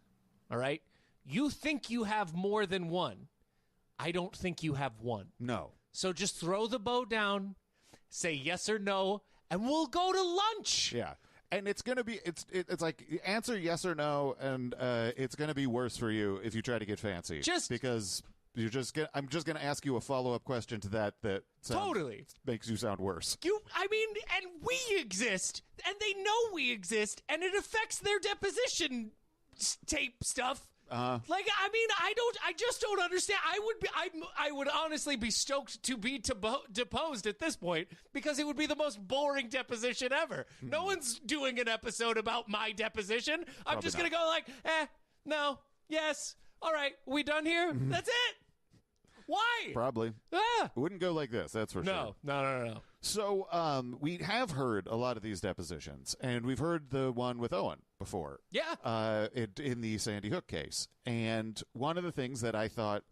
All right? You think you have more than one. I don't think you have one. No. So just throw the bow down, say yes or no, and we'll go to lunch. Yeah. And it's going to be, it's like, answer yes or no, and it's going to be worse for you if you try to get fancy. Because I'm just going to ask you a follow-up question to that totally makes you sound worse. And we exist, and they know we exist, and it affects their deposition tape stuff. I just don't understand. I would honestly be stoked to be deposed at this point, because it would be the most boring deposition ever. No one's doing an episode about my deposition. I'm just going to go like, no, yes, all right, we done here? That's it. Why? Probably. It wouldn't go like this, that's for sure. No. So we have heard a lot of these depositions, and we've heard the one with Owen before. Yeah. In the Sandy Hook case. And one of the things that I thought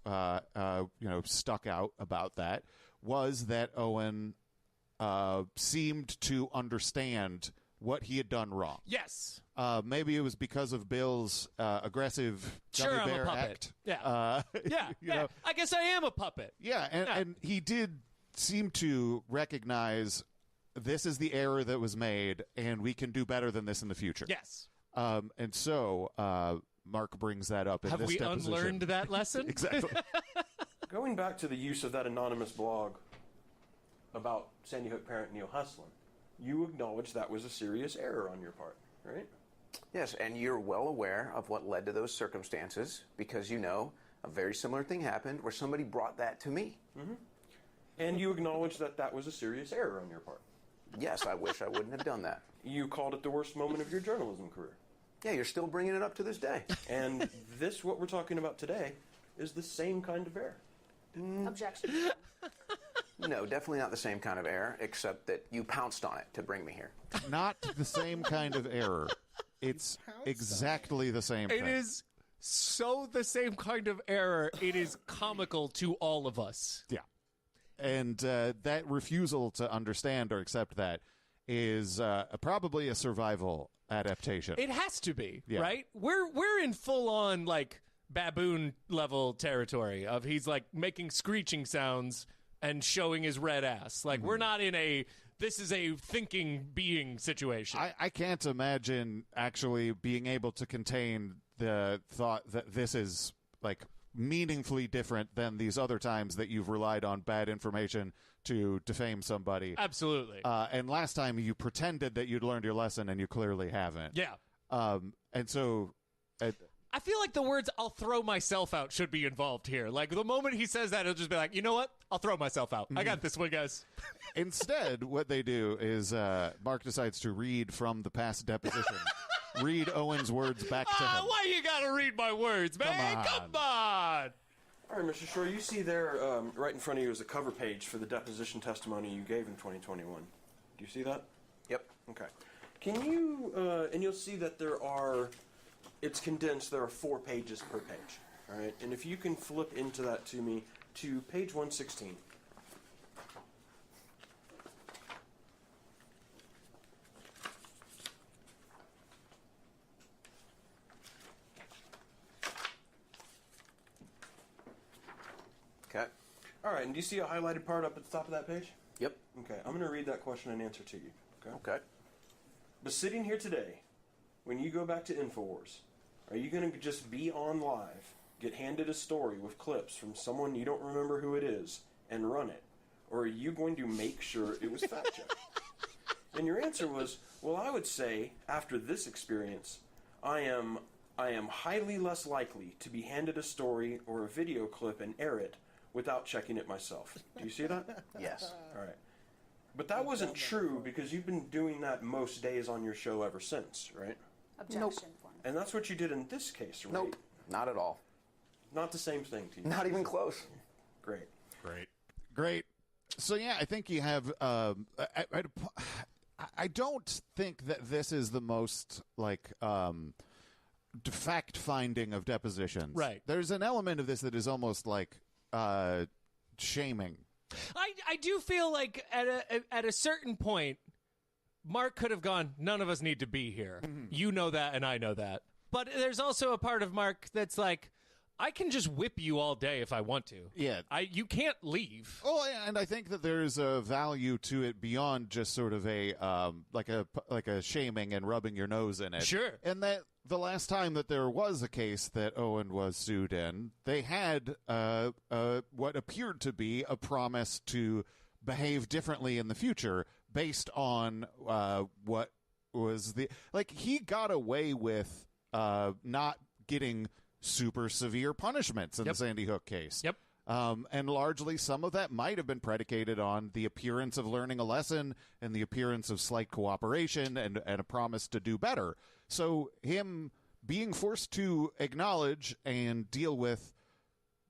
stuck out about that was that Owen seemed to understand what he had done wrong. Yes. Maybe it was because of Bill's aggressive gummy bear act. Yeah. Yeah. I guess I am a puppet. Yeah, and he did seem to recognize this is the error that was made, and we can do better than this in the future. Yes. And so Mark brings that up in Have this we deposition. unlearned that lesson? Exactly. Going back to the use of that anonymous blog about Sandy Hook parent Neil Heslin, you acknowledge that was a serious error on your part, right? Yes, and you're well aware of what led to those circumstances, because you know a very similar thing happened where somebody brought that to me. Mm-hmm. And you acknowledge that that was a serious error on your part. Yes, I wish I wouldn't have done that. You called it the worst moment of your journalism career. Yeah, you're still bringing it up to this day. And what we're talking about today, is the same kind of error. Objection. No, definitely not the same kind of error, except that you pounced on it to bring me here. Not the same kind of error. It's exactly the same thing. It is so the same kind of error. It is comical to all of us. Yeah. And that refusal to understand or accept that is probably a survival adaptation. It has to be, Yeah. right? We're in full-on, like, baboon-level territory of he's, like, making screeching sounds and showing his red ass. Like, we're not in this is a thinking being situation. I can't imagine actually being able to contain the thought that this is, like, meaningfully different than these other times that you've relied on bad information to defame somebody. Absolutely. And last time you pretended that you'd learned your lesson, and you clearly haven't. Yeah. And so... I feel like the words "I'll throw myself out" should be involved here. Like, the moment he says that, he'll just be like, you know what? I'll throw myself out. I got this one, guys. Instead, what they do is Mark decides to read from the past deposition. Read Owen's words back to him. Why you gotta read my words, man? Come on. All right, Mr. Shore, you see there right in front of you is a cover page for the deposition testimony you gave in 2021. Do you see that? Yep. Okay. Can you, and you'll see that it's condensed, there are 4 pages per page. All right, and if you can flip into that to me, to page 116. Okay. All right, and do you see a highlighted part up at the top of that page? Yep. Okay, I'm going to read that question and answer to you. Okay. But sitting here today, when you go back to InfoWars, are you going to just be on live, get handed a story with clips from someone you don't remember who it is, and run it? Or are you going to make sure it was fact-checked? And your answer was, well, I would say, after this experience, I am highly less likely to be handed a story or a video clip and air it without checking it myself. Do you see that? Yes. All right. But that wasn't true because you've been doing that most days on your show ever since, right? Objection form. And that's what you did in this case, right? Nope. Not at all. Not the same thing to you. Not even close. Great. Great. So yeah, I think you have. I don't think that this is the most fact finding of depositions. Right. There's an element of this that is almost like shaming. I do feel like at a certain point, Mark could have gone, none of us need to be here. Mm-hmm. You know that, and I know that. But there's also a part of Mark that's like, I can just whip you all day if I want to. Yeah. You can't leave. Oh, yeah, and I think that there's a value to it beyond just sort of a like a shaming and rubbing your nose in it. Sure. And that the last time that there was a case that Owen was sued in, they had what appeared to be a promise to behave differently in the future based on what was he got away with not getting super severe punishments in the Sandy Hook case. Yep. And largely some of that might have been predicated on the appearance of learning a lesson and the appearance of slight cooperation and a promise to do better. So him being forced to acknowledge and deal with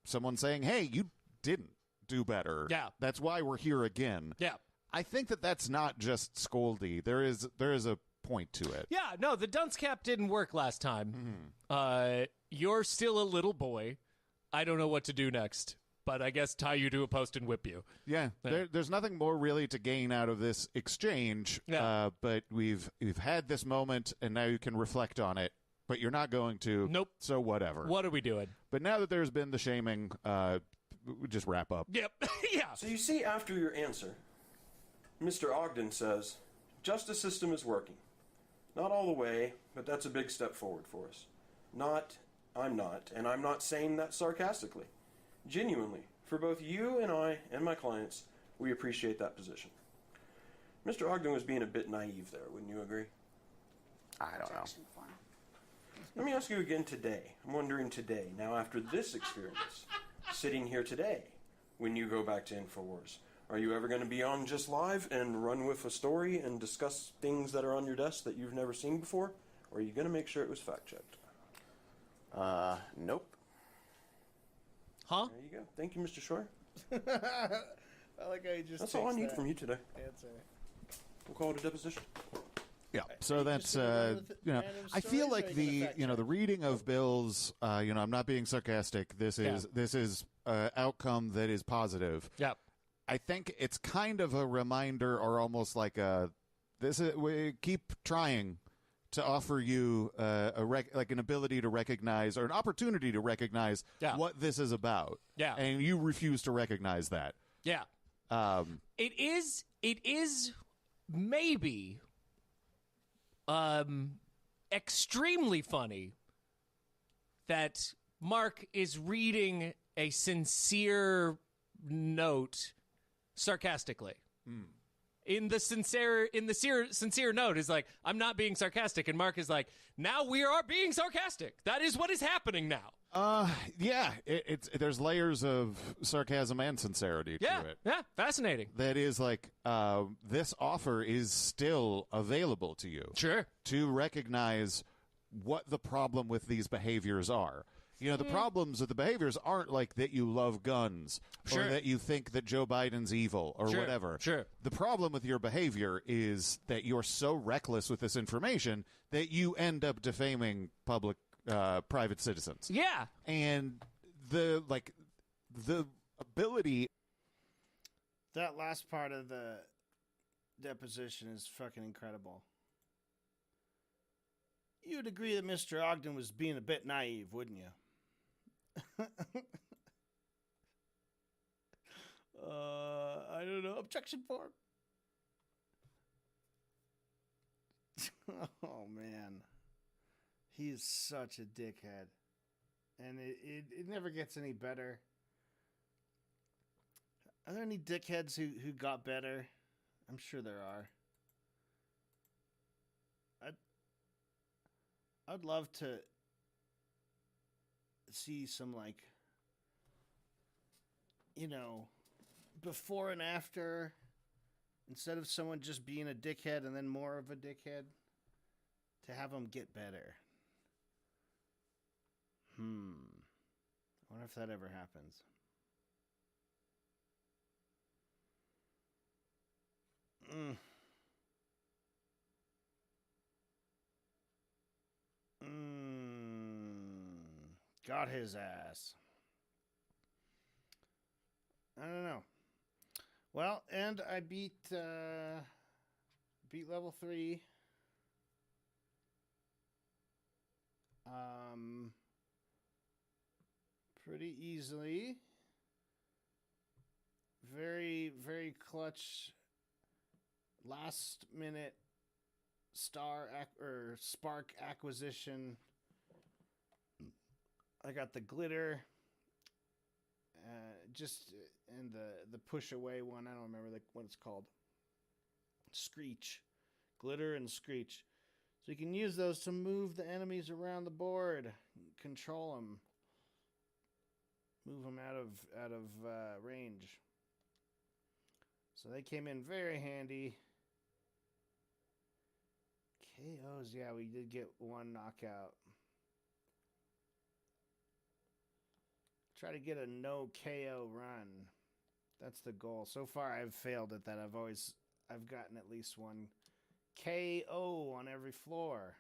someone saying, hey, you didn't do better. Yeah. That's why we're here again. Yeah. I think that that's not just scoldy. There is a point to it. Yeah, no, the dunce cap didn't work last time. Mm-hmm. You're still a little boy. I don't know what to do next, but I guess tie you to a post and whip you. Yeah, there's nothing more really to gain out of this exchange. Yeah. But we've had this moment, and now you can reflect on it. But you're not going to. Nope. So whatever. What are we doing? But now that there's been the shaming, we just wrap up. Yep. Yeah. So you see, after your answer, Mr. Ogden says, justice system is working. Not all the way, but that's a big step forward for us. I'm not saying that sarcastically. Genuinely, for both you and I and my clients, we appreciate that position. Mr. Ogden was being a bit naive there, wouldn't you agree? I don't know. Objection form. Let me ask you again today. I'm wondering today, now after this experience, sitting here today, when you go back to InfoWars, are you ever going to be on Just Live and run with a story and discuss things that are on your desk that you've never seen before? Or are you going to make sure it was fact-checked? Nope. Huh? There you go. Thank you, Mr. Shore. I like how you just. That's all I need from you today. Answer. We'll call it a deposition. Yeah. So that's I feel like the reading of Bill's I'm not being sarcastic. This is outcome that is positive. Yeah. I think it's kind of a reminder, or almost like we keep trying to offer you an ability to recognize, or an opportunity to recognize what this is about. Yeah. And you refuse to recognize that. Yeah. It is maybe extremely funny that Mark is reading a sincere note sarcastically. In the sincere note is like, I'm not being sarcastic, and Mark is like, now we are being sarcastic. That is what is happening now. Yeah, there's layers of sarcasm and sincerity to it. Yeah, fascinating. That is like, this offer is still available to you. Sure. To recognize what the problem with these behaviors are. The problems with the behaviors aren't like that you love guns or that you think that Joe Biden's evil or whatever. Sure. The problem with your behavior is that you're so reckless with this information that you end up defaming private citizens. Yeah. And the ability. That last part of the deposition is fucking incredible. You'd agree that Mr. Ogden was being a bit naive, wouldn't you? I don't know. Objection form. Oh man, he is such a dickhead, and it never gets any better. Are there any dickheads who got better? I'm sure there are. I'd love to see some, like, you know, before and after, instead of someone just being a dickhead and then more of a dickhead, to have them get better. I wonder if that ever happens. Got his ass. I don't know. Well, and I beat level 3. Pretty easily. Very, very clutch. Last minute spark acquisition. I got the glitter. And the push away one. I don't remember what it's called. Screech. Glitter and Screech. So you can use those to move the enemies around the board. Control them. Move them out of range. So they came in very handy. KOs, yeah, we did get one knockout. Try to get a no KO run. That's the goal. So far, I've failed at that. I've gotten at least one KO on every floor.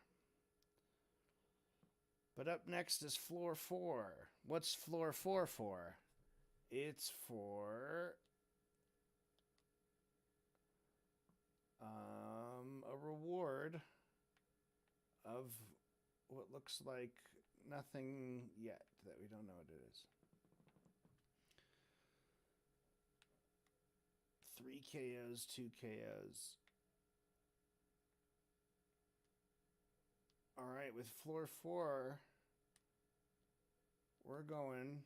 But up next is floor 4. What's floor 4 for? It's for a reward of what looks like nothing yet that we don't know what it is. 3 KOs, 2 KOs. All right, with floor 4, we're going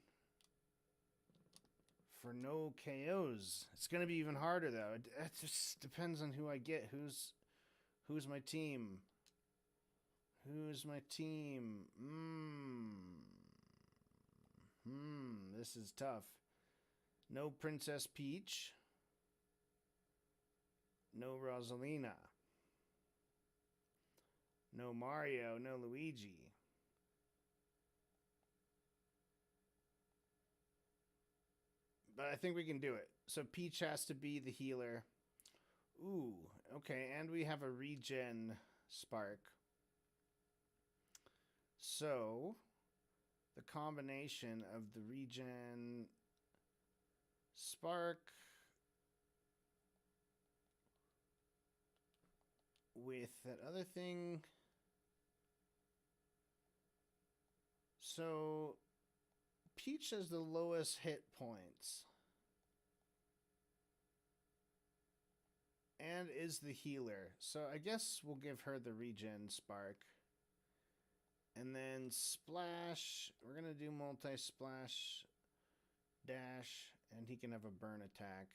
for no KOs. It's going to be even harder, though. It just depends on who I get. Who's my team? Who's my team? This is tough. No Princess Peach. No Rosalina. No Mario, no Luigi. But I think we can do it. So Peach has to be the healer. Ooh, okay, and we have a regen spark. So the combination of the regen spark with that other thing. So Peach has the lowest hit points and is the healer. So I guess we'll give her the regen spark. And then splash, we're going to do multi-splash dash, and he can have a burn attack.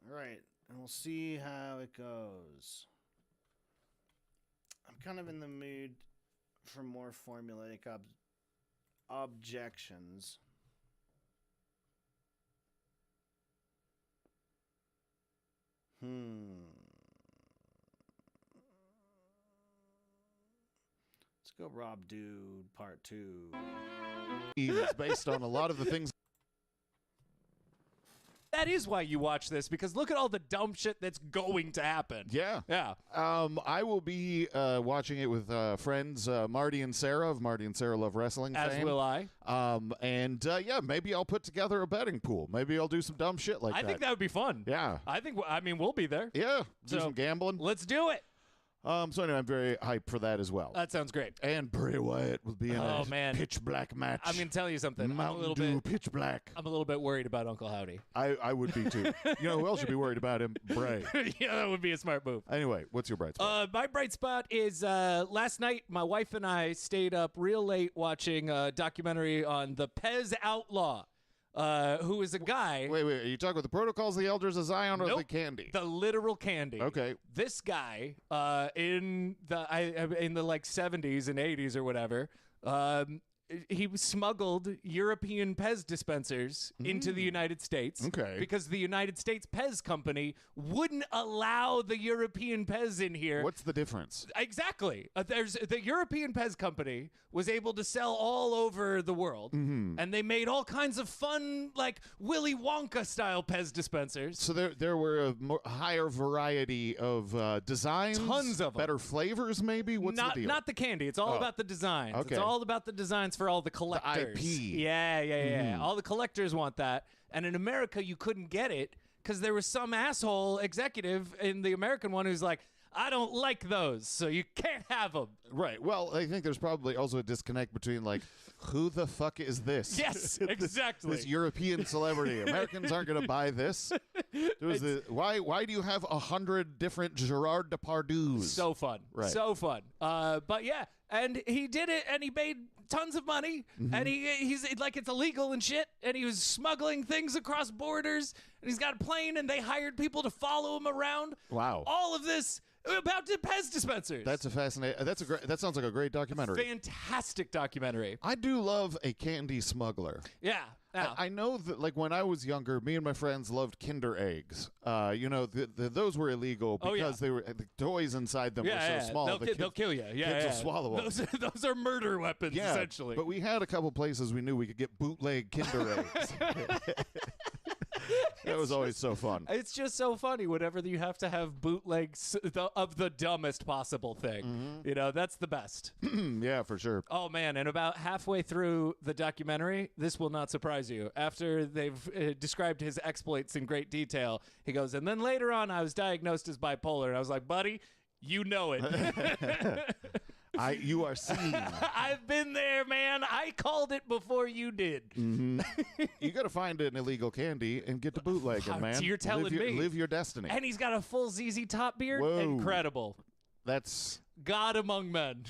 All right, and we'll see how it goes. I'm kind of in the mood for more formulaic objections. Let's go Rob Dude Part 2. It's based on a lot of the things. That is why you watch this, because look at all the dumb shit that's going to happen. Yeah. Yeah. I will be watching it with friends Marty and Sarah of Marty and Sarah Love Wrestling As fame. will I. Yeah, maybe I'll put together a betting pool. Maybe I'll do some dumb shit like that. I think that would be fun. Yeah. I mean, we'll be there. Yeah. Do So, some gambling. Let's do it. So anyway, I'm very hyped for that as well. That sounds great. And Bray Wyatt will be in a pitch black match. I'm going to tell you something. Mountain Dew pitch black. I'm a little bit worried about Uncle Howdy. I would be too. You know who else should be worried about him? Bray. Yeah, that would be a smart move. Anyway, what's your bright spot? My bright spot is last night my wife and I stayed up real late watching a documentary on the Pez Outlaw. who is a guy. Wait. Are you talking about the Protocols of the Elders of Zion or Nope. the candy? The literal candy. Okay. This guy, in the like 70s and 80s or whatever, he smuggled European Pez dispensers into the United States. Okay. Because the United States Pez company wouldn't allow the European Pez in here. What's the difference? Exactly. There's the European Pez company was able to sell all over the world, and they made all kinds of fun, like Willy Wonka style Pez dispensers. So there were a higher variety of designs, Tons of them. better flavors, maybe. What's the deal? Not the candy. It's all about the designs. Okay. It's all about the designs for all the collectors. IP. Yeah. All the collectors want that, and in America you couldn't get it because there was some asshole executive in the American one who's like, I don't like those, so you can't have them. Right. Well, I think there's probably also a disconnect between, like, who the fuck is this? Yes, exactly. This European celebrity. Americans aren't going to buy this. Why do you have 100 different Gerard Depardieu's? So fun. Right. So fun. But yeah, and he did it, and he made tons of money, and he's like, it's illegal and shit, and he was smuggling things across borders, and he's got a plane, and they hired people to follow him around. Wow. All of this about the Pez dispensers. That's a fascinating. That sounds like a great documentary. Fantastic documentary. I do love a candy smuggler. Yeah. I know that, like, when I was younger, me and my friends loved Kinder eggs. Those were illegal because they were the toys inside them were so small. They'll kill you. Kids will swallow them. Those are murder weapons, essentially. But we had a couple places we knew we could get bootleg Kinder eggs. That was always so fun. It's just so funny whenever you have to have bootlegs of the dumbest possible thing. That's the best. Yeah, for sure. Oh, man. And about halfway through the documentary, this will not surprise you. After they've described his exploits in great detail, he goes, and then later on, I was diagnosed as bipolar. And I was like, buddy, you know it. You are seen. I've been there, man. I called it before you did. You got to find an illegal candy and get to bootlegging, man. You're telling me. Live your destiny. And he's got a full ZZ Top beard. Whoa. Incredible. That's God among men.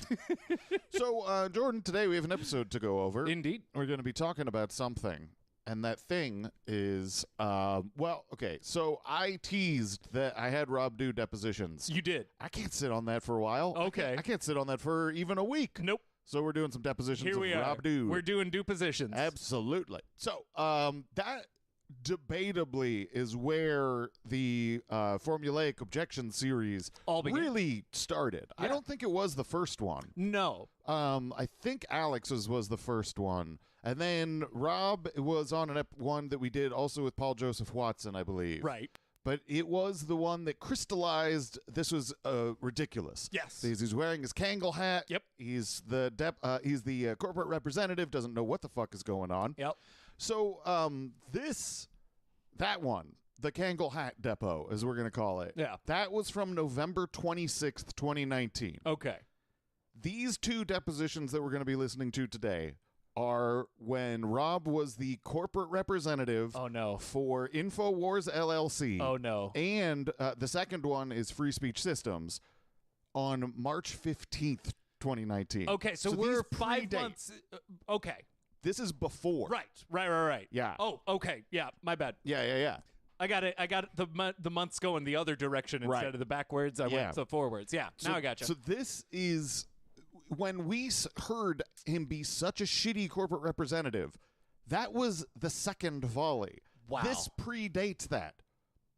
So, Jordan, today we have an episode to go over. Indeed. We're going to be talking about something. And that thing is, okay. So I teased that I had Rob do depositions. You did. I can't sit on that for a while. Okay. I can't sit on that for even a week. Nope. So we're doing some depositions Here we of are. Rob Dude. We're doing depositions. Absolutely. So that debatably is where the formulaic objection series really started. Yeah. I don't think it was the first one. No. I think Alex's was the first one. And then Rob was on one that we did also with Paul Joseph Watson, I believe. Right. But it was the one that crystallized this was ridiculous. Yes. He's wearing his Kangol hat. Yep. He's the corporate representative, doesn't know what the fuck is going on. Yep. So that one, the Kangol Hat Depot, as we're going to call it. Yeah. That was from November 26th, 2019. Okay. These two depositions that we're going to be listening to today are when Rob was the corporate representative for InfoWars LLC. Oh, no. And the second one is Free Speech Systems on March 15th, 2019. Okay, so we're 5 months. Okay. This is before. Right. Yeah. Oh, okay. Yeah, my bad. Yeah. I got it. I got the months going the other direction instead of the backwards. I went the forwards. Yeah, now I got you. So this is... When we heard him be such a shitty corporate representative, that was the second volley. Wow. This predates that.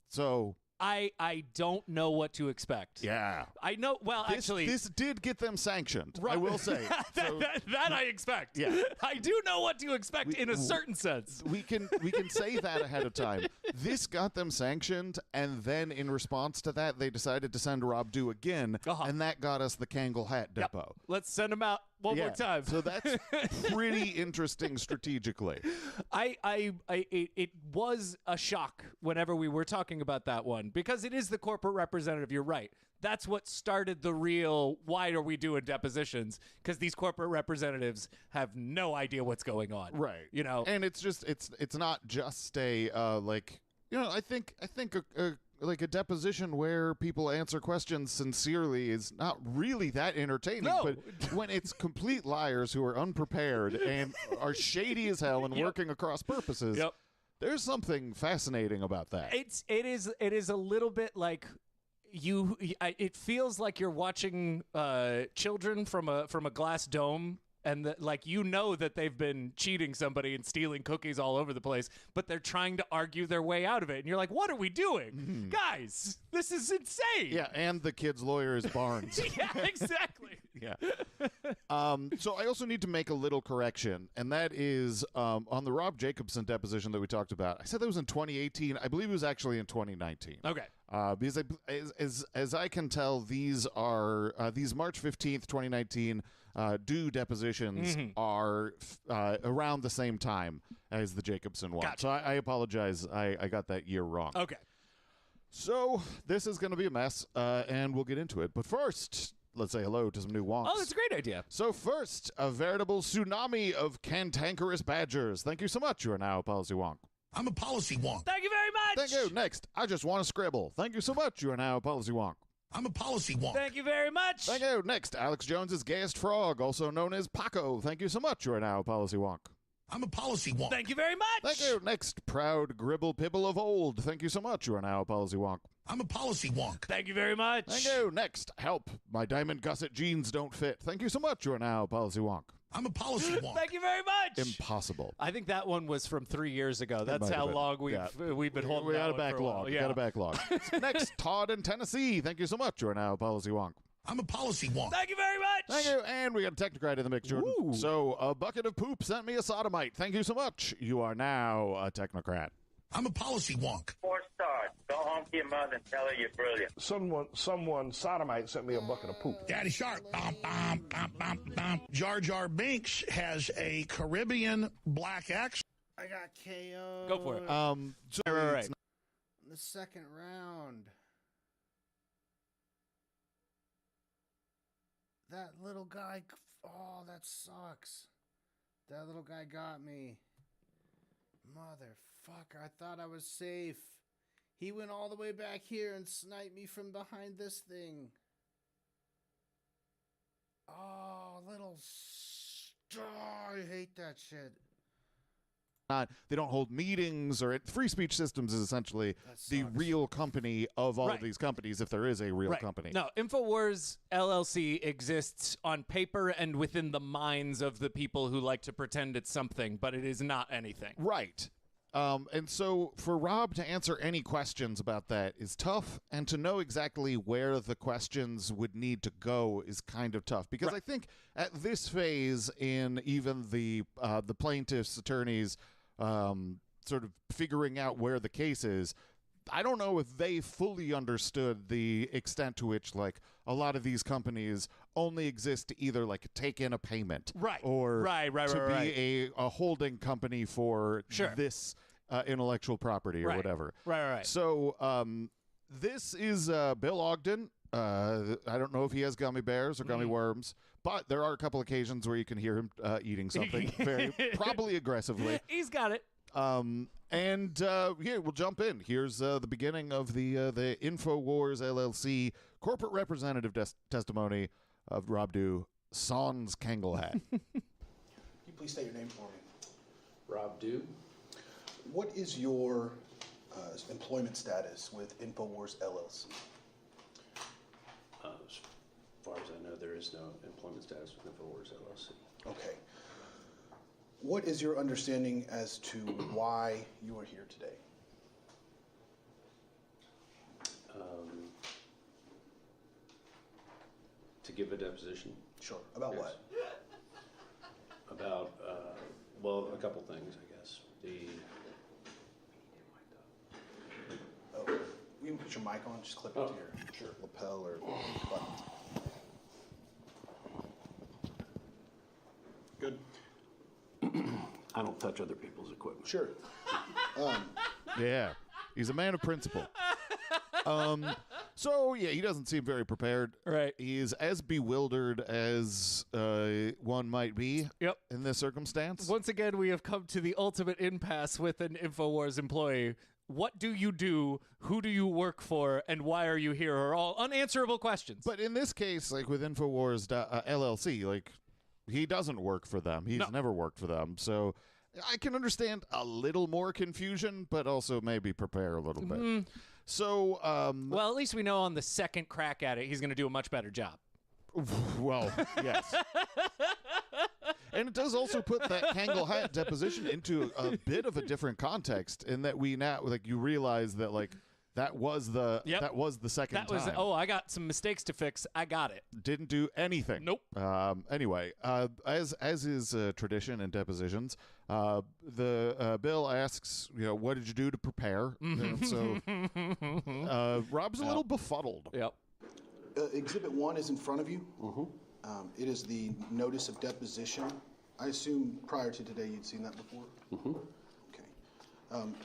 So... I don't know what to expect. Yeah. I know. Well, actually... This did get them sanctioned, I will say. that I expect. Yeah. I do know what to expect in a certain sense. We can say that ahead of time. This got them sanctioned, and then in response to that, they decided to send Rob Dew again, and that got us the Kangol Hat Depot. Yep. Let's send him out one more time. So that's pretty interesting strategically. It was a shock whenever we were talking about that one because it is the corporate representative. You're right. That's what started the real, why are we doing depositions? Because these corporate representatives have no idea what's going on. Right. You know? And it's just, it's not just a, I think a like a deposition where people answer questions sincerely is not really that entertaining. No. But when it's complete liars who are unprepared and are shady as hell and working across purposes, there's something fascinating about that. It is a little bit like it feels like you're watching children from a glass dome. And that, like, you know that they've been cheating somebody and stealing cookies all over the place, but they're trying to argue their way out of it. And you're like, what are we doing? Guys, this is insane. Yeah, and the kid's lawyer is Barnes. Yeah, exactly. Yeah. So I also need to make a little correction, and that is on the Rob Jacobson deposition that we talked about. I said that was in 2018. I believe it was actually in 2019. Okay. Because as I can tell, these are these March 15th, 2019 due depositions are around the same time as the Jacobson one. Gotcha. So I apologize. I got that year wrong. Okay. So this is going to be a mess, and we'll get into it. But first, let's say hello to some new wonks. Oh, that's a great idea. So first, a veritable tsunami of cantankerous badgers. Thank you so much. You are now a policy wonk. I'm a policy wonk. Thank you very much. Thank you. Next, I just want to scribble. Thank you so much. You are now a policy wonk. I'm a policy wonk. Thank you very much. Thank you. Next, Alex Jones's gayest frog, also known as Paco. Thank you so much. You are now a policy wonk. I'm a policy wonk. Thank you very much. Thank you. Next, proud gribble pibble of old. Thank you so much. You are now a policy wonk. I'm a policy wonk. Thank you very much. Thank you. Next, help. My diamond gusset jeans don't fit. Thank you so much. You are now a policy wonk. I'm a policy wonk. Thank you very much. Impossible. I think that one was from 3 years ago. That's how long we've been holding. We that got a one for backlog. while. We got a backlog. Next, Todd in Tennessee. Thank you so much. You are now a policy wonk. I'm a policy wonk. Thank you very much. Thank you. And we got a technocrat in the mix, Jordan. Ooh. So, a bucket of poop sent me a sodomite. Thank you so much. You are now a technocrat. I'm a policy wonk. 4 stars. Go home to your mother and tell her you're brilliant. Someone sodomite sent me a bucket of poop. Daddy Shark. Bum, bum, bum, bum, bum. Jar Jar Binks has a Caribbean black accent. I got KO'd. Go for it. So right. In the second round. That little guy. Oh, that sucks. That little guy got me. Motherfucker. I thought I was safe. He went all the way back here and sniped me from behind this thing. Oh, little star. I hate that shit. They don't hold meetings, or Free Speech Systems is essentially the real company of all of these companies, if there is a real company. No, InfoWars LLC exists on paper and within the minds of the people who like to pretend it's something, but it is not anything. Right. And so for Rob to answer any questions about that is tough, and to know exactly where the questions would need to go is kind of tough, because I think at this phase in even the plaintiff's attorneys sort of figuring out where the case is, I don't know if they fully understood the extent to which, like, a lot of these companies only exist to either, like, take in a payment, or to be a holding company for this intellectual property or whatever. Right. So this is Bill Ogden. I don't know if he has gummy bears or gummy worms, but there are a couple occasions where you can hear him eating something probably aggressively. He's got it. And here, we'll jump in. Here's the beginning of the InfoWars LLC corporate representative testimony of Rob Dew, Sans Kanglehat. Can you please state your name for me? Rob Dew. What is your employment status with InfoWars LLC? As far as I know, there is no employment status with InfoWars LLC. Okay. What is your understanding as to why you are here today? To give a deposition. Sure. About what? About, well, a couple things, I guess. Oh, you can put your mic on, just clip it to your lapel or button. Good. I don't touch other people's equipment. Sure. Yeah, he's a man of principle. So, yeah, he doesn't seem very prepared. Right. He is as bewildered as one might be in this circumstance. Once again, we have come to the ultimate impasse with an InfoWars employee. what do you do, who do you work for, and why are you here are all unanswerable questions. But in this case, like with InfoWars LLC, like he doesn't work for them. He's never worked for them. So I can understand a little more confusion, but also maybe prepare a little bit. So, well, at least we know on the second crack at it, he's going to do a much better job. Well, yes. And it does also put that Kangle hat deposition into a bit of a different context in that we now, like, you realize that, like, that was the second time. Oh, I got some mistakes to fix. I got it. Didn't do anything. Nope. Anyway, as is tradition in depositions, the Bill asks, what did you do to prepare? And so Rob's a little befuddled. Yep. Exhibit 1 is in front of you. It is the notice of deposition. I assume prior to today you'd seen that before? Okay.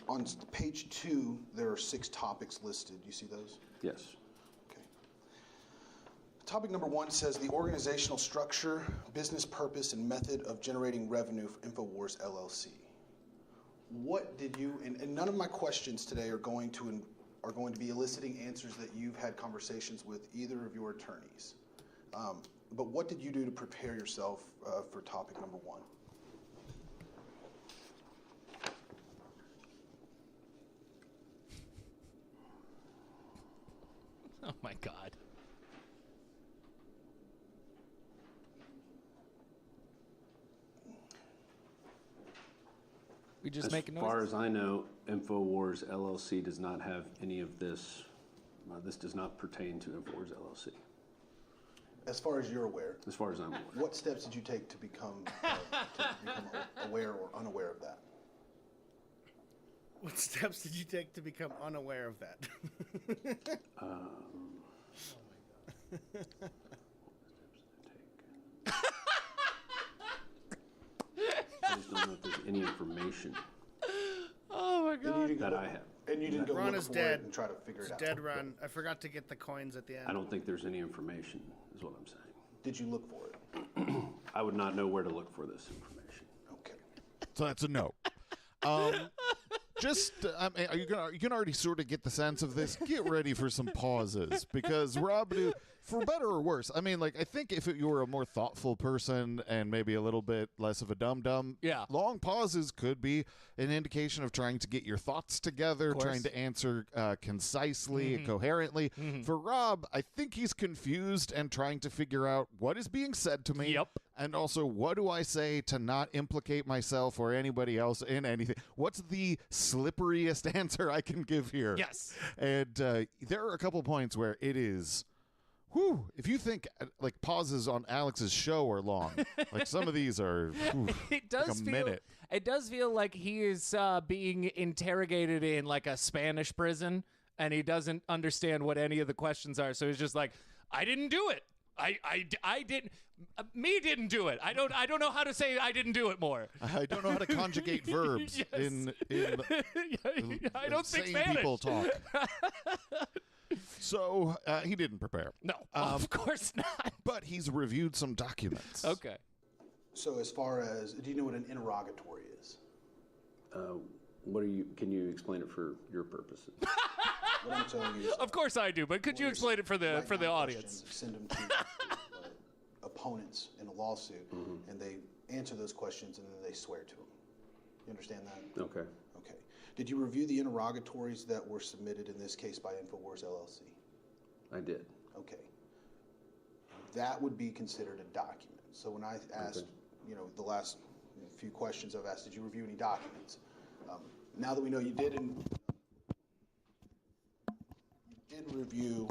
On page 2, there are 6 topics listed. You see those? Yes. Okay. Topic number 1 says the organizational structure, business purpose, and method of generating revenue for InfoWars LLC. What did you, and none of my questions today are going to be eliciting answers that you've had conversations with either of your attorneys. But what did you do to prepare yourself for topic number 1? Oh, my God. We just making noises? As far as I know, InfoWars LLC does not have any of this. This does not pertain to InfoWars LLC. As far as you're aware. As far as I'm aware. What steps did you take to become aware or unaware of that? What steps did you take to become unaware of that? I just don't know if there's any information. Oh my God. That I have. And you didn't go Ron look is for dead. it and try to figure it out. Dead Ron. I forgot to get the coins at the end. I don't think there's any information, is what I'm saying. Did you look for it? I would not know where to look for this information. Okay. So that's a no. You can already sort of get the sense of this. Get ready for some pauses because Rob, for better or worse, I mean, like, I think if you were a more thoughtful person and maybe a little bit less of a dum-dum, long pauses could be an indication of trying to get your thoughts together, trying to answer concisely and coherently. For Rob, I think he's confused and trying to figure out what is being said to me. And also, what do I say to not implicate myself or anybody else in anything? What's the slipperiest answer I can give here? Yes. And there are a couple points where it is, if you think like pauses on Alex's show are long, like some of these are it does like a feel, minute. It does feel like he is being interrogated in like a Spanish prison, and he doesn't understand what any of the questions are. So he's just like, I didn't do it. I didn't. Me didn't do it. I don't know how to say I didn't do it more. I don't know how to conjugate verbs in I don't speak insane Spanish. People talk. So he didn't prepare. No, of course not. But he's reviewed some documents. Okay. So as far as, do you know what an interrogatory is? Can you explain it for your purposes? What I'm telling you is, of course I do, but could you explain it for the audience? Send them to opponents in a lawsuit, and they answer those questions, and then they swear to them. You understand that? Okay. Okay. Did you review the interrogatories that were submitted in this case by InfoWars LLC? I did. Okay. That would be considered a document. So when I asked, the last few questions I've asked, did you review any documents? Now that we know you did review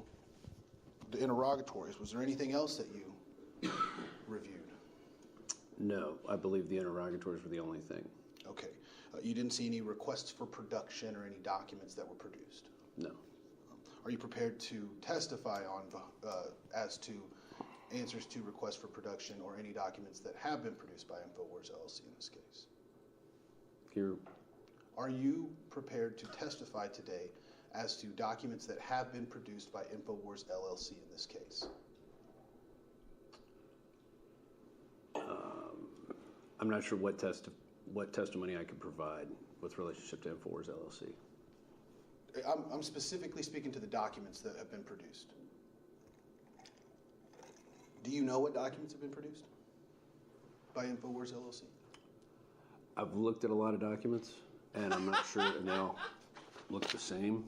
the interrogatories, was there anything else that you reviewed? No, I believe the interrogatories were the only thing. Okay. You didn't see any requests for production or any documents that were produced? No. Are you prepared to testify on as to answers to requests for production or any documents that have been produced by InfoWars LLC in this case? Are you prepared to testify today as to documents that have been produced by InfoWars LLC in this case? I'm not sure what testimony I could provide with relationship to InfoWars LLC. I'm specifically speaking to the documents that have been produced. Do you know what documents have been produced by InfoWars LLC? I've looked at a lot of documents, and I'm not sure they all look the same.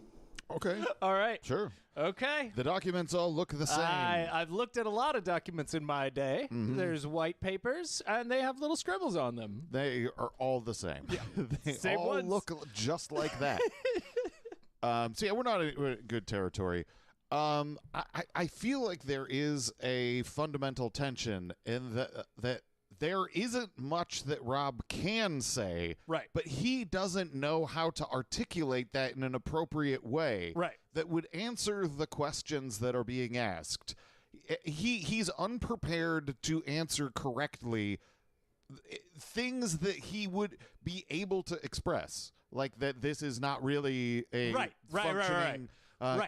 Okay. All right. Sure. Okay. The documents all look the same. I've looked at a lot of documents in my day. Mhm. There's white papers, and they have little scribbles on them. They are all the same. Yeah. They Same all ones. look just like that. So yeah, we're not in good territory. I feel like there is a fundamental tension in that there isn't much that Rob can say, right? But he doesn't know how to articulate that in an appropriate way, right? That would answer the questions that are being asked. He's unprepared to answer correctly things that he would be able to express, like that this is not really a functioning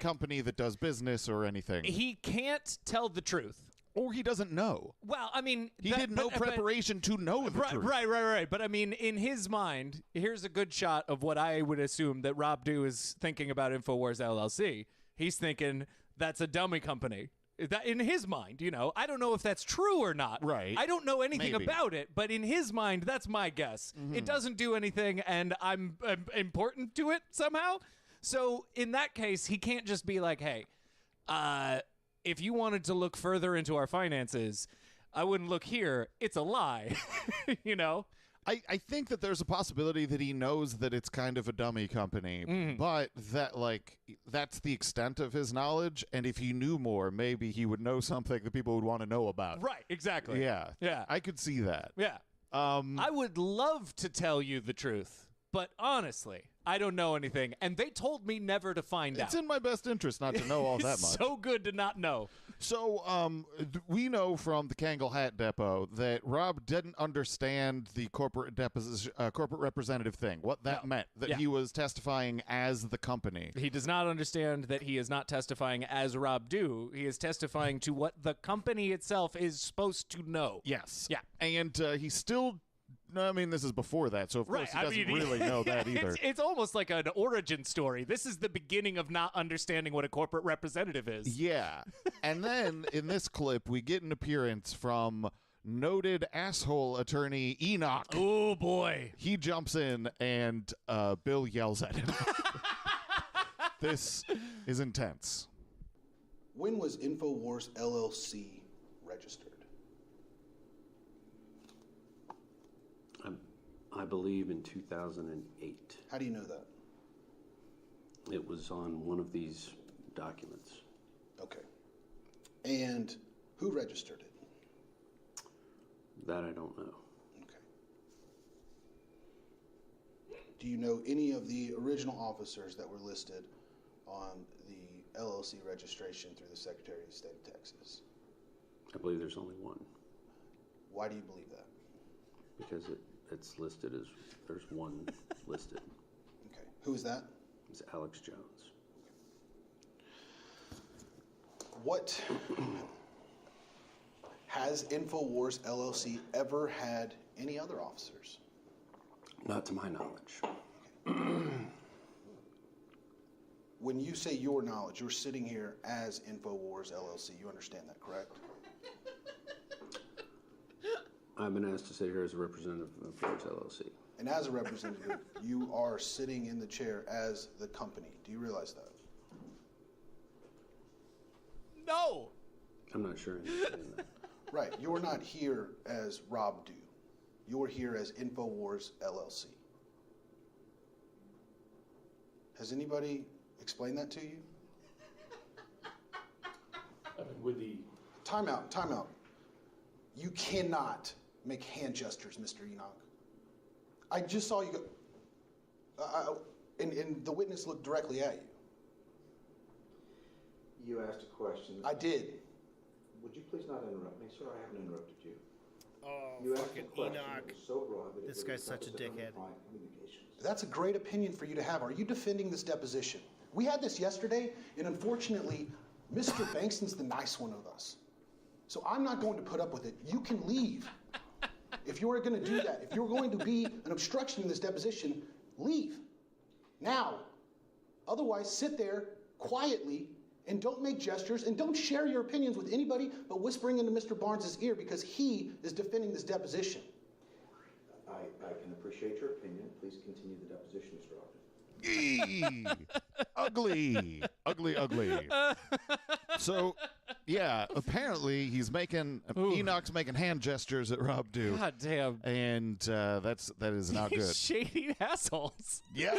company that does business or anything. He can't tell the truth. Or he doesn't know. Well, I mean... He did no preparation to know the truth. Right. But I mean, in his mind, here's a good shot of what I would assume that Rob Dew is thinking about InfoWars LLC. He's thinking, that's a dummy company. That in his mind, I don't know if that's true or not. Right. I don't know anything Maybe. about it, but in his mind, that's my guess. Mm-hmm. It doesn't do anything, and I'm important to it somehow. So in that case, he can't just be like, hey, if you wanted to look further into our finances, I wouldn't look here. It's a lie, I think that there's a possibility that he knows that it's kind of a dummy company, but that that's the extent of his knowledge. And if he knew more, maybe he would know something that people would want to know about. Right, exactly. Yeah. Yeah. I could see that. Yeah. I would love to tell you the truth, but honestly, I don't know anything. And they told me never to find out. It's in my best interest not to know all that much. So good to not know. So we know from the Kangle Hat Depot that Rob didn't understand the corporate representative thing, what that meant, that he was testifying as the company. He does not understand that he is not testifying as Rob Dew. He is testifying to what the company itself is supposed to know. Yes. Yeah. And he still... No, I mean, this is before that, so of course he doesn't really know that either. It's almost like an origin story. This is the beginning of not understanding what a corporate representative is. Yeah. And then in this clip, we get an appearance from noted asshole attorney Enoch. Oh, boy. He jumps in and Bill yells at him. This is intense. When was InfoWars LLC registered? I believe in 2008. How do you know that? It was on one of these documents. Okay. And who registered it? That I don't know. Okay. Do you know any of the original officers that were listed on the LLC registration through the Secretary of State of Texas? I believe there's only one. Why do you believe that? Because it's listed as there's one listed. Okay. Who is that? It's Alex Jones. What has InfoWars LLC ever had any other officers? Not to my knowledge. When you say your knowledge, you're sitting here as InfoWars LLC. You understand that, correct? I've been asked to sit here as a representative of InfoWars LLC. And as a representative, you are sitting in the chair as the company. Do you realize that? No. I'm not sure I understand that. Right. You're not here as Rob Dew. You're here as InfoWars LLC. Has anybody explained that to you? I mean, with the... Time out. You cannot make hand gestures, Mr. Enoch. I just saw you go... and the witness looked directly at you. You asked a question. I did. Would you please not interrupt me, sir? I haven't interrupted you. Oh, You asked a fucking question Enoch. that was so broad that it This would guy's such a encompass dickhead. client communications. That's a great opinion for you to have. Are you defending this deposition? We had this yesterday, and unfortunately, Mr. Bankston's the nice one of us. So I'm not going to put up with it. You can leave. If you're going to do that, if you're going to be an obstruction in this deposition, leave. Now. Otherwise, sit there quietly and don't make gestures and don't share your opinions with anybody but whispering into Mr. Barnes' ear because he is defending this deposition. I can appreciate your opinion. Please continue the deposition, Mr. Ogden. Eee, ugly, ugly, ugly. So, yeah, apparently Enoch's making hand gestures at Rob Dew. God damn. And that is not good. Shady assholes. Yeah.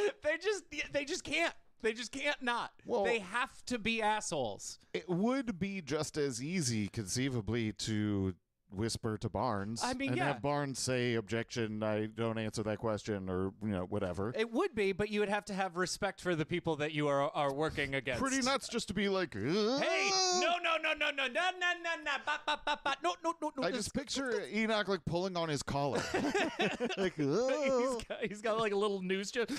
They just can't. They just can't not. Well, they have to be assholes. It would be just as easy, conceivably, to whisper to Barnes and have Barnes say, objection, I don't answer that question, or whatever. It would be, but you would have to have respect for the people that you are working against. Pretty nuts just to be like, hey, no, I just picture Enoch like pulling on his collar. Like, he's got like a little news joke.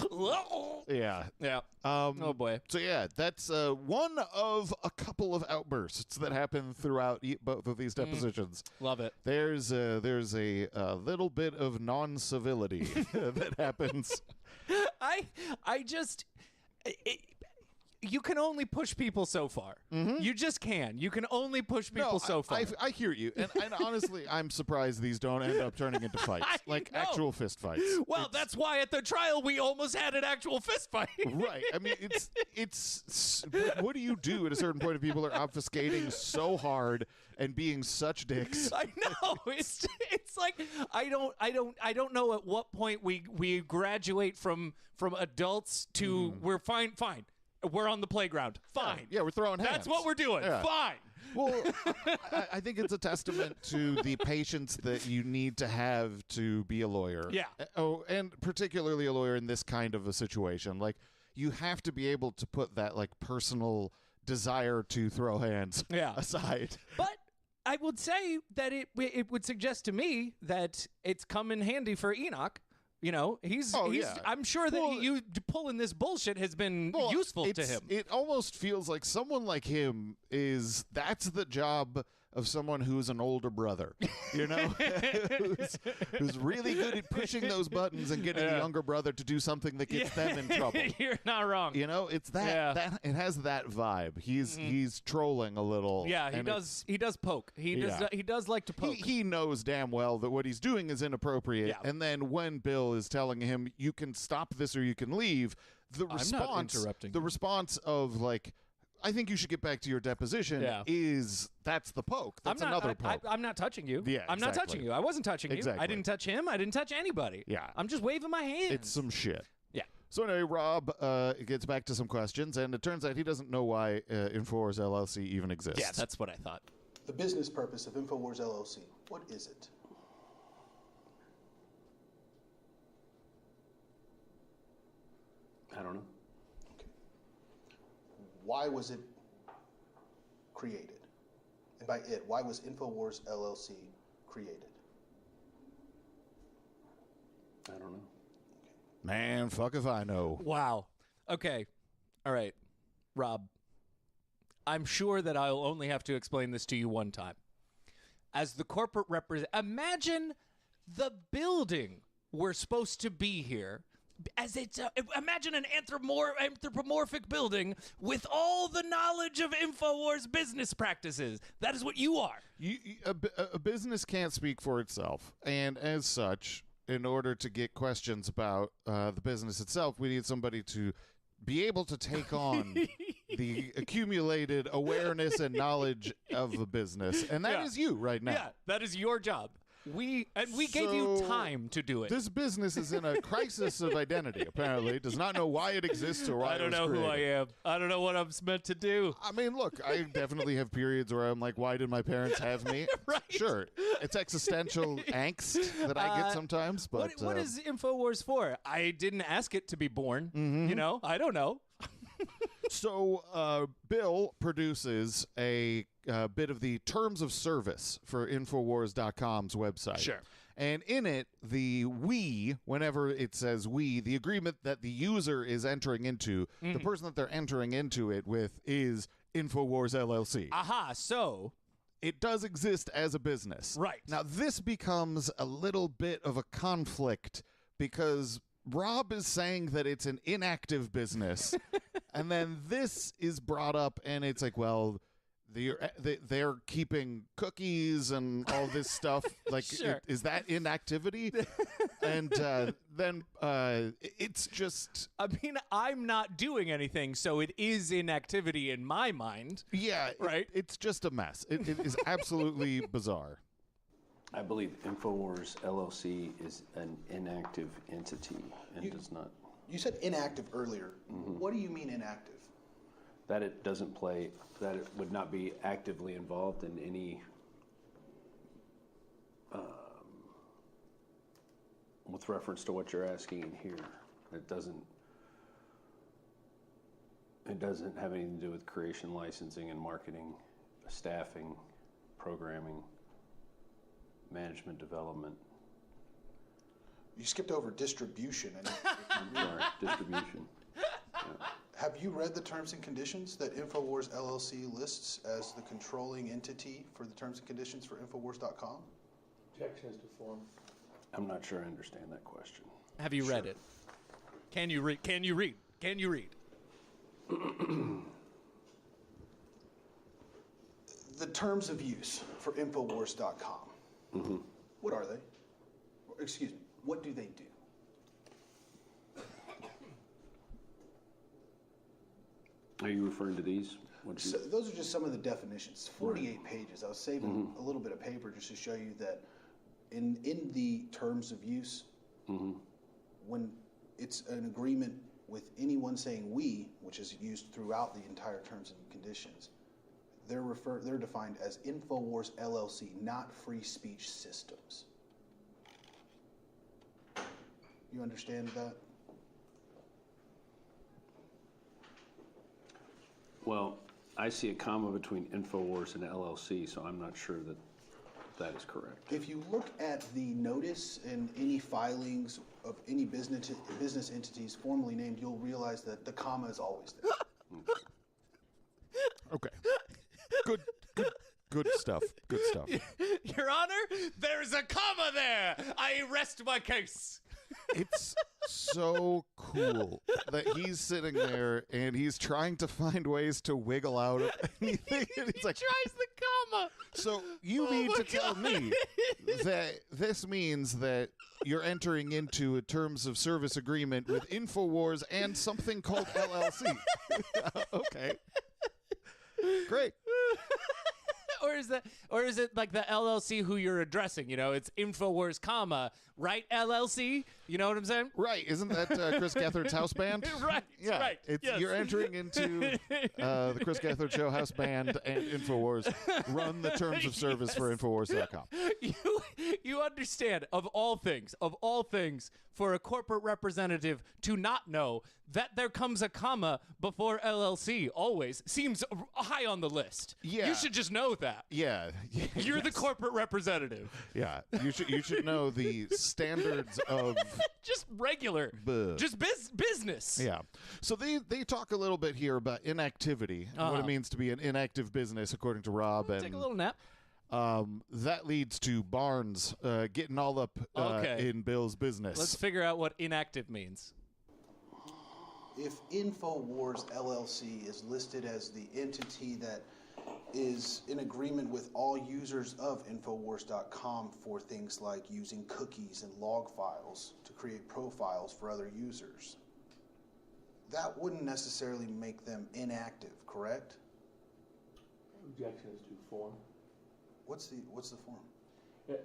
Yeah. Oh boy. So yeah, that's one of a couple of outbursts that happen throughout both of these depositions. Love it. There's a little bit of non-civility that happens. You can only push people so far. Mm-hmm. You just can. You can only push people so far. I hear you. And honestly, I'm surprised these don't end up turning into fights. Like actual fist fights. Well, that's why at the trial we almost had an actual fist fight. Right. I mean, it's what do you do at a certain point if people are obfuscating so hard and being such dicks? I know. It's like I don't know at what point we graduate from adults to we're fine. We're on the playground. Fine. Yeah, we're throwing hands. That's what we're doing. Yeah. Fine. Well, I think it's a testament to the patience that you need to have to be a lawyer. Yeah. Oh, and particularly a lawyer in this kind of a situation. Like, you have to be able to put that, like, personal desire to throw hands aside. But I would say that it would suggest to me that it's come in handy for Enoch. I'm sure that you pulling this bullshit has been useful to him. It almost feels like someone like him that's the job of someone who's an older brother, who's really good at pushing those buttons and getting a younger brother to do something that gets them in trouble. You're not wrong. It's that it has that vibe. He's trolling a little. Yeah, he does poke. He does like to poke. He knows damn well that what he's doing is inappropriate. Yeah. And then when Bill is telling him you can stop this or you can leave, the response of like, I think you should get back to your deposition that's the poke. That's another poke. I'm not touching you. Yeah, I'm not touching you. I wasn't touching you. I didn't touch him. I didn't touch anybody. Yeah. I'm just waving my hands. It's some shit. Yeah. So anyway, Rob gets back to some questions, and it turns out he doesn't know why InfoWars LLC even exists. Yeah, that's what I thought. The business purpose of InfoWars LLC, what is it? I don't know. Why was it created? And by it, why was InfoWars LLC created? I don't know. Man, fuck if I know. Wow. Okay. All right. Rob, I'm sure that I'll only have to explain this to you one time. As the corporate representative, imagine the building we're supposed to be here. Imagine an anthropomorphic building with all the knowledge of InfoWars business practices. That is what you are. A business can't speak for itself, and as such, in order to get questions about the business itself, we need somebody to be able to take on the accumulated awareness and knowledge of the business, and that is you right now. Yeah, that is your job. We gave you time to do it. This business is in a crisis of identity, apparently. It does not know why it exists or why I don't it was know created. who I am. I don't know what I'm meant to do. I mean, look, I definitely have periods where I'm like, why did my parents have me? Right. Sure. It's existential angst that I get sometimes. But what is InfoWars for? I didn't ask it to be born. Mm-hmm. I don't know. So Bill produces a bit of the terms of service for Infowars.com's website. Sure. And in it, whenever it says we, the agreement that the user is entering into, the person that they're entering into it with is Infowars LLC. Aha, so it does exist as a business. Right. Now, this becomes a little bit of a conflict because Rob is saying that it's an inactive business, And then this is brought up, and it's like, well, they're keeping cookies and all this stuff. Like, Sure. is that inactivity? And then it's just... I mean, I'm not doing anything, so it is inactivity in my mind. Yeah, right? It's just a mess. It is absolutely bizarre. I believe InfoWars LLC is an inactive entity and does not... You said inactive earlier. What do you mean inactive? That it doesn't play, that it would not be actively involved in any, with reference to what you're asking in here. It doesn't have anything to do with creation, licensing, and marketing, staffing, programming, management development. You skipped over distribution. And Sorry, distribution. Have you read the terms and conditions that InfoWars LLC lists as the controlling entity for the terms and conditions for Infowars.com? Objection is to form. I'm not sure I understand that question. Have you read it? Can you read? Can you read? Can you read? The terms of use for Infowars.com. What are they? Excuse me. What do they do? Are you referring to these? So those are just some of the definitions. 48 pages. I was saving a little bit of paper just to show you that in the terms of use, when it's an agreement with anyone saying we, which is used throughout the entire terms and conditions, they're defined as InfoWars LLC, not Free Speech Systems. You understand that? Well, I see a comma between InfoWars and LLC, so I'm not sure that that is correct. If you look at the notice and any filings of any business entities formally named, you'll realize that the comma is always there. Okay. Good stuff. Good stuff. Your Honor, there's a comma there. I rest my case. It's so cool that he's sitting there and he's trying to find ways to wiggle out of anything. And he's like, tries the comma. So you need to tell me that this means that you're entering into a terms of service agreement with InfoWars and something called LLC. Okay. Great. Or is it like the LLC who you're addressing? You know, it's InfoWars, comma, right LLC? You know what I'm saying? Right. Isn't that Chris Gethard's house band? Right. Yeah. Right. Yes. You're entering into the Chris Gethard Show house band and InfoWars. Run the terms of service for Infowars.com. You understand, of all things, for a corporate representative to not know that there comes a comma before LLC always seems high on the list. Yeah. You should just know that. Yeah. You're the corporate representative. Yeah. You should know the standards of just regular. Just business. Yeah. So they talk a little bit here about inactivity, and what it means to be an inactive business, according to Rob. Take a little nap. That leads to Barnes getting all up in Bill's business. Let's figure out what inactive means. If InfoWars LLC is listed as the entity that is in agreement with all users of Infowars.com for things like using cookies and log files to create profiles for other users, that wouldn't necessarily make them inactive, correct? Objection is to form. What's the form?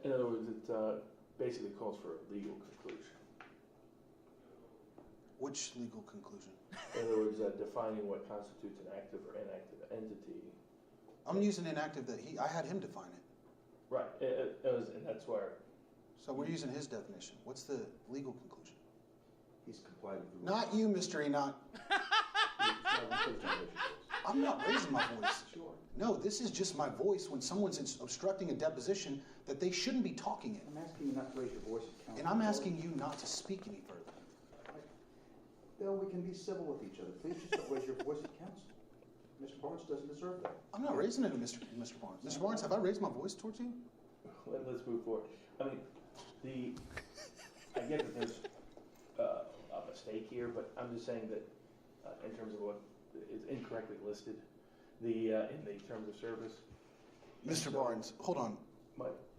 In other words, it basically calls for a legal conclusion. Which legal conclusion? In other words, defining what constitutes an active or inactive entity. I'm using inactive that I had him define it. Right, and that's where. So we're using his definition. What's the legal conclusion? He's complied with the rules. Not you, Mr. Enoch. I'm not raising my voice. Sure. No, this is just my voice when someone's obstructing a deposition that they shouldn't be talking in. I'm asking you not to raise your voice at counsel. And I'm asking you not to speak any further. Bill, we can be civil with each other. Please just don't raise your voice at counsel. Mr. Barnes doesn't deserve that. I'm not raising it to Mr. Barnes. Mr. Barnes, have I raised my voice towards you? Let's move forward. I mean, I get that there's a mistake here, but I'm just saying that in terms of what It's incorrectly listed in the terms of service. Mr. Barnes, hold on.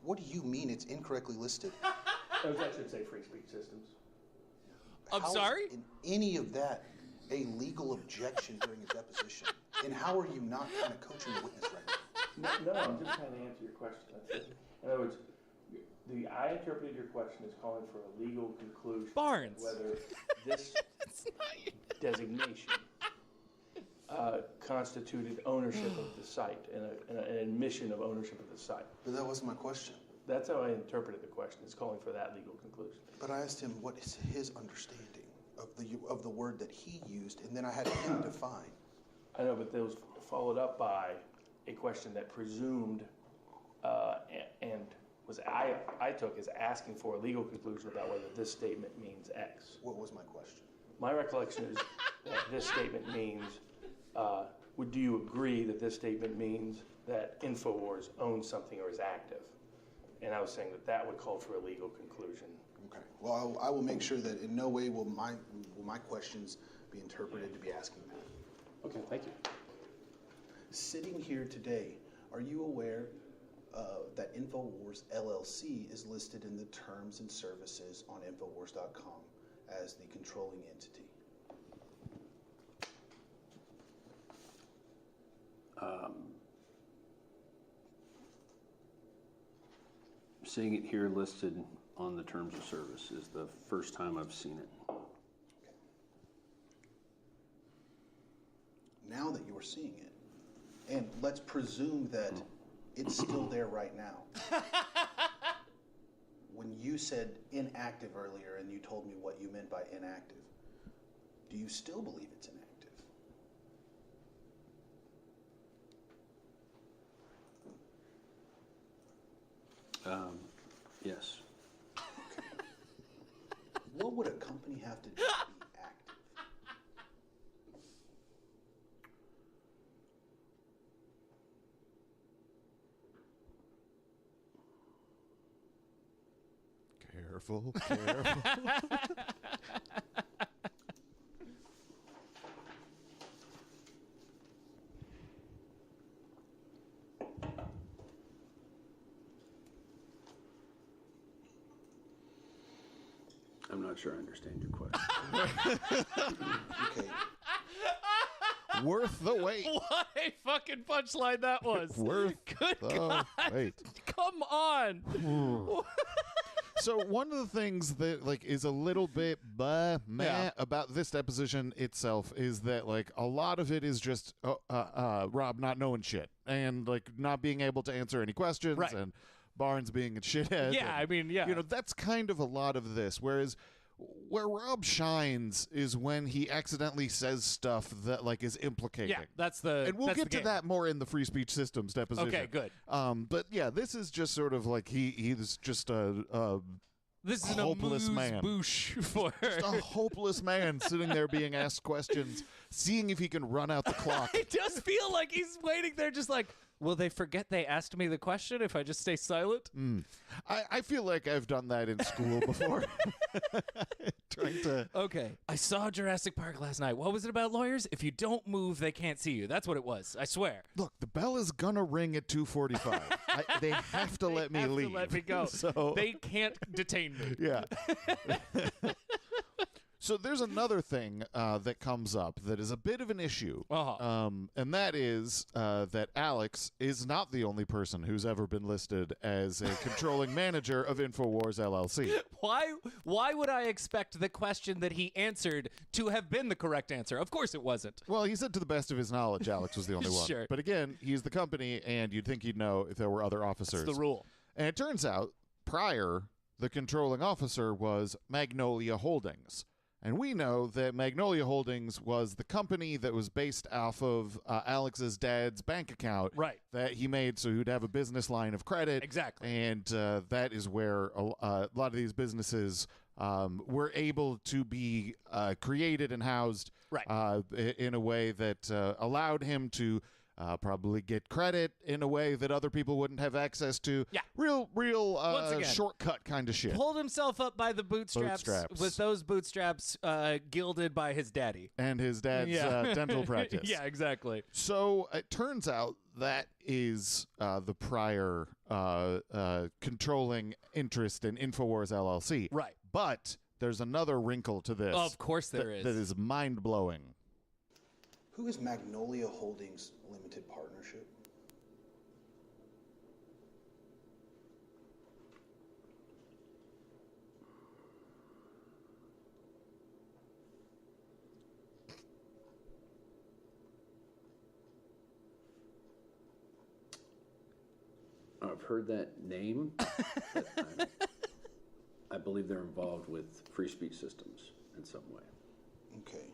What do you mean it's incorrectly listed? I should say free speech systems. I'm sorry? In any of that, a legal objection during a deposition? And how are you not kind of coaching the witness right now? No, I'm just trying to answer your question. That's it. In other words, I interpreted your question as calling for a legal conclusion. Barnes. Whether this designation constituted ownership of the site and an admission of ownership of the site. But that wasn't my question. That's how I interpreted the question. It's calling for that legal conclusion. But I asked him what is his understanding of the word that he used, and then I had him define. I know, but that was followed up by a question that presumed and was I took as asking for a legal conclusion about whether this statement means X. What was my question? My recollection is that this statement means, do you agree that this statement means that InfoWars owns something or is active? And I was saying that would call for a legal conclusion. Okay. Well, I will make sure that in no way will my questions be interpreted to be asking that. Okay, thank you. Sitting here today, are you aware that InfoWars LLC is listed in the terms and services on Infowars.com as the controlling entity? Seeing it here listed on the terms of service is the first time I've seen it. Okay. Now that you are seeing it, and let's presume that it's still there right now. When you said inactive earlier and you told me what you meant by inactive, do you still believe it's inactive? Yes. Okay. What would a company have to do to be active? Careful, careful. I'm not sure I understand your question. Okay. Worth the wait. What a fucking punchline that was. Worth Good the God. wait. Come on. So one of the things that is a little bit about this deposition itself is that a lot of it is just Rob not knowing shit and not being able to answer any questions and Barnes being a shithead. Yeah, and, I mean, yeah. That's kind of a lot of this. Whereas where Rob shines is when he accidentally says stuff that is implicating. Yeah, that's the. And we'll that's get the to that more in the free speech systems deposition. Okay, good. But yeah, this is just sort of he's just This is hopeless a man. bouche for Just a hopeless man sitting there being asked questions, seeing if he can run out the clock. It does feel like he's waiting there just will they forget they asked me the question if I just stay silent? I feel like I've done that in school before. Trying to... Okay. I saw Jurassic Park last night. What was it about lawyers? If you don't move, they can't see you. That's what it was. I swear. Look, the bell is gonna ring at 2:45. They have to let me leave. To let me go. So... They can't detain me. Yeah. So there's another thing that comes up that is a bit of an issue, and that is that Alex is not the only person who's ever been listed as a controlling manager of InfoWars LLC. Why would I expect the question that he answered to have been the correct answer? Of course it wasn't. Well, he said to the best of his knowledge, Alex was the only one. Sure. But again, he's the company, and you'd think he'd know if there were other officers. That's the rule. And it turns out, prior, the controlling officer was Magnolia Holdings. And we know that Magnolia Holdings was the company that was based off of Alex's dad's bank account that he made so he'd have a business line of credit. Exactly. And that is where a lot of these businesses were able to be created and housed in a way that allowed him to probably get credit in a way that other people wouldn't have access to. Yeah. Real Once again, shortcut kind of shit. Pulled himself up by the bootstraps. With those bootstraps gilded by his daddy. And his dad's dental practice. Yeah, exactly. So it turns out that is the prior controlling interest in InfoWars LLC. Right. But there's another wrinkle to this. Of course there is. That is mind-blowing. Who is Magnolia Holdings Limited Partnership? I've heard that name. But I believe they're involved with free speech systems in some way. Okay.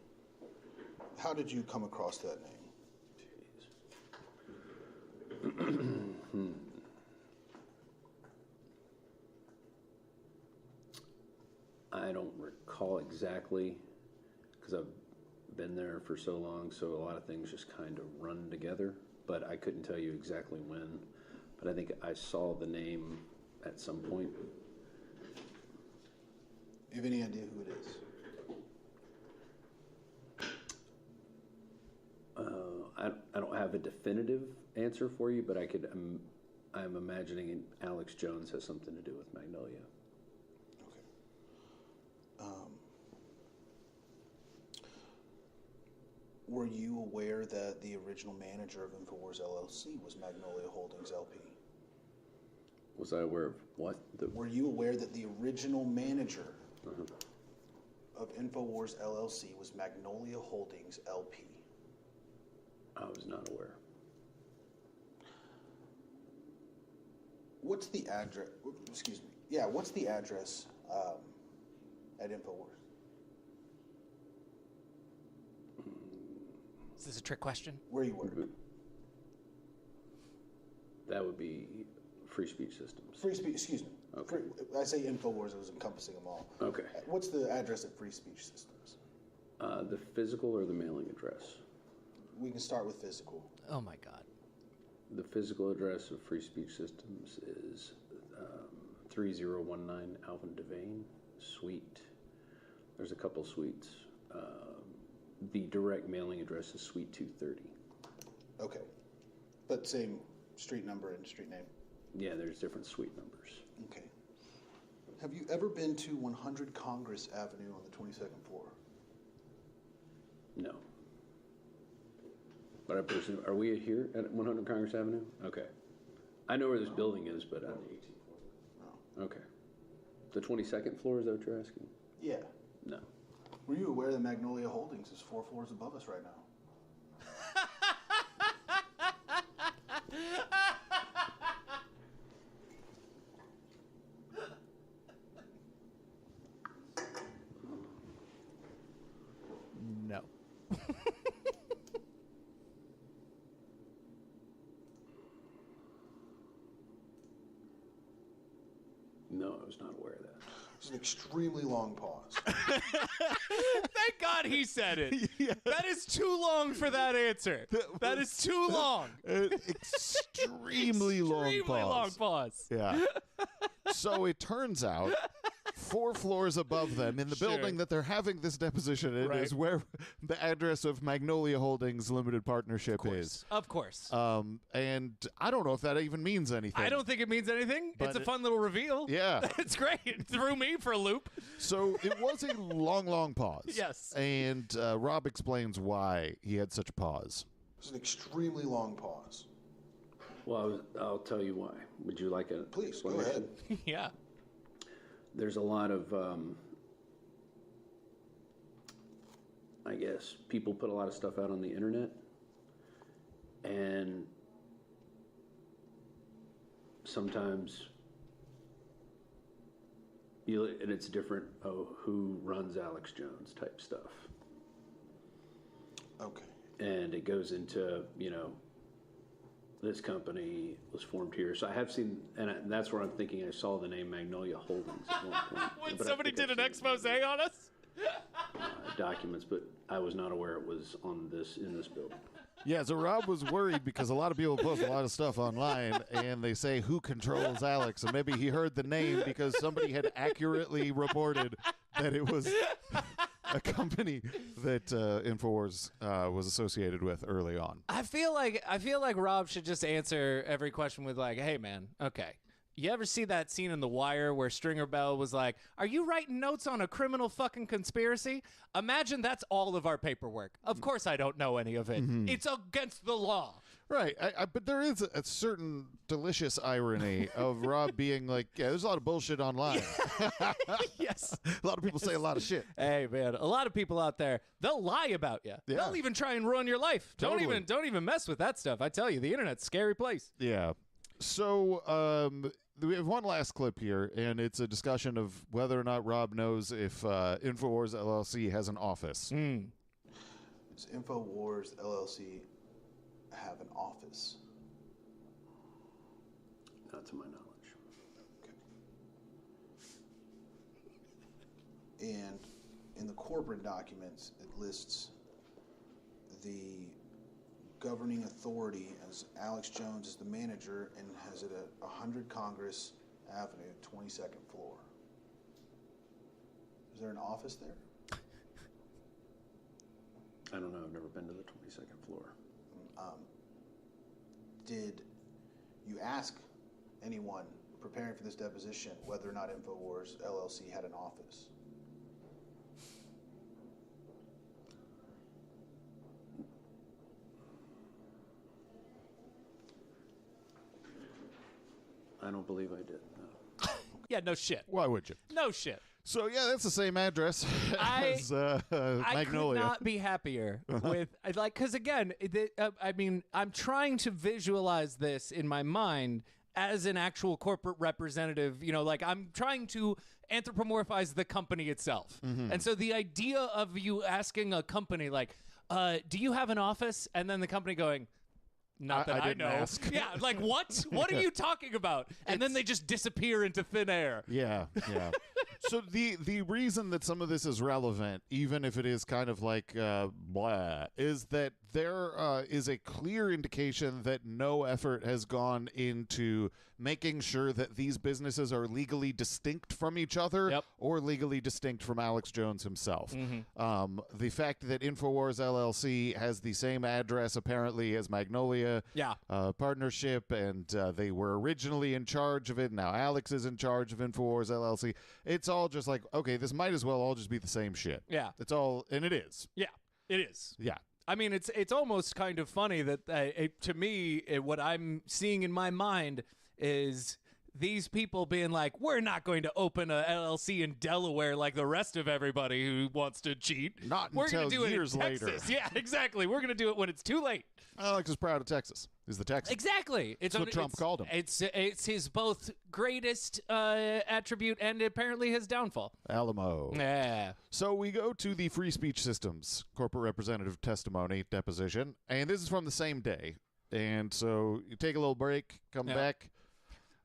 How did you come across that name? I don't recall exactly because I've been there for so long, so a lot of things just kind of run together, but I couldn't tell you exactly when. But I think I saw the name at some point. You have any idea who it is? I don't have a definitive answer for you, but I'm imagining Alex Jones has something to do with Magnolia. Okay. Were you aware that the original manager of InfoWars LLC was Magnolia Holdings LP? Was I aware of what? Were you aware that the original manager of InfoWars LLC was Magnolia Holdings LP? I was not aware. What's the address? Excuse me. Yeah, what's the address at InfoWars? Is this a trick question? Where you work? That would be Free Speech Systems. Free Speech, excuse me. Okay. I say InfoWars, it was encompassing them all. Okay. What's the address at Free Speech Systems? The physical or the mailing address? We can start with physical. Oh my God. The physical address of Free Speech Systems is 3019 Alvin Devane Suite. There's a couple suites. The direct mailing address is Suite 230. Okay. But same street number and street name? Yeah, there's different suite numbers. Okay. Have you ever been to 100 Congress Avenue on the 22nd floor? No. But I presume, are we here at 100 Congress Avenue? Okay. I know where this building is, but okay. The 22nd floor, is that what you're asking? Yeah. No. Were you aware that Magnolia Holdings is 4 floors above us right now? No. No, I was not aware of that. It's an extremely long pause. Thank God he said it. Yeah. That is too long for that answer. That is too long. Extremely long pause. Yeah. So it turns out 4 floors above them in the building that they're having this deposition in is where the address of Magnolia Holdings Limited Partnership is. Of course. And I don't know if that even means anything. I don't think it means anything. But it's a fun little reveal. Yeah. It's great. It threw me for a loop. So it was a long, long pause. Yes. And Rob explains why he had such a pause. It's an extremely long pause. Well, I'll tell you why. Would you like a Please, go ahead. Yeah. There's a lot of, I guess, people put a lot of stuff out on the internet, and sometimes and it's different, who runs Alex Jones type stuff. Okay. And it goes into, this company was formed here. So I have seen, and that's where I'm thinking I saw the name Magnolia Holdings at one point. When But I somebody think did I've an expose on us? documents, but I was not aware it was on in this building. Yeah, so Rob was worried because a lot of people post a lot of stuff online, and they say, who controls Alex? And maybe he heard the name because somebody had accurately reported that it was a company that InfoWars was associated with early on. I feel like Rob should just answer every question with like, "Hey, man, okay." You ever see that scene in The Wire where Stringer Bell was like, "Are you writing notes on a criminal fucking conspiracy?" Imagine that's all of our paperwork. Of course I don't know any of it. Mm-hmm. It's against the law. Right, but there is a certain delicious irony of Rob being like, yeah, there's a lot of bullshit online. Yes. A lot of people say a lot of shit. Hey, man, a lot of people out there, they'll lie about you. Yeah. They'll even try and ruin your life. Totally. Don't even mess with that stuff. I tell you, the internet's a scary place. Yeah. So we have one last clip here, and it's a discussion of whether or not Rob knows if InfoWars LLC has an office. Does InfoWars LLC have an office? Not to my knowledge. Okay. And in the corporate documents, it lists the governing authority as Alex Jones is the manager and has it at 100 Congress Avenue, 22nd floor. Is there an office there? I don't know. I've never been to the 22nd floor. Did you ask anyone preparing for this deposition whether or not InfoWars LLC had an office? I don't believe I did. No. Yeah, no shit. Why would you? No shit. So, yeah, that's the same address as Magnolia. I could not be happier with, like, because again, I mean, I'm trying to visualize this in my mind as an actual corporate representative. You know, like I'm trying to anthropomorphize the company itself. Mm-hmm. And so the idea of you asking a company, like, do you have an office? And then the company going, not that I didn't know. ask. Yeah, like what? What are you talking about? And then they just disappear into thin air. Yeah. So the reason that some of this is relevant, even if it is kind of like blah, is that there is a clear indication that no effort has gone into making sure that these businesses are legally distinct from each other or legally distinct from Alex Jones himself. Mm-hmm. The fact that InfoWars LLC has the same address apparently as Magnolia partnership, and they were originally in charge of it. Now Alex is in charge of InfoWars LLC. It's all just like, okay, this might as well all just be the same shit. Yeah. It's all, and it is. Yeah, it is. Yeah. I mean, it's almost kind of funny that to me, what I'm seeing in my mind is these people being like, we're not going to open a LLC in Delaware like the rest of everybody who wants to cheat. Not we're until gonna do years it in Texas. later. Yeah, exactly. We're going to do it when it's too late. Alex is proud of Texas. Is the Texas. Exactly. That's what Trump called him. It's his both greatest attribute and apparently his downfall. Alamo. Yeah. So we go to the Free Speech Systems corporate representative testimony deposition, and this is from the same day. And so you take a little break, come back,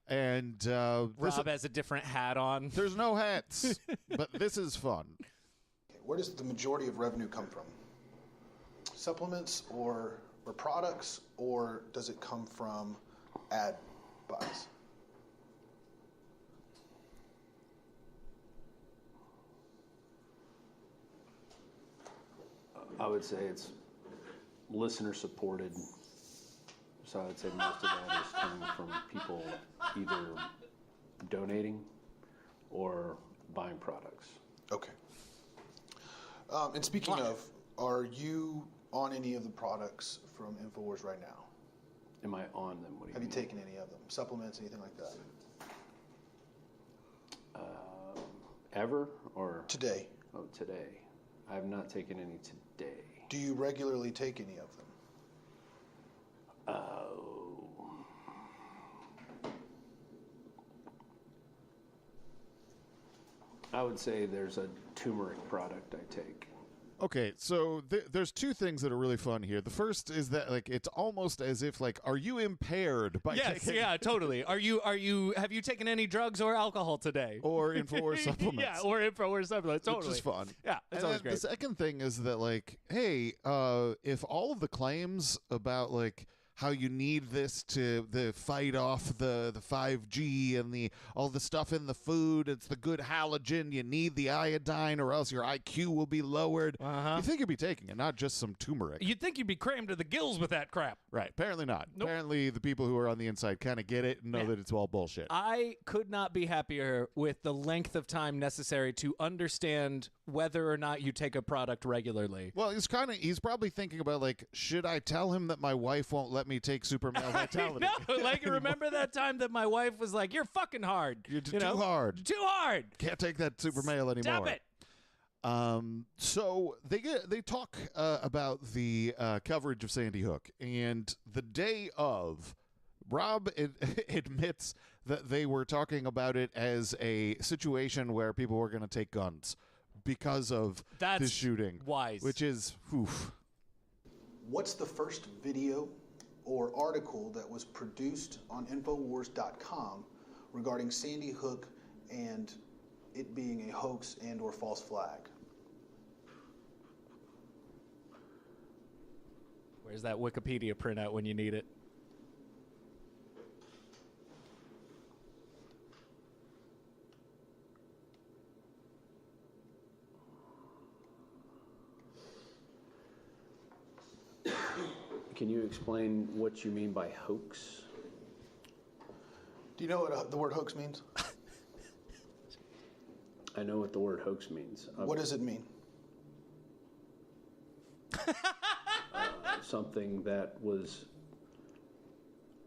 and Rob has a different hat on. There's no hats, but this is fun. Okay, where does the majority of revenue come from? Supplements or products, or does it come from ad buys? I would say it's listener supported. So I would say most of that is coming from people either donating or buying products. Okay. And speaking of, are you on any of the products from InfoWars right now? Am I on them? What do you Have you mean? taken any of them? Supplements, anything like that? Ever or? Today. Oh, today. I have not taken any today. Do you regularly take any of them? I would say there's a turmeric product I take. Okay, so there's two things that are really fun here. The first is that like it's almost as if like, are you impaired by Yes, taking yeah, totally. Have you taken any drugs or alcohol today? or InfoWars supplements? Yeah, or InfoWars supplements. Totally, Which is fun. Yeah, it's and always then great. The second thing is that like, hey, if all of the claims about like how you need this to fight off the 5G and all the stuff in the food, it's the good halogen, you need the iodine or else your IQ will be lowered. You think you'd be taking it, not just some turmeric. You'd think you'd be crammed to the gills with that crap. Right, apparently not. Nope. Apparently the people who are on the inside kind of get it and know that it's all bullshit. I could not be happier with the length of time necessary to understand whether or not you take a product regularly. Well, he's probably thinking about like, should I tell him that my wife won't let me take super male vitality? No, like remember that time that my wife was like, "You're fucking hard. You're too hard. Too hard. Can't take that super male anymore." Stop it." So they talk about the coverage of Sandy Hook, and the day of, Rob admits that they were talking about it as a situation where people were going to take guns because of this shooting. Wise. Which is, oof. What's the first video or article that was produced on Infowars.com regarding Sandy Hook and it being a hoax and or false flag? Where's that Wikipedia printout when you need it? Can you explain what you mean by hoax? Do you know what the word hoax means? I know what the word hoax means. What does it mean? Something that was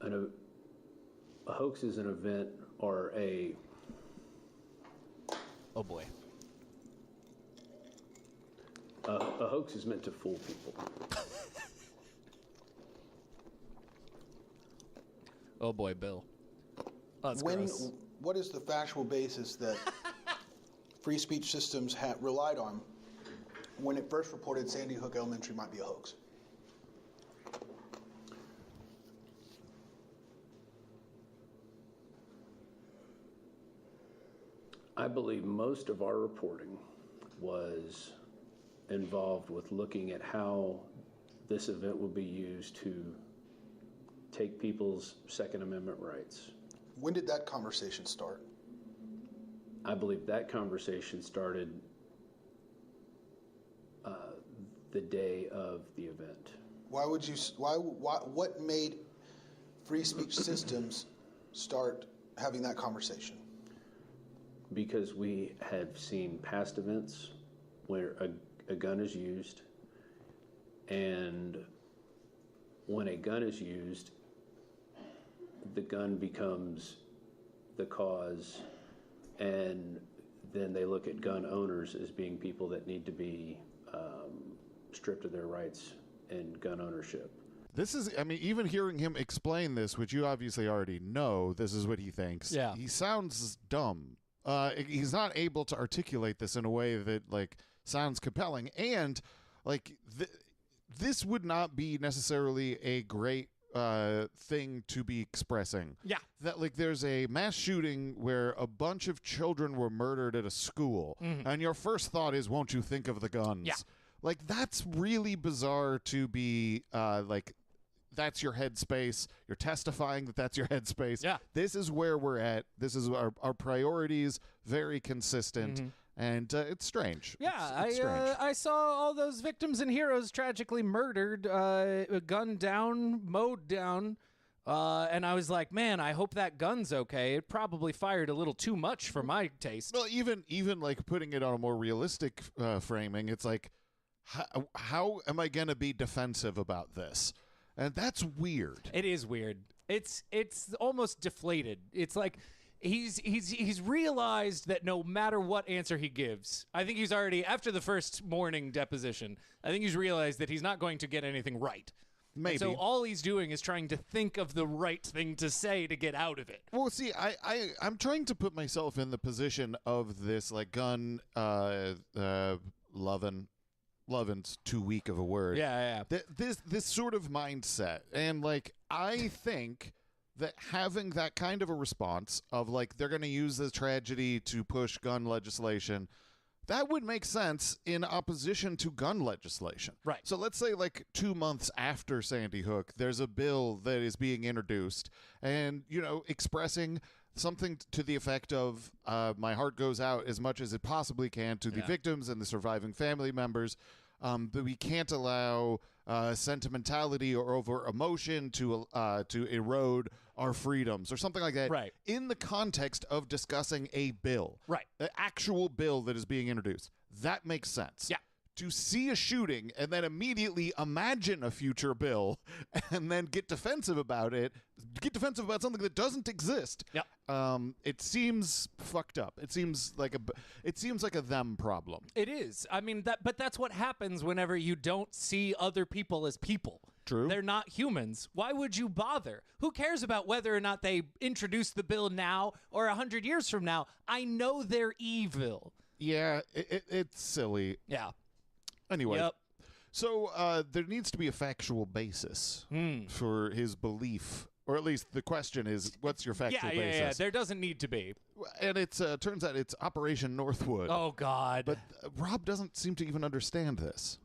a hoax is an event or a... Oh boy. A hoax is meant to fool people. Oh boy, Bill. Oh, that's gross. What is the factual basis that free speech systems relied on when it first reported Sandy Hook Elementary might be a hoax? I believe most of our reporting was involved with looking at how this event would be used to take people's Second Amendment rights. When did that conversation start? I believe that conversation started the day of the event. What made free speech systems start having that conversation? Because we have seen past events where a gun is used, and when a gun is used, the gun becomes the cause, and then they look at gun owners as being people that need to be stripped of their rights in gun ownership. This is, I mean, even hearing him explain this, which you obviously already know, this is what he thinks. Yeah. He sounds dumb. He's not able to articulate this in a way that, like, sounds compelling. And, like, this would not be necessarily a great thing to be expressing. Yeah. That, like, there's a mass shooting where a bunch of children were murdered at a school, and your first thought is, won't you think of the guns? Yeah. Like, that's really bizarre to be, like, that's your headspace. You're testifying that that's your headspace. Yeah. This is where we're at. This is our priorities, very consistent, and it's strange. Yeah, it's strange. I saw all those victims and heroes tragically murdered, gunned down, mowed down, and I was like, man, I hope that gun's okay. It probably fired a little too much for my taste. Well, even like putting it on a more realistic framing, it's like, how am I going to be defensive about this? And that's weird. It is weird. It's almost deflated. It's like he's realized that no matter what answer he gives, I think he's already, after the first morning deposition, I think he's realized that he's not going to get anything right. Maybe. And so all he's doing is trying to think of the right thing to say to get out of it. Well, see, I'm trying to put myself in the position of this, like, gun loving Lovin's too weak of a word. Yeah. This sort of mindset. And, like, I think that having that kind of a response of, like, they're going to use this tragedy to push gun legislation, that would make sense in opposition to gun legislation. Right. So let's say, like, 2 months after Sandy Hook, there's a bill that is being introduced and, you know, expressing something to the effect of my heart goes out as much as it possibly can to the victims and the surviving family members. But we can't allow sentimentality or over emotion to erode our freedoms or something like that. Right. In the context of discussing a bill. Right. An actual bill that is being introduced. That makes sense. Yeah. To see a shooting and then immediately imagine a future bill and then get defensive about it, get defensive about something that doesn't exist. Yeah. It seems fucked up. It seems like a them problem. It is. I mean, but that's what happens whenever you don't see other people as people. True. They're not humans. Why would you bother? Who cares about whether or not they introduce the bill now or 100 years from now? I know they're evil. Yeah, it's silly. Yeah. Anyway, Yep. So there needs to be a factual basis for his belief, or at least the question is, what's your factual basis? Yeah. There doesn't need to be. And it's turns out it's Operation Northwood. Oh, God. But Rob doesn't seem to even understand this.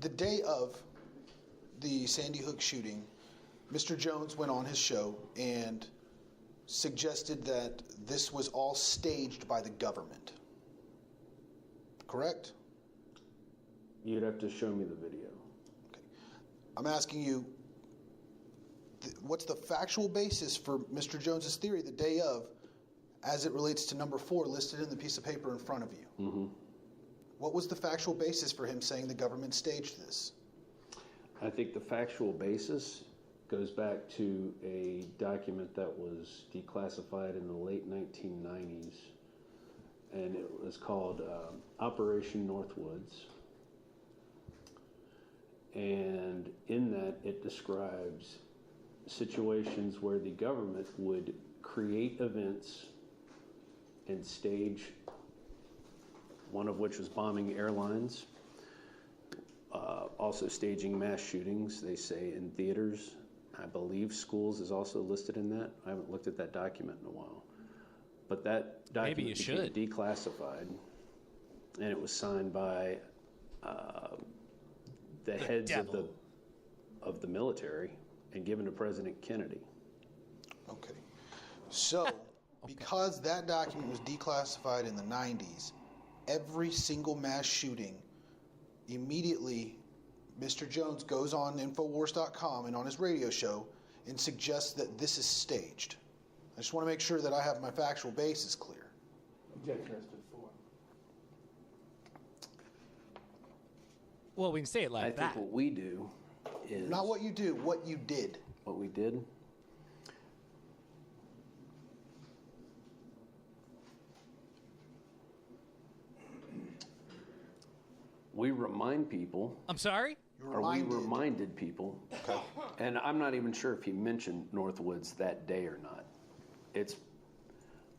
The day of the Sandy Hook shooting, Mr. Jones went on his show and suggested that this was all staged by the government. Correct? You'd have to show me the video. Okay. I'm asking you, what's the factual basis for Mr. Jones's theory the day of, as it relates to number 4 listed in the piece of paper in front of you? Mm-hmm. What was the factual basis for him saying the government staged this? I think the factual basis goes back to a document that was declassified in the late 1990s, and it was called Operation Northwoods. And in that, it describes situations where the government would create events and stage, one of which was bombing airlines, also staging mass shootings, they say, in theaters. I believe schools is also listed in that. I haven't looked at that document in a while. But that document became declassified, and it was signed by the heads of the military and given to President Kennedy. Okay. So, because that document was declassified in the 90s, every single mass shooting, immediately Mr. Jones goes on Infowars.com and on his radio show and suggests that this is staged. I just want to make sure that I have my factual basis clear. Objection has been formed. Well, we can say it like that. I think what we do is... Not what you do, what you did. What we did? We remind people... I'm sorry? We reminded people. Okay. And I'm not even sure if he mentioned Northwoods that day or not.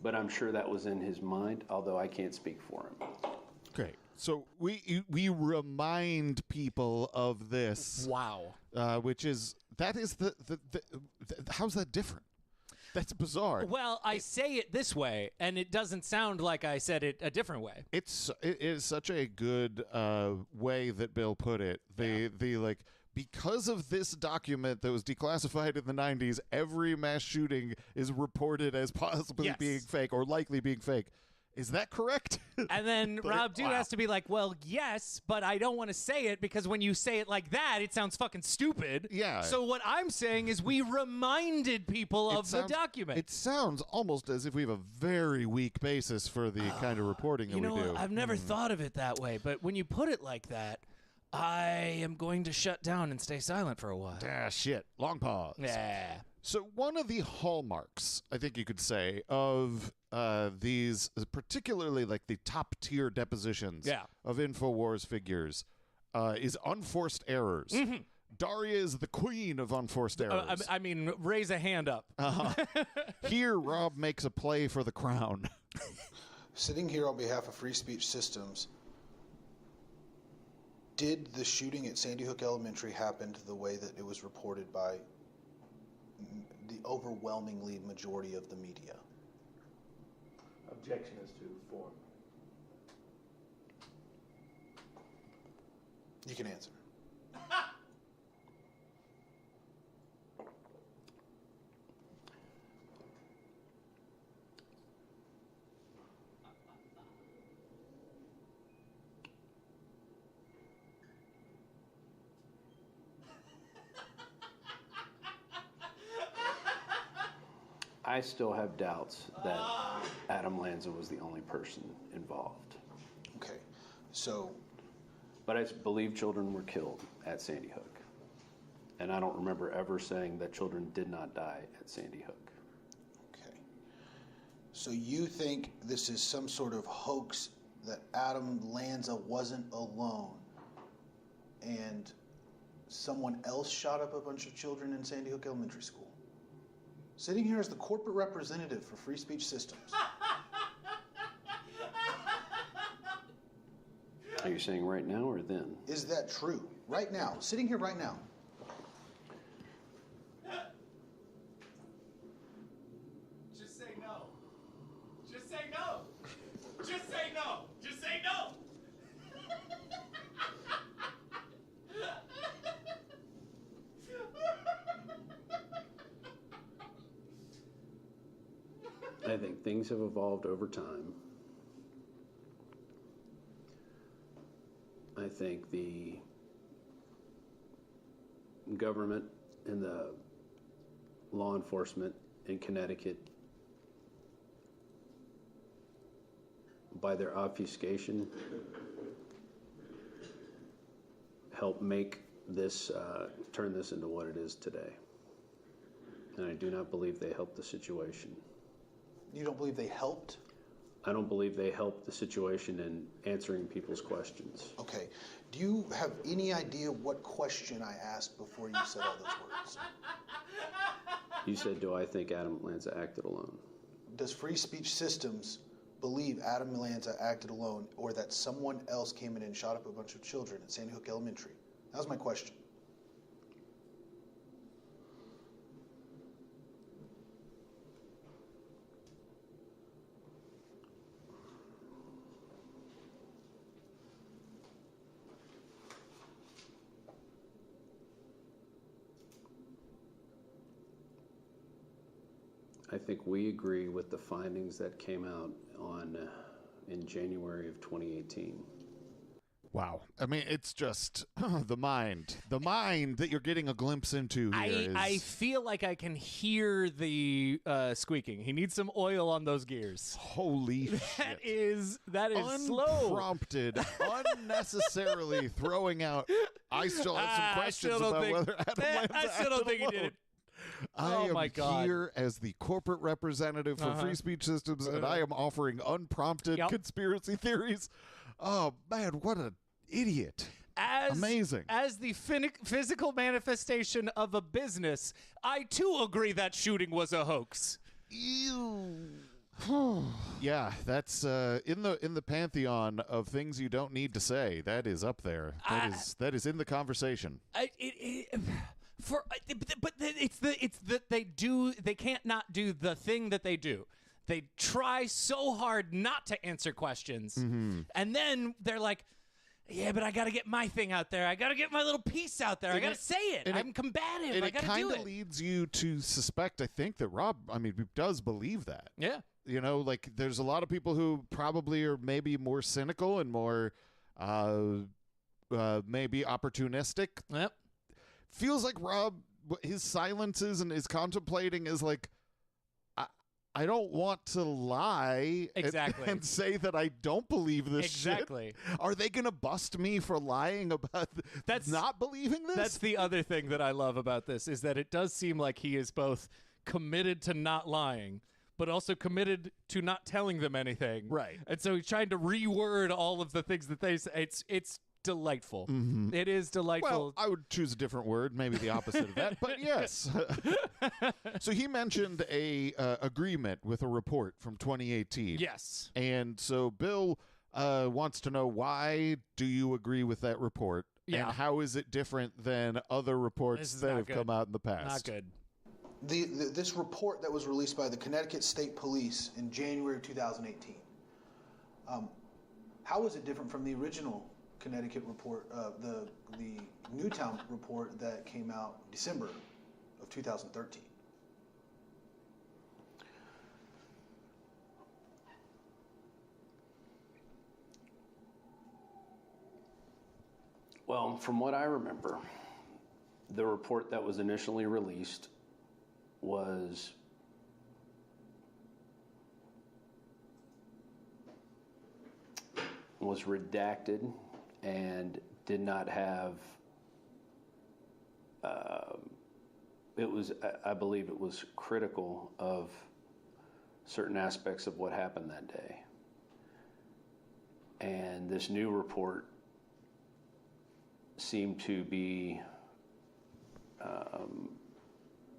But I'm sure that was in his mind, although I can't speak for him. Okay. So we remind people of this. Wow. Which is the how's that different? That's bizarre. Well, I say it this way, and it doesn't sound like I said it a different way. It is such a good way that Bill put it. The like, because of this document that was declassified in the 90s, every mass shooting is reported as possibly being fake or likely being fake. Is that correct? And then Rob Dude has to be like, well, yes, but I don't want to say it because when you say it like that, it sounds fucking stupid. Yeah. So what I'm saying is we reminded people of the document. It sounds almost as if we have a very weak basis for the kind of reporting that we do. I've never thought of it that way, but when you put it like that, I am going to shut down and stay silent for a while. Ah, shit. Long pause. Yeah. So one of the hallmarks, I think you could say, of these, particularly like the top-tier depositions of InfoWars figures, is unforced errors. Mm-hmm. Daria is the queen of unforced errors. I mean, raise a hand up. Here, Rob makes a play for the crown. Sitting here on behalf of Free Speech Systems, Did the shooting at Sandy Hook Elementary happen the way that it was reported by the overwhelmingly majority of the media? Objection is to form. You can answer. I still have doubts that Adam Lanza was the only person involved. Okay, so... But I believe children were killed at Sandy Hook. And I don't remember ever saying that children did not die at Sandy Hook. Okay. So you think this is some sort of hoax that Adam Lanza wasn't alone and someone else shot up a bunch of children in Sandy Hook Elementary School? Sitting here as the corporate representative for Free Speech Systems. Are you saying right now or then? Is that true? Right now, sitting here right now. Just say no. Just say no. Just say no. Just say no. I think things have evolved over time. I think the government and the law enforcement in Connecticut, by their obfuscation, helped make this, turn this into what it is today. And I do not believe they helped the situation. You don't believe they helped? I don't believe they helped the situation in answering people's questions. Okay. Do you have any idea what question I asked before you said all those words? You said, do I think Adam Lanza acted alone? Does Free Speech Systems believe Adam Lanza acted alone or that someone else came in and shot up a bunch of children at Sandy Hook Elementary? That was my question. I think we agree with the findings that came out in January of 2018. Wow. I mean, it's just the mind that you're getting a glimpse into here. I feel like I can hear the squeaking. He needs some oil on those gears. Holy That shit. is slow. Unprompted, unnecessarily throwing out. I still have some questions about whether Adam Lanza I still don't think he did it. I my God. am here as the corporate representative for Free Speech Systems, and I am offering unprompted conspiracy theories. Oh, man, what an idiot. Amazing. As the physical manifestation of a business, I too agree that shooting was a hoax. Yeah, that's in the pantheon of things you don't need to say. That is up there. That is in the conversation. But it's that they can't not do the thing that they do. They try so hard not to answer questions, and then they're like, "Yeah, but I got to get my thing out there. I got to get my little piece out there. I got to say it. I'm combative. I got to do it." And it kind of leads you to suspect, I think, that Rob, does believe that. Yeah. You know, like there's a lot of people who probably are maybe more cynical and more maybe opportunistic. Yep. Feels like Rob, his silences and his contemplating is like, I don't want to lie and say that I don't believe this shit. Are they going to bust me for lying about not believing this? That's the other thing that I love about this, is that it does seem like he is both committed to not lying, but also committed to not telling them anything. Right. And so he's trying to reword all of the things that they say. It's delightful. It is delightful. Well, I would choose a different word, maybe the opposite of that, but yes. So he mentioned a agreement with a report from 2018. Yes. And so Bill wants to know, why do you agree with that report? Yeah. And how is it different than other reports This is that not have good. come out in the past? Not good. This report that was released by the Connecticut State Police in January of 2018, how is it different from the original Connecticut report, the Newtown report that came out December of 2013? Well, from what I remember, the report that was initially released was redacted and did not have I believe it was critical of certain aspects of what happened that day. And this new report seemed to be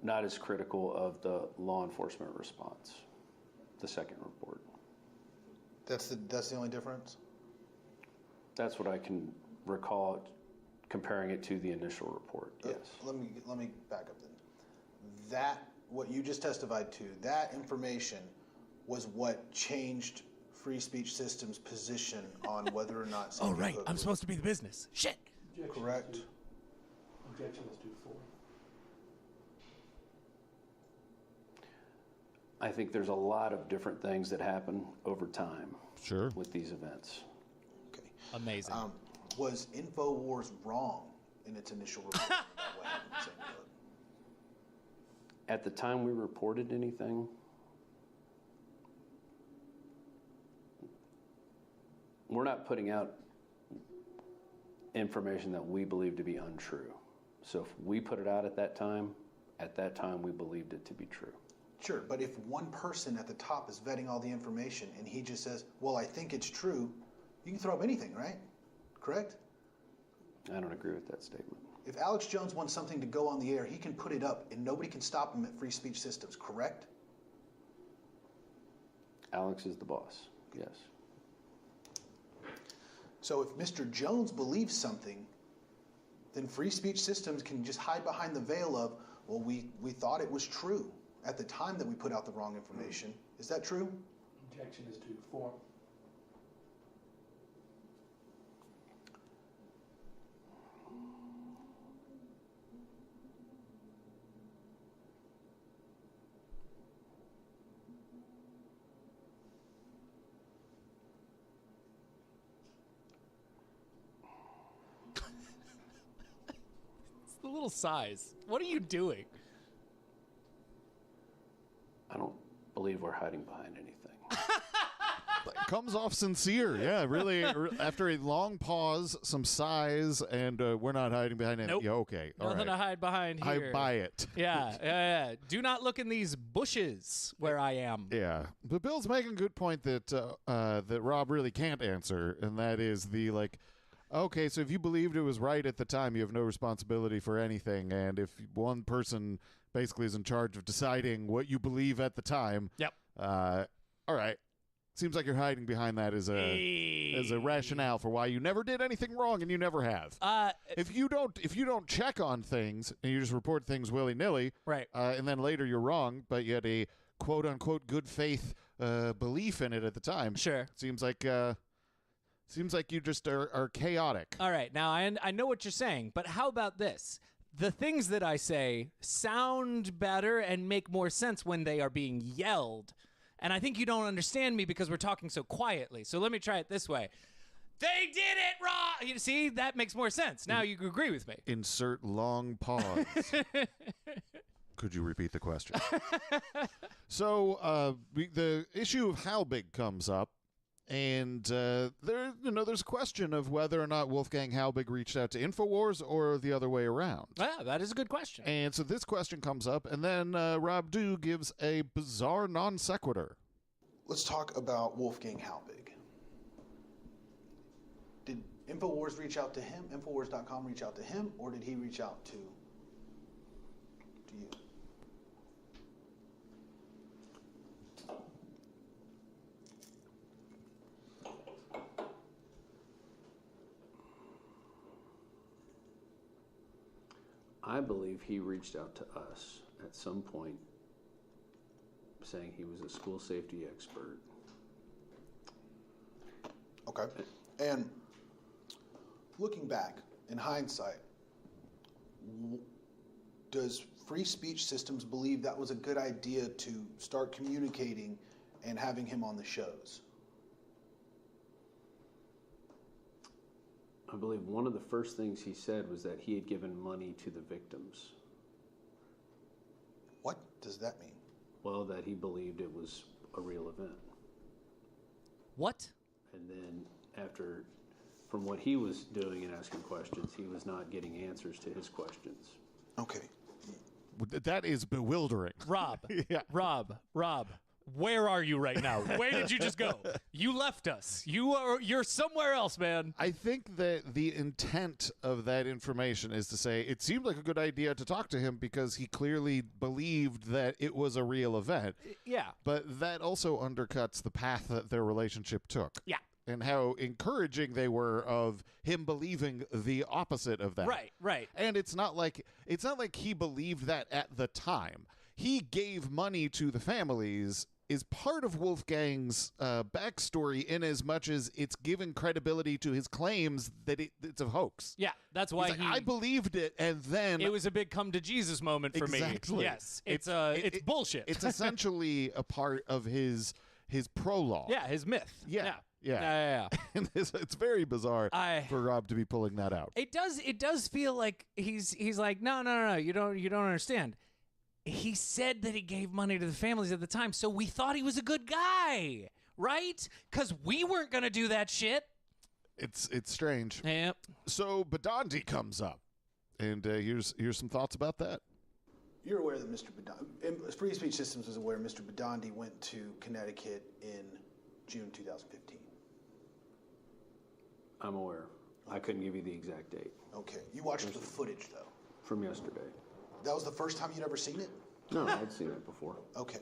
not as critical of the law enforcement response, the second report. That's the only difference? That's what I can recall comparing it to the initial report, yes. Let me back up then. That, what you just testified to, that information was what changed Free Speech System's position on whether or not Oh, right. I'm supposed to be the business. Shit. Correct. Objection is due for. I think there's a lot of different things that happen over time. Sure. With these events. Amazing. Was InfoWars wrong in its initial report about what happened in St. Cloud? At the time we reported anything, we're not putting out information that we believe to be untrue. So if we put it out at that time we believed it to be true. Sure, but if one person at the top is vetting all the information and he just says, well, I think it's true, you can throw up anything, right? Correct? I don't agree with that statement. If Alex Jones wants something to go on the air, he can put it up and nobody can stop him at Free Speech Systems, correct? Alex is the boss, yes. So if Mr. Jones believes something, then Free Speech Systems can just hide behind the veil of, well, we thought it was true at the time that we put out the wrong information. Is that true? Objection is due for. It's the little size. What are you doing? I don't believe we're hiding behind anything. Comes off sincere, yeah, really. After a long pause, some sighs, and we're not hiding behind anything. Nope. Yeah, okay, all Nothing right. to hide behind here. I buy it. Yeah. Do not look in these bushes where I am. Yeah, but Bill's making a good point that that Rob really can't answer, and that is the okay, so if you believed it was right at the time, you have no responsibility for anything, and if one person basically is in charge of deciding what you believe at the time, yep. All right. Seems like you're hiding behind that as a rationale for why you never did anything wrong and you never have. If you don't check on things and you just report things willy-nilly, right? And then later you're wrong, but you had a quote unquote good faith belief in it at the time. Sure. Seems like you just are chaotic. All right. Now I know what you're saying, but how about this? The things that I say sound better and make more sense when they are being yelled. And I think you don't understand me because we're talking so quietly. So let me try it this way. They did it wrong. You see, that makes more sense. Now you agree with me. Insert long pause. Could you repeat the question? So the issue of how big comes up, and there's a question of whether or not Wolfgang Halbig reached out to InfoWars or the other way around. Yeah, that is a good question. And so this question comes up, and then Rob Dew gives a bizarre non sequitur. Let's talk about Wolfgang Halbig. Did InfoWars reach out to him? InfoWars.com reach out to him, or did he reach out to you? I believe he reached out to us at some point saying he was a school safety expert. Okay. And looking back, in hindsight, does Free Speech Systems believe that was a good idea to start communicating and having him on the shows? I believe one of the first things he said was that he had given money to the victims. What does that mean? Well, that he believed it was a real event. What? And then after, from what he was doing and asking questions, he was not getting answers to his questions. Okay. That is bewildering. Rob, Yeah. Rob, where are you right now? Where did you just go? You left us. You're somewhere else, man. I think that the intent of that information is to say it seemed like a good idea to talk to him because he clearly believed that it was a real event. Yeah. But that also undercuts the path that their relationship took. Yeah. And how encouraging they were of him believing the opposite of that. Right. And it's not like he believed that at the time. He gave money to the families is part of Wolfgang's backstory in as much as it's given credibility to his claims that it's a hoax. Yeah, that's why He's like, I believed it, and then it was a big come to Jesus moment for Exactly. me. Yes, it's bullshit. It's essentially a part of his prologue. Yeah, his myth. Yeah. And it's very bizarre for Rob to be pulling that out. It does feel like he's like, no, you don't understand. He said that he gave money to the families at the time, so we thought he was a good guy, right? Because we weren't gonna do that shit. It's strange. Yep. So Badandi comes up, and here's some thoughts about that. You're aware that Mr. Badandi, Free Speech Systems is aware Mr. Badandi went to Connecticut in June 2015. I'm aware. I couldn't give you the exact date. Okay. You watched the footage, though? From yesterday. That was the first time you'd ever seen it? No, I'd seen it before. Okay.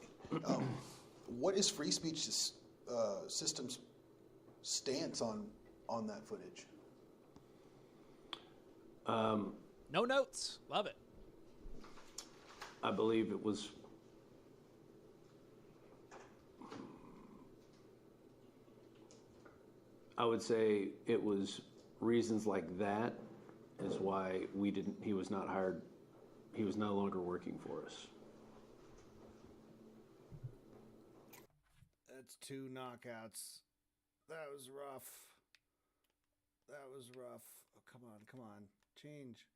What is Free Speech Systems' stance on that footage? No notes. Love it. I believe it was... I would say it was reasons like that is why he was not hired. He was no longer working for us. That's 2 knockouts. That was rough. Oh, come on. Change.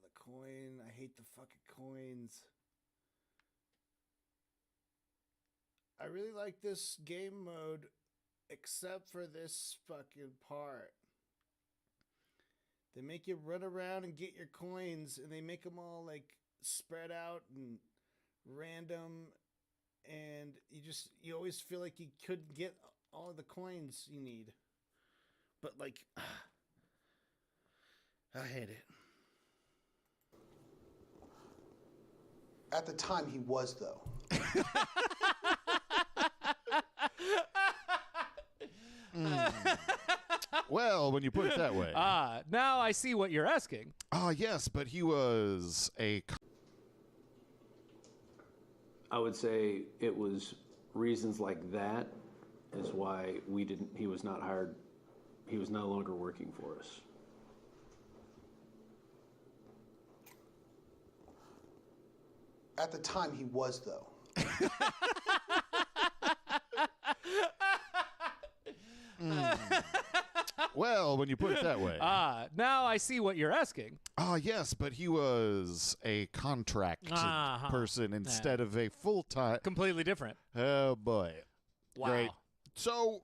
The coin. I hate the fucking coins. I really like this game mode, except for this fucking part. They make you run around and get your coins, and they make them all like spread out and random, and you always feel like you couldn't get all of the coins you need. But like, I hate it. At the time, he was, though. Well, when you put it that way. Now I see what you're asking. Yes, but he was a... I would say it was reasons like that is why he was not hired. He was no longer working for us. At the time, he was, though. Well, when you put it that way. Now I see what you're asking. Yes, but he was a contract person instead of a full-time. Completely different. Oh, boy. Wow. Great. So,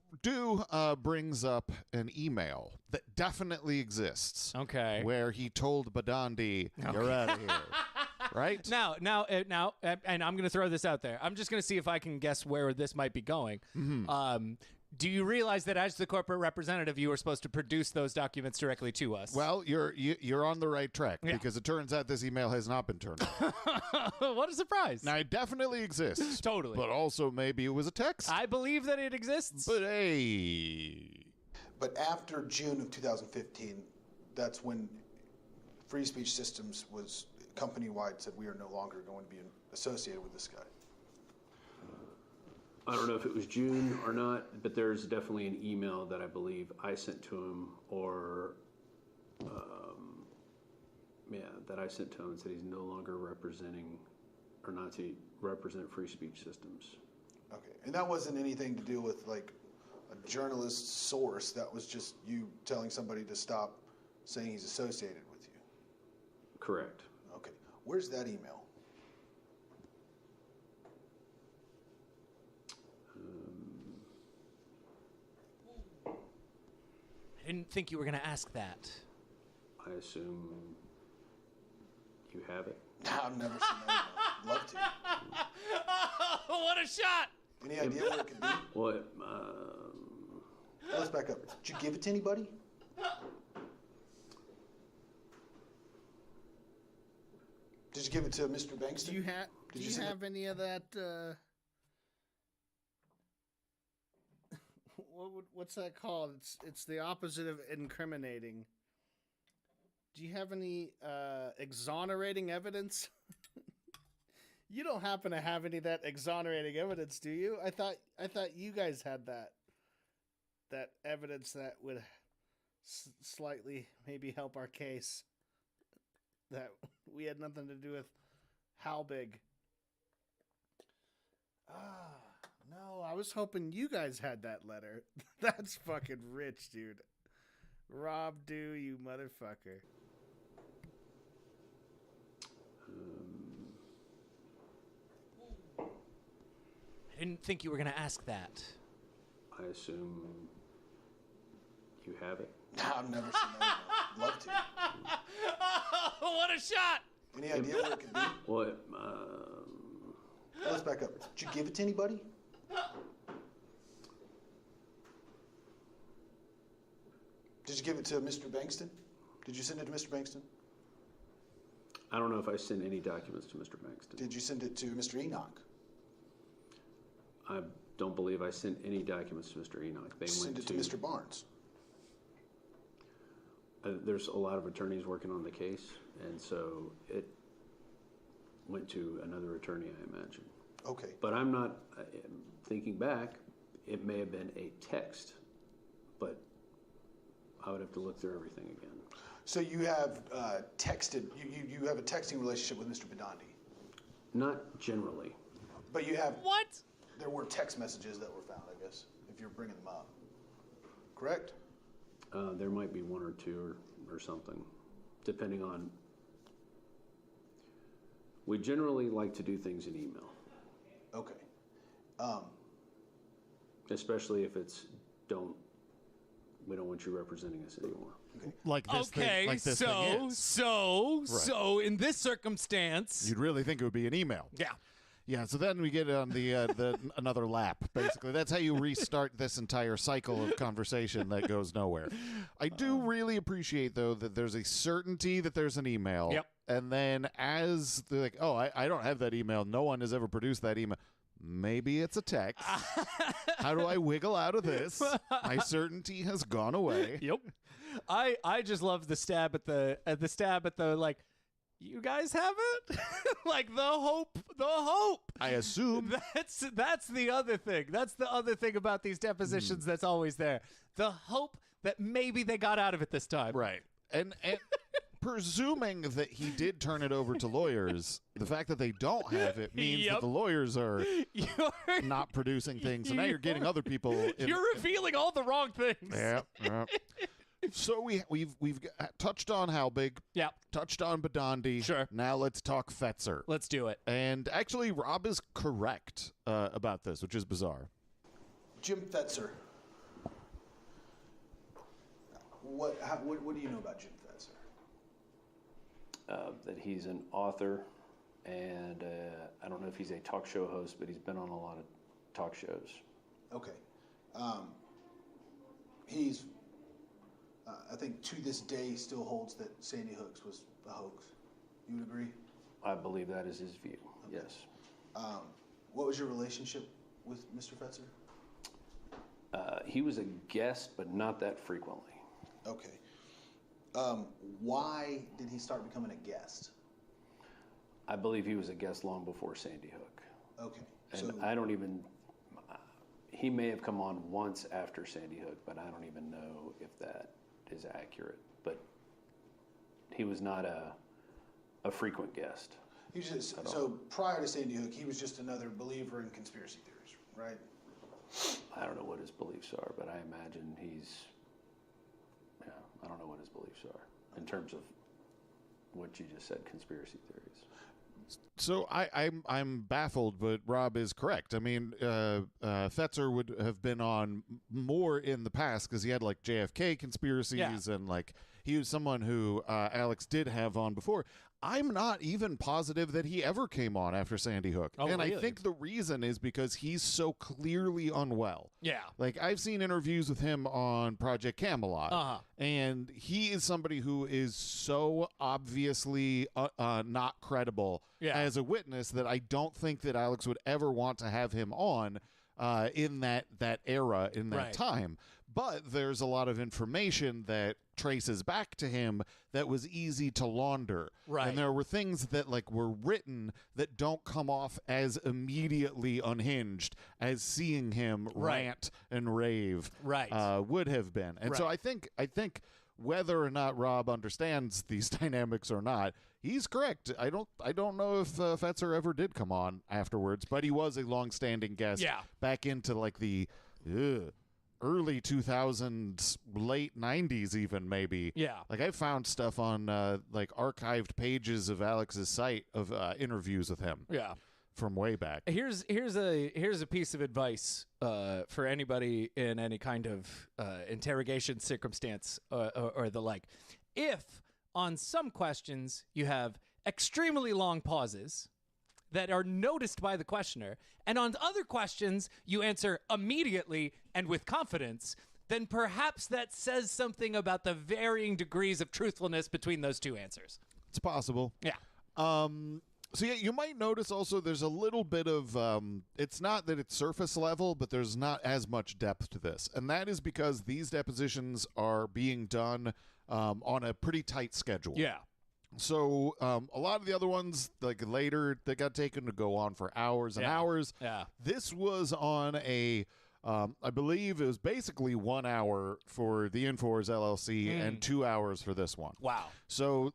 brings up an email that definitely exists. Okay. Where he told Badandi, you're out of here. Right? Now, and I'm going to throw this out there. I'm just going to see if I can guess where this might be going. Mm-hmm. Do you realize that as the corporate representative, you were supposed to produce those documents directly to us? Well, you're on the right track because it turns out this email has not been turned on. What a surprise. Now, it definitely exists. Totally. But also maybe it was a text. I believe that it exists. But hey. But after June of 2015, that's when Free Speech Systems was company-wide said we are no longer going to be associated with this guy. I don't know if it was June or not, but there's definitely an email that I believe I sent to him, or that I sent to him and said he's no longer representing, or not to represent Free Speech Systems. Okay, and that wasn't anything to do with like a journalist source. That was just you telling somebody to stop saying he's associated with you. Correct. Okay, where's that email? I didn't think you were going to ask that. I assume you have it. I've never seen that email. Love to. Oh, what a shot! Any idea where it could be? What? Let's back up. Did you give it to anybody? Did you give it to Mr. Bankston? Do you have any of that? What's that called? It's the opposite of incriminating. Do you have any exonerating evidence? You don't happen to have any of that exonerating evidence, do you? I thought you guys had that evidence that would slightly maybe help our case. That we had nothing to do with how big. No, I was hoping you guys had that letter. That's fucking rich, dude. Rob, you motherfucker. I didn't think you were going to ask that. I assume you have it. I've never seen that email. Love to. Oh, what a shot! Any idea where it could be? What? Let's back up. Did you give it to anybody? Did you give it to Mr. Bankston? Did you send it to Mr. Bankston? I don't know if I sent any documents to Mr. Bankston. Did you send it to Mr. Enoch? I don't believe I sent any documents to Mr. Enoch. They Send it to Mr. Barnes. There's a lot of attorneys working on the case, and so it went to another attorney, I imagine. Okay. But I'm not thinking back. It may have been a text, but I would have to look through everything again. So you have texted. You have a texting relationship with Mr. Bedandi. Not generally. But you have. What? There were text messages that were found, I guess, if you're bringing them up. Correct? There might be one or two or something, depending on. We generally like to do things in email. Okay. Especially if it's we don't want you representing us anymore. Like this Okay, thing, like this thing is. so in this circumstance, You'd really think it would be an email. yeah. Yeah, so then we get on the another lap, basically. That's how you restart this entire cycle of conversation that goes nowhere. I do really appreciate, though, that there's a certainty that there's an email. Yep. And then as they're like, oh, I don't have that email. No one has ever produced that email. Maybe it's a text. How do I wiggle out of this? My certainty has gone away. Yep. I just love the stab at the like, you guys have it? Like the hope. I assume. That's the other thing. That's the other thing about these depositions that's always there. The hope that maybe they got out of it this time. Right. And presuming that he did turn it over to lawyers, the fact that they don't have it means that the lawyers are not producing things. So now you're getting other people. You're revealing all the wrong things. Yeah. So we've touched on Halbig. Yeah. Touched on Bedandi. Sure. Now let's talk Fetzer. Let's do it. And actually, Rob is correct about this, which is bizarre. Jim Fetzer. What do you know about Jim Fetzer? That he's an author, and I don't know if he's a talk show host, but he's been on a lot of talk shows. Okay. He's, I think to this day, still holds that Sandy Hooks was a hoax. You would agree? I believe that is his view, yes. What was your relationship with Mr. Fetzer? He was a guest, but not that frequently. Okay. Why did he start becoming a guest? I believe he was a guest long before Sandy Hook. Okay. And I don't even, he may have come on once after Sandy Hook, but I don't even know if that is accurate. But he was not a frequent guest. So prior to Sandy Hook, he was just another believer in conspiracy theories, right? I don't know what his beliefs are, but I imagine I don't know what his beliefs are in terms of what you just said, conspiracy theories. So I'm baffled, but Rob is correct. I mean, Fetzer would have been on more in the past because he had like JFK conspiracies and like he was someone who Alex did have on before. I'm not even positive that he ever came on after Sandy Hook. Oh, and really? I think the reason is because he's so clearly unwell. Yeah. Like, I've seen interviews with him on Project Camelot, and he is somebody who is so obviously not credible as a witness that I don't think that Alex would ever want to have him on in that era, in that time. But there's a lot of information that traces back to him that was easy to launder. Right. And there were things that like were written that don't come off as immediately unhinged as seeing him rant and rave would have been. And so I think whether or not Rob understands these dynamics or not, he's correct. I don't know if Fetzer ever did come on afterwards, but he was a long-standing guest back into like the early 2000s, late 90s even, maybe. Yeah. Like, I found stuff on like archived pages of Alex's site of interviews with him. Yeah. From way back. Here's a piece of advice for anybody in any kind of interrogation circumstance or the like. If on some questions you have extremely long pauses that are noticed by the questioner, and on other questions you answer immediately and with confidence, then perhaps that says something about the varying degrees of truthfulness between those two answers. It's possible. Yeah. So yeah, you might notice also there's a little bit of, it's not that it's surface level, but there's not as much depth to this. And that is because these depositions are being done on a pretty tight schedule. Yeah. So a lot of the other ones, like later, they got taken to go on for hours and hours. Yeah. This was on a, I believe it was basically 1 hour for the Infowars LLC and 2 hours for this one. Wow. So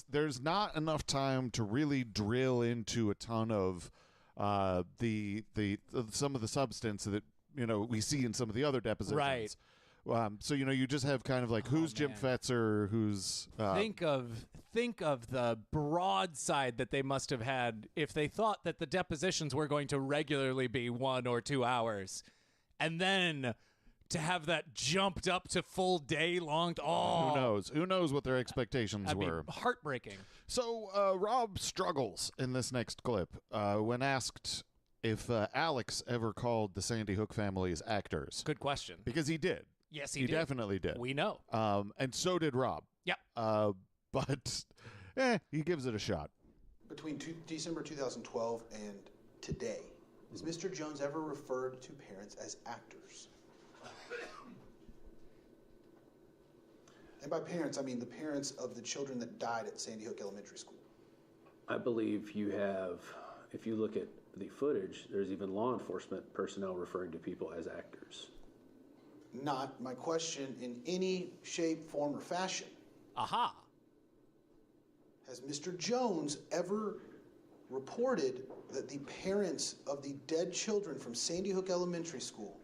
there's not enough time to really drill into a ton of some of the substance that we see in some of the other depositions. Right. So you just have kind of like who's Jim Fetzer, who's think of the broadside that they must have had if they thought that the depositions were going to regularly be 1 or 2 hours, and then to have that jumped up to full day long. Who knows what their expectations were? Be heartbreaking. So Rob struggles in this next clip when asked if Alex ever called the Sandy Hook family's actors. Good question. Because he did. Yes, he definitely did. We know. And so did Rob. Yep. But he gives it a shot. Between December 2012 and today, has Mr. Jones ever referred to parents as actors? And by parents, I mean the parents of the children that died at Sandy Hook Elementary School. I believe you have, if you look at the footage, there's even law enforcement personnel referring to people as actors. Not my question in any shape, form, or fashion. Aha. Has Mr. Jones ever reported that the parents of the dead children from Sandy Hook Elementary School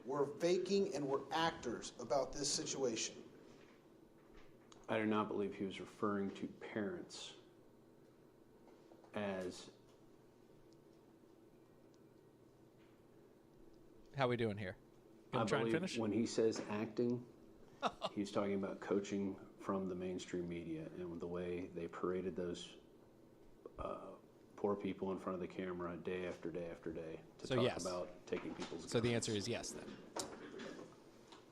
were faking and were actors about this situation? I do not believe he was referring to parents as... How we doing here? I try and believe finish? when he says acting, he's talking about coaching from the mainstream media and the way they paraded those poor people in front of the camera day after day after day to talk about taking people's guns. So the answer is yes, then.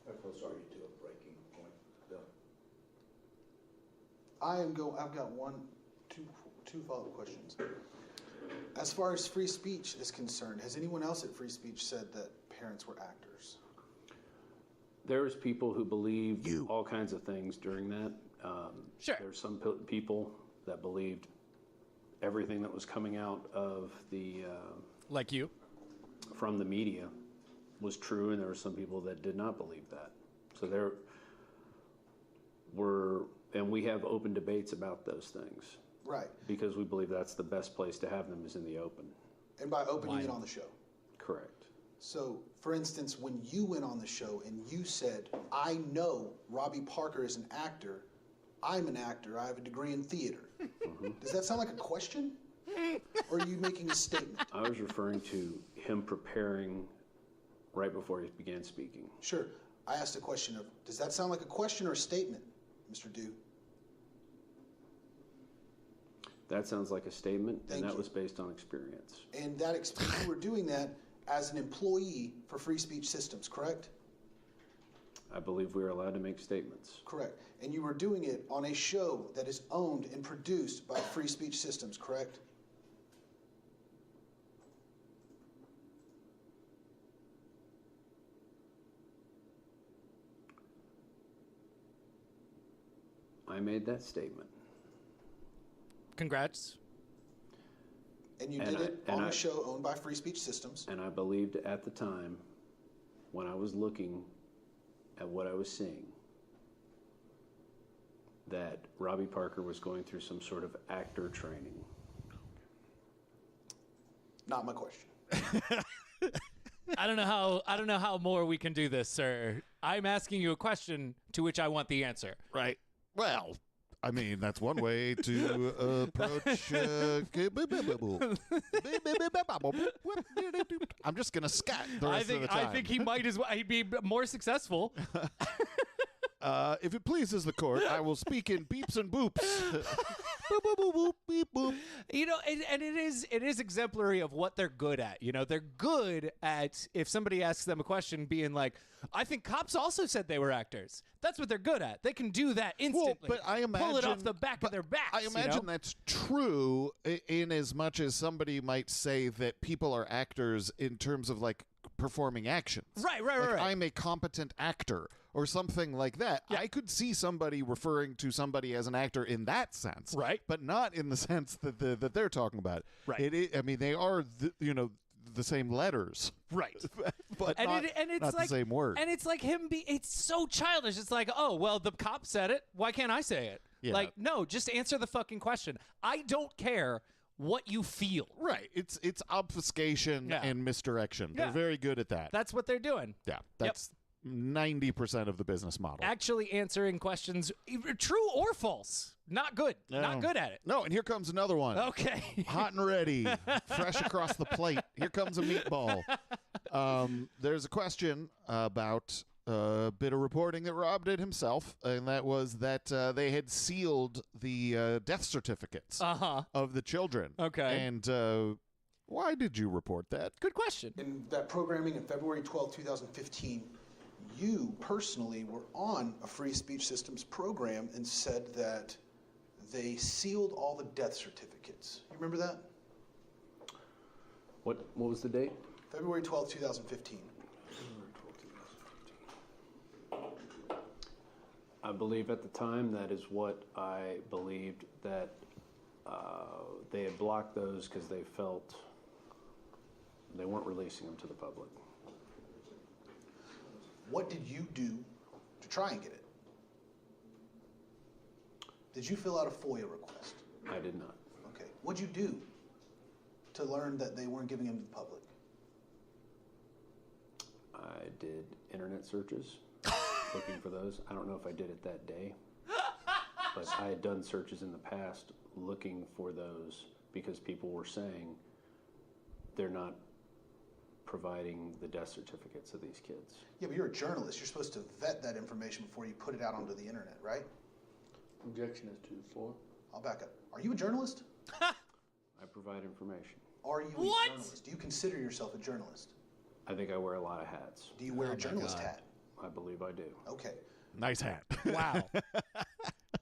How close are you to a breaking point, Bill? I've got two follow-up questions. As far as free speech is concerned, has anyone else at Free Speech said that parents were actors? There was people who believed all kinds of things during that. Sure. There's some people that believed everything that was coming out of the like you from the media was true, and there were some people that did not believe that. So there were, and we have open debates about those things. Right. Because we believe that's the best place to have them is in the open. And by open, you mean on the show. Correct. So, for instance, when you went on the show and you said, I know Robbie Parker is an actor, I'm an actor, I have a degree in theater. Does that sound like a question? Or are you making a statement? I was referring to him preparing right before he began speaking. Sure. I asked a question of, does that sound like a question or a statement, Mr. Dew? That sounds like a statement, Thank and that you. was based on experience. And that you were doing that as an employee for Free Speech Systems, correct? I believe we are allowed to make statements. Correct. And you were doing it on a show that is owned and produced by Free Speech Systems, correct? I made that statement. Congrats. And you did it on a show owned by Free Speech Systems. And I believed at the time, when I was looking at what I was seeing, that Robbie Parker was going through some sort of actor training. Not my question. I don't know how more we can do this, sir. I'm asking you a question to which I want the answer. Right. Well, I mean, that's one way to approach. I'm just going to scat the rest of the time. I think he might as well. He'd be more successful. If it pleases the court, I will speak in beeps and boops. Boop, boop, boop, boop, beep, boop. You know, and it is exemplary of what they're good at. You know, they're good at, if somebody asks them a question, being like, I think cops also said they were actors. That's what they're good at. They can do that instantly. Well, but I imagine, pull it off the back of their backs. I imagine that's true in as much as somebody might say that people are actors in terms of like performing actions. Right. I'm a competent actor or something like that. Yeah. I could see somebody referring to somebody as an actor in that sense. Right. But not in the sense that they're talking about. Right. I mean, they are, the same letters. Right. But and it's not like, the same word. And it's like it's so childish. It's like, oh, well, the cop said it. Why can't I say it? Yeah. Like, no, just answer the fucking question. I don't care what you feel. Right. It's obfuscation and misdirection. Yeah. They're very good at that. That's what they're doing. Yeah. That's 90% of the business model. Actually answering questions, true or false. Not good. Not good at it. No, and here comes another one. Okay. Hot and ready. Fresh across the plate. Here comes a meatball. There's a question about a bit of reporting that Rob did himself, and that was that they had sealed the death certificates of the children. Okay. And why did you report that? Good question. In that programming in February 12, 2015, you personally were on a Free Speech Systems program and said that they sealed all the death certificates. You remember that? What was the date? February 12, 2015. I believe at the time that is what I believed, that they had blocked those because they felt they weren't releasing them to the public. What did you do to try and get it? Did you fill out a FOIA request? I did not. Okay. What'd you do to learn that they weren't giving them to the public? I did internet searches looking for those. I don't know if I did it that day, but I had done searches in the past looking for those because people were saying they're not providing the death certificates of these kids. Yeah, but you're a journalist. You're supposed to vet that information before you put it out onto the internet, right? Objection is to the floor. I'll back up. Are you a journalist? I provide information. Are you a journalist? Do you consider yourself a journalist? I think I wear a lot of hats. Do you wear a journalist hat? I believe I do. Okay. Nice hat. Wow.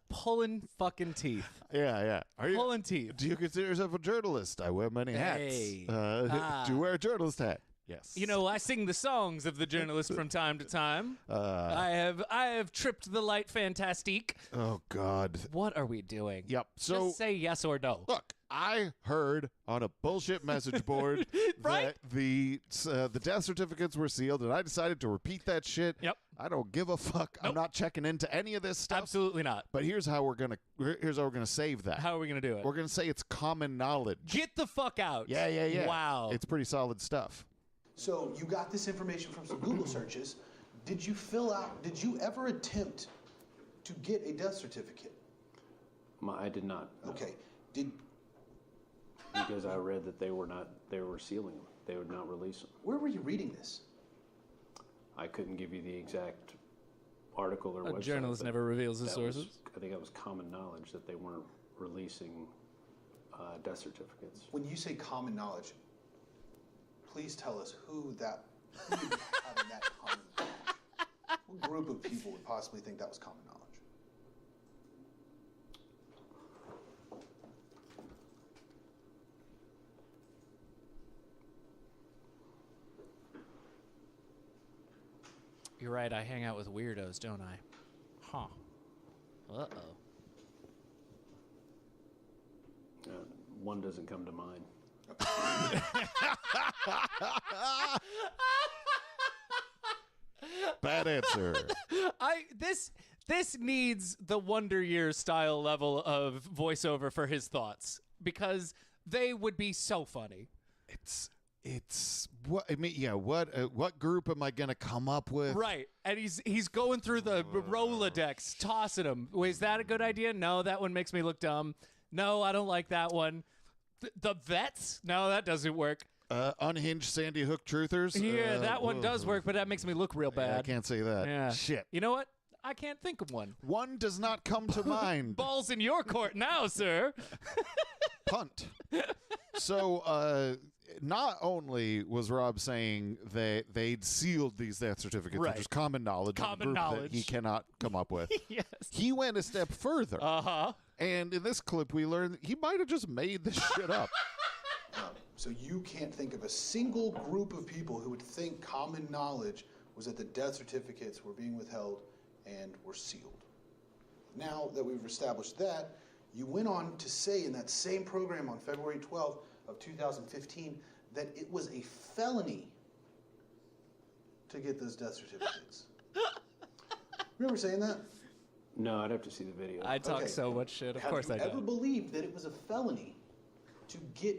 Pulling fucking teeth. Yeah. Are you pulling teeth? Do you consider yourself a journalist? I wear many hats. Hey. Do you wear a journalist hat? Yes. You know, I sing the songs of the journalist from time to time. I have tripped the light fantastique. Oh, God. What are we doing? Yep. So just say yes or no. Look, I heard on a bullshit message board right? that the death certificates were sealed, and I decided to repeat that shit. Yep. I don't give a fuck. Nope. I'm not checking into any of this stuff. Absolutely not. But here's how we're gonna save that. How are we gonna do it? We're gonna say it's common knowledge. Get the fuck out. Yeah. Wow. It's pretty solid stuff. So you got this information from some Google searches. Did you ever attempt to get a death certificate? I did not. No. Okay. Because I read that they were sealing them. They would not release them. Where were you reading this? I couldn't give you the exact article or website. A journalist never reveals his sources. I think that was common knowledge that they weren't releasing death certificates. When you say common knowledge, please tell us who would be having that common knowledge. What group of people would possibly think that was common knowledge? You're right, I hang out with weirdos, don't I? Huh. Uh-oh. One doesn't come to mind. Bad answer. This needs the Wonder Years style level of voiceover for his thoughts, because they would be so funny. It's what I mean. Yeah, what group am I gonna come up with? Right, and he's going through the Rolodex, tossing them. Wait, is that a good idea? No, that one makes me look dumb. No, I don't like that one. The vets? No, that doesn't work. Unhinged Sandy Hook truthers? Yeah, that one does work, but that makes me look real bad. Yeah, I can't say that. Yeah. Shit. You know what? I can't think of one. One does not come to mind. Balls in your court now, sir. Punt. So, not only was Rob saying that they'd sealed these death certificates, right, which is common knowledge, that he cannot come up with. Yes. He went a step further. Uh-huh. And in this clip, we learned that he might have just made this shit up. So you can't think of a single group of people who would think common knowledge was that the death certificates were being withheld and were sealed. Now that we've established that, you went on to say in that same program on February 12th of 2015 that it was a felony to get those death certificates. Remember saying that? No, I'd have to see the video. I talk so much shit. Of course I do. Have you ever believed that it was a felony to do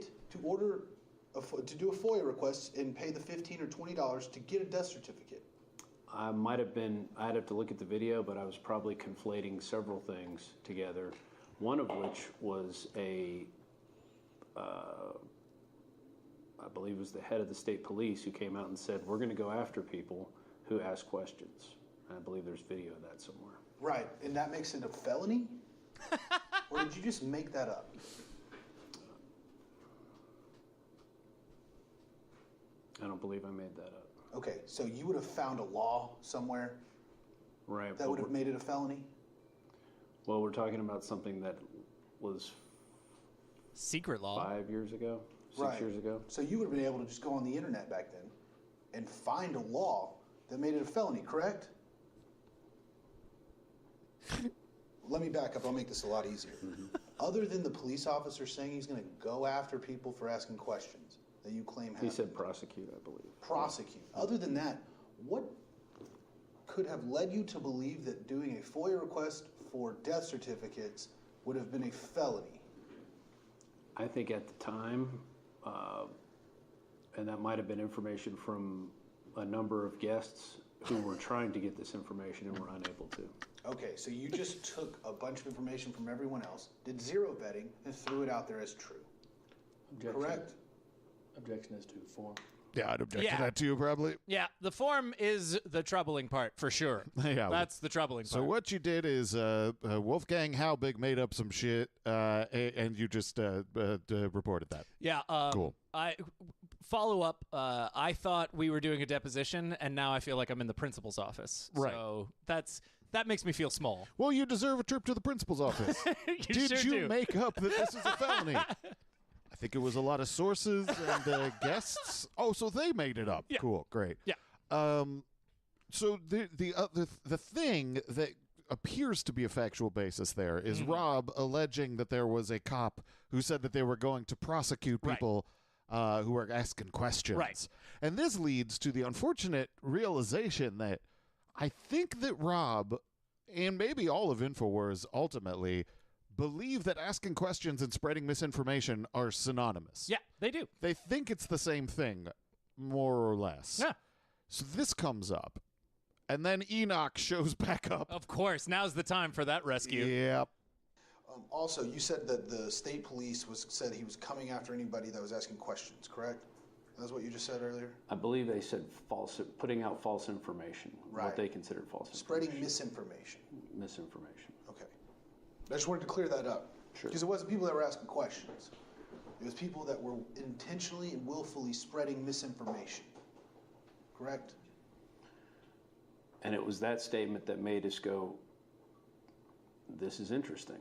a FOIA request and pay the $15 or $20 to get a death certificate? I might have been. I'd have to look at the video, but I was probably conflating several things together. One of which was I believe it was the head of the state police who came out and said, we're going to go after people who ask questions. And I believe there's video of that somewhere. Right, and that makes it a felony? Or did you just make that up? I don't believe I made that up. Okay, so you would have found a law somewhere right, that would have made it a felony? Well, we're talking about something that was secret law 5 years ago, 6 years ago. So you would have been able to just go on the internet back then and find a law that made it a felony, correct? Let me back up. I'll make this a lot easier. Other than the police officer saying he's going to go after people for asking questions that you claim happened. He said prosecute, I believe. Prosecute. Other than that, what could have led you to believe that doing a FOIA request for death certificates would have been a felony? I think at the time, and that might have been information from a number of guests who were trying to get this information and were unable to. Okay, so you just took a bunch of information from everyone else, did zero vetting, and threw it out there as true. Objection. Correct? Objection is to form. Yeah, I'd object to that too, probably. Yeah, the form is the troubling part, for sure. Yeah. That's the troubling part. So what you did is Wolfgang Halbig made up some shit, and you just reported that. Yeah. Cool. Follow up, I thought we were doing a deposition, and now I feel like I'm in the principal's office. Right. So that makes me feel small. Well, you deserve a trip to the principal's office. Did you make up that this is a felony? I think it was a lot of sources and guests. Oh, so they made it up. Yeah. Cool, great. Yeah. So the thing that appears to be a factual basis there is Mm-hmm. Rob alleging that there was a cop who said that they were going to prosecute people who are asking questions. Right. And this leads to the unfortunate realization that I think that Rob and maybe all of InfoWars ultimately believe that asking questions and spreading misinformation are synonymous. Yeah, they do. They think it's the same thing, more or less. Yeah. So this comes up. And then Enoch shows back up. Of course, now's the time for that rescue. Yep. Also, you said that the state police said he was coming after anybody that was asking questions, correct? That's what you just said earlier? I believe they said putting out false information. Right. What they considered false information. Spreading misinformation. Misinformation. Okay. I just wanted to clear that up. Sure. Because it wasn't people that were asking questions. It was people that were intentionally and willfully spreading misinformation. Correct? And it was that statement that made us go, this is interesting.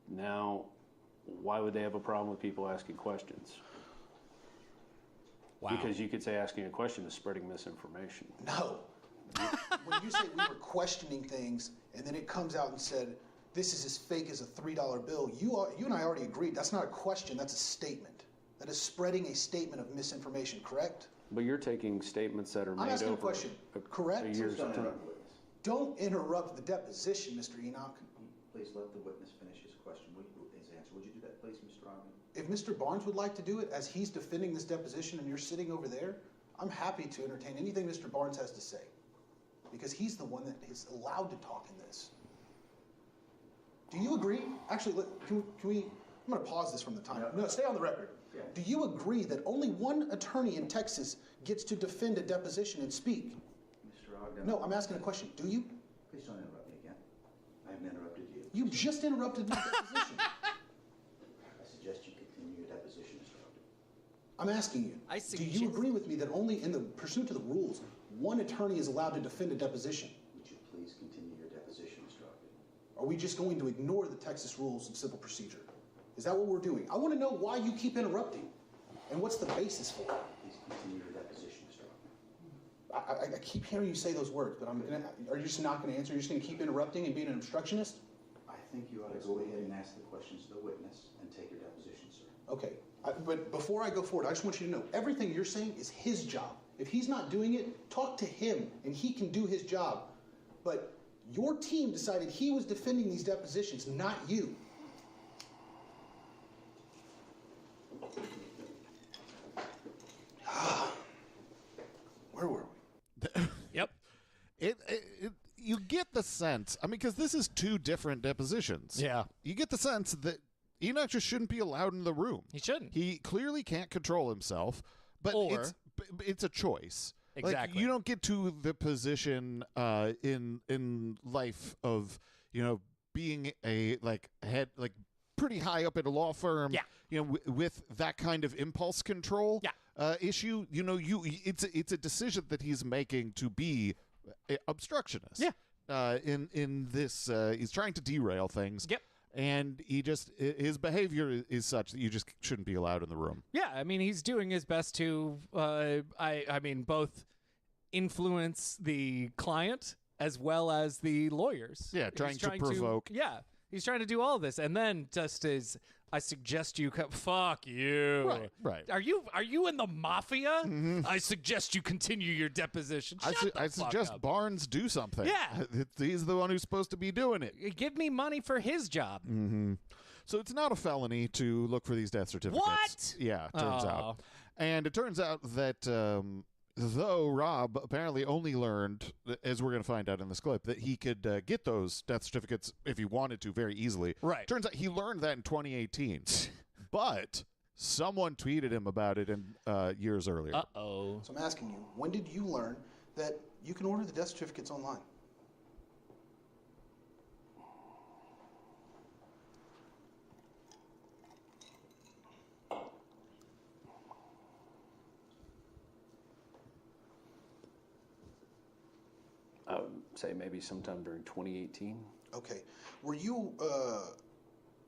Now, why would they have a problem with people asking questions? Wow. Because you could say asking a question is spreading misinformation. No. When you say we were questioning things and then it comes out and said, this is as fake as a $3 bill, you and I already agreed that's not a question, that's a statement. That is spreading a statement of misinformation, correct? But you're taking statements that are made I'm asking a over question. Correct? years of time. Don't interrupt the deposition, Mr. Enoch. Please let the witness finish his question, his answer. Would you do that, please, Mr. Ogden? If Mr. Barnes would like to do it as he's defending this deposition and you're sitting over there, I'm happy to entertain anything Mr. Barnes has to say. Because he's the one that is allowed to talk in this. Do you agree? Actually, can we I'm going to pause this from the time. No, stay on the record. Yeah. Do you agree that only one attorney in Texas gets to defend a deposition and speak? Mr. Ogden. No, I'm asking a question. Do you? Please don't interrupt me again. I haven't interrupted you. You just interrupted my deposition. I suggest you continue your deposition, Mr. Ogden. I'm asking you. Do you agree with me that only in the pursuit to the rules, one attorney is allowed to defend a deposition? Would you please continue your deposition, Mr. Ogden? Are we just going to ignore the Texas rules of civil procedure? Is that what we're doing? I want to know why you keep interrupting and what's the basis for it. Please continue your deposition, Mr. Ogden. I keep hearing you say those words, but are you just not going to answer? You're just going to keep interrupting and being an obstructionist? I think you ought to go ahead and ask the questions of the witness and take your deposition, sir. Okay, but before I go forward, I just want you to know, everything you're saying is his job. If he's not doing it, talk to him and he can do his job. But your team decided he was defending these depositions, not you. Where were we? Yep. You get the sense, I mean, because this is two different depositions. Yeah. You get the sense that Enoch just shouldn't be allowed in the room. He shouldn't. He clearly can't control himself, but it's a choice. Exactly. Like, you don't get to the position in life of, being a head pretty high up at a law firm. Yeah. With that kind of impulse control. Yeah. Issue. It's a decision that he's making to be obstructionist. Yeah. In this, he's trying to derail things. Yep. And his behavior is such that you just shouldn't be allowed in the room. Yeah, I mean, he's doing his best to, both influence the client as well as the lawyers. Yeah, trying to provoke. He's trying to do all this, and then just as I suggest you, fuck you. Right. Are you in the mafia? Mm-hmm. I suggest you continue your deposition. I suggest up. Barnes do something. Yeah. He's the one who's supposed to be doing it. Give me money for his job. Mm-hmm. So it's not a felony to look for these death certificates. What? Yeah, turns out. And it turns out that though Rob apparently only learned, as we're going to find out in this clip, that he could get those death certificates if he wanted to very easily. Right. Turns out he learned that in 2018. But someone tweeted him about it years earlier. Uh-oh. So I'm asking you, when did you learn that you can order the death certificates online? I would say maybe sometime during 2018. Okay. Were you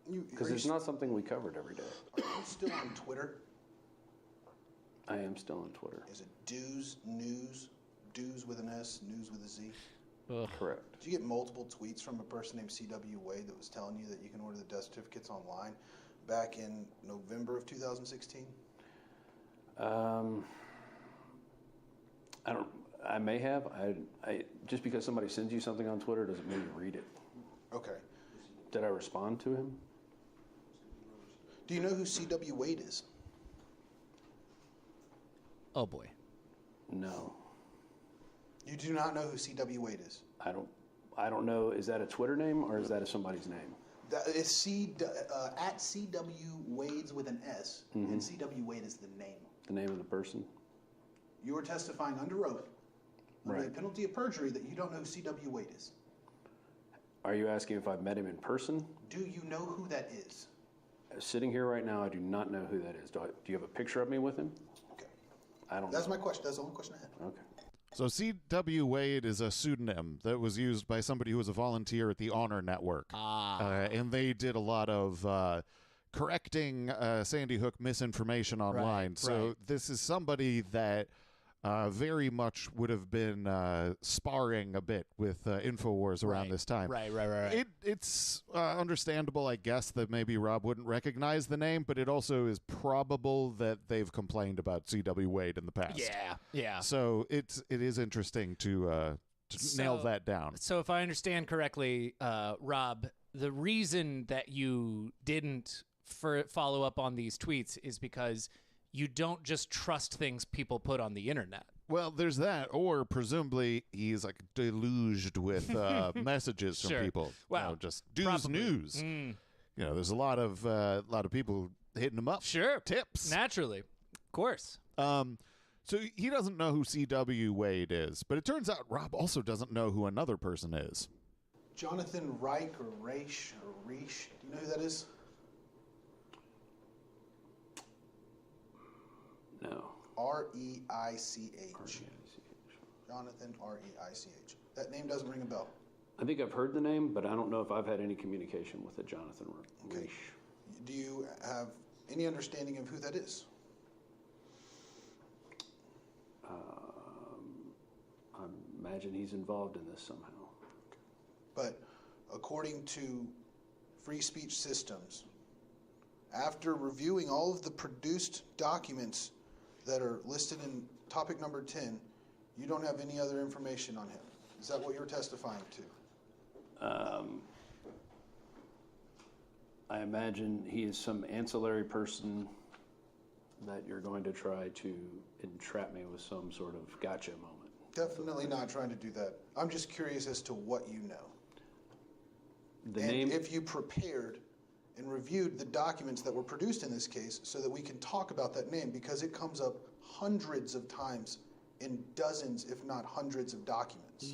Because it's not something we covered every day. Are you still on Twitter? I am still on Twitter. Is it Dues News? Dues with an S, News with a Z? Correct. Did you get multiple tweets from a person named C.W. Wade that was telling you that you can order the death certificates online back in November of 2016? I may have. I just because somebody sends you something on Twitter doesn't mean you read it. Okay. Did I respond to him? Do you know who C.W. Wade is? Oh boy. No. You do not know who C.W. Wade is? I don't know. Is that a Twitter name or is that somebody's name? It's at C.W. Wade's with an S, and C.W. Wade is the name. The name of the person? You are testifying under oath, under the Right. penalty of perjury, that you don't know who C.W. Wade is. Are you asking if I've met him in person? Do you know who that is? Sitting here right now, I do not know who that is. Do you have a picture of me with him? Okay. I don't That's know. my question. That's the only question I had. Okay. So C.W. Wade is a pseudonym that was used by somebody who was a volunteer at the Honor Network. And they did a lot of correcting Sandy Hook misinformation online. So this is somebody that very much would have been sparring a bit with InfoWars around this time. Right. It's understandable, I guess, that maybe Rob wouldn't recognize the name, but it also is probable that they've complained about C.W. Wade in the past. Yeah. So it is interesting to nail that down. So if I understand correctly, Rob, the reason that you didn't follow up on these tweets is because you don't just trust things people put on the internet. Well, there's that, or presumably he's like deluged with messages from people. Well, just Dues News. You know, there's a lot of people hitting him up. Sure, tips naturally, of course. So he doesn't know who C.W. Wade is, but it turns out Rob also doesn't know who another person is. Jonathan Reich or Reich or Reish. Do you know who that is? No. R-E-I-C-H. Jonathan R-E-I-C-H. That name doesn't ring a bell. I think I've heard the name, but I don't know if I've had any communication with a Jonathan Okay. Do you have any understanding of who that is? I imagine he's involved in this somehow. But according to Free Speech Systems, after reviewing all of the produced documents that are listed in topic number 10, you don't have any other information on him. Is that what you're testifying to? I imagine he is some ancillary person that you're going to try to entrap me with some sort of gotcha moment. Definitely not trying to do that. I'm just curious as to what you know. The name. If you prepared and reviewed the documents that were produced in this case so that we can talk about that name, because it comes up hundreds of times in dozens, if not hundreds of documents.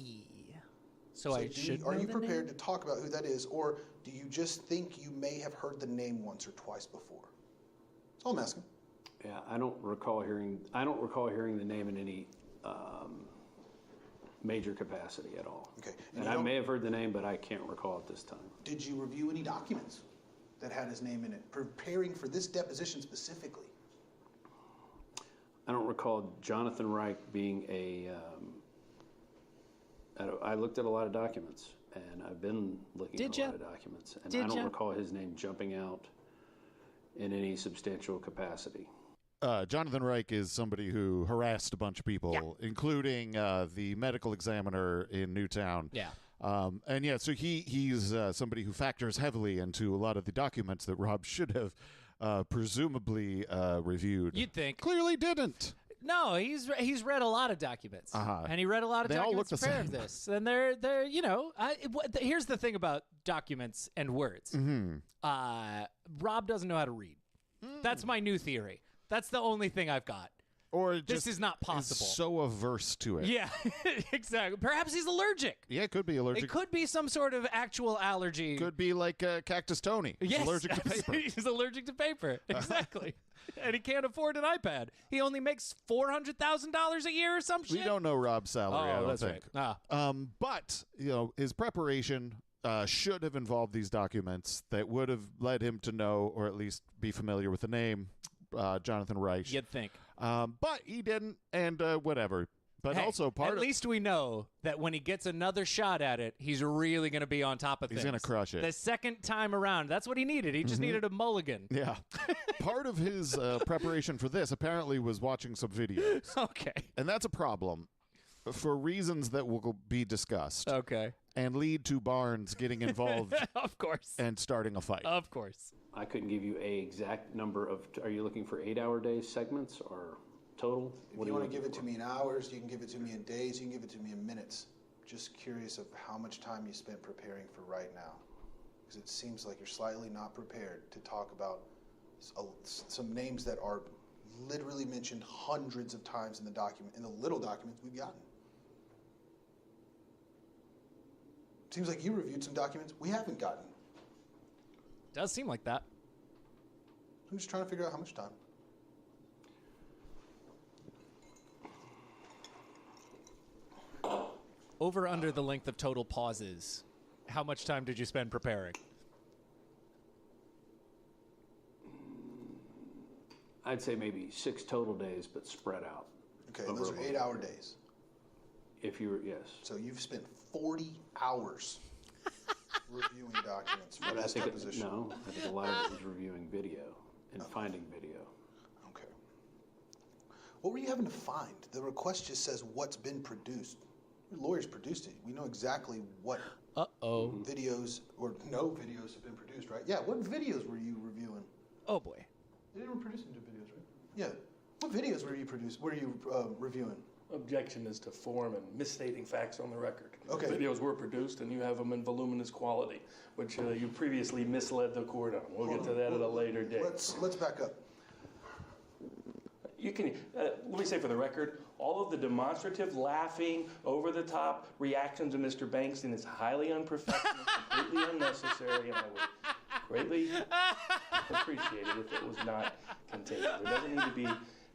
So I should Are know you the prepared name? to talk about who that is, or do you just think you may have heard the name once or twice before? That's all I'm asking. Yeah, I don't recall hearing the name in any major capacity at all. Okay. And I may have heard the name, but I can't recall at this time. Did you review any documents that had his name in it, preparing for this deposition specifically? I don't recall Jonathan Reich being a. I looked at a lot of documents, and I've been looking at a lot of documents, and I don't recall his name jumping out in any substantial capacity. Jonathan Reich is somebody who harassed a bunch of people, including the medical examiner in Newtown. Yeah. So he's somebody who factors heavily into a lot of the documents that Rob should have presumably reviewed. You'd think. Clearly didn't. No, he's read a lot all and he read a lot of They all documents look the preparing same. this, and they're here's the thing about documents and words. Mm-hmm. Rob doesn't know how to read. That's my new theory. That's the only thing I've got. Or this just is not possible. Is so averse to it. Yeah, exactly. Perhaps he's allergic. Yeah, it could be allergic. It could be some sort of actual allergy. Could be like Cactus Tony. He's Yes, allergic to paper. He's allergic to paper. Exactly. And he can't afford an iPad. He only makes $400,000 a year or some shit. We don't know Rob's salary, I don't that's think. right. But, his preparation should have involved these documents that would have led him to know, or at least be familiar with the name, Jonathan Reich. You'd think. But he didn't, and whatever. But Hey, also at least we know that when he gets another shot at it, he's really going to be on top of things. He's going to crush it. The second time around, that's what he needed. He just needed a mulligan. Yeah. Part of his preparation for this apparently was watching some videos. Okay. And that's a problem for reasons that will be discussed. Okay. And lead to Barnes getting involved. Of course. And starting a fight. Of course. I couldn't give you a exact number of. Are you looking for 8-hour day segments or total? If you want to give it to me in hours, you can give it to me in days, you can give it to me in minutes. Just curious of how much time you spent preparing for right now. Because it seems like you're slightly not prepared to talk about some names that are literally mentioned hundreds of times in the document, in the little documents we've gotten. Seems like you reviewed some documents we haven't gotten. Does seem like that. I'm just trying to figure out how much time. Over under the length of total pauses. How much time did you spend preparing? I'd say maybe 6 total days, but spread out. Okay, those are 8-hour days. If you were, yes. So you've spent 40 hours reviewing documents for But this deposition. No, I think a lot of it was reviewing video and finding video. Okay. What were you having to find? The request just says what's been produced. Your lawyers produced it. We know exactly what videos or no videos have been produced, right? Yeah, what videos were you reviewing? Oh, boy. They didn't produce any videos, right? Yeah. What videos were you reviewing? Objection is to form and misstating facts on the record. Okay. Videos were produced, and you have them in voluminous quality, which you previously misled the court on. We'll get to that at a later date. Let's back up. You can let me say for the record, all of the demonstrative, laughing, over-the-top reactions of Mr. Bankston is highly unprofessional, completely unnecessary, and I would greatly appreciate it if it was not contained. There doesn't need to be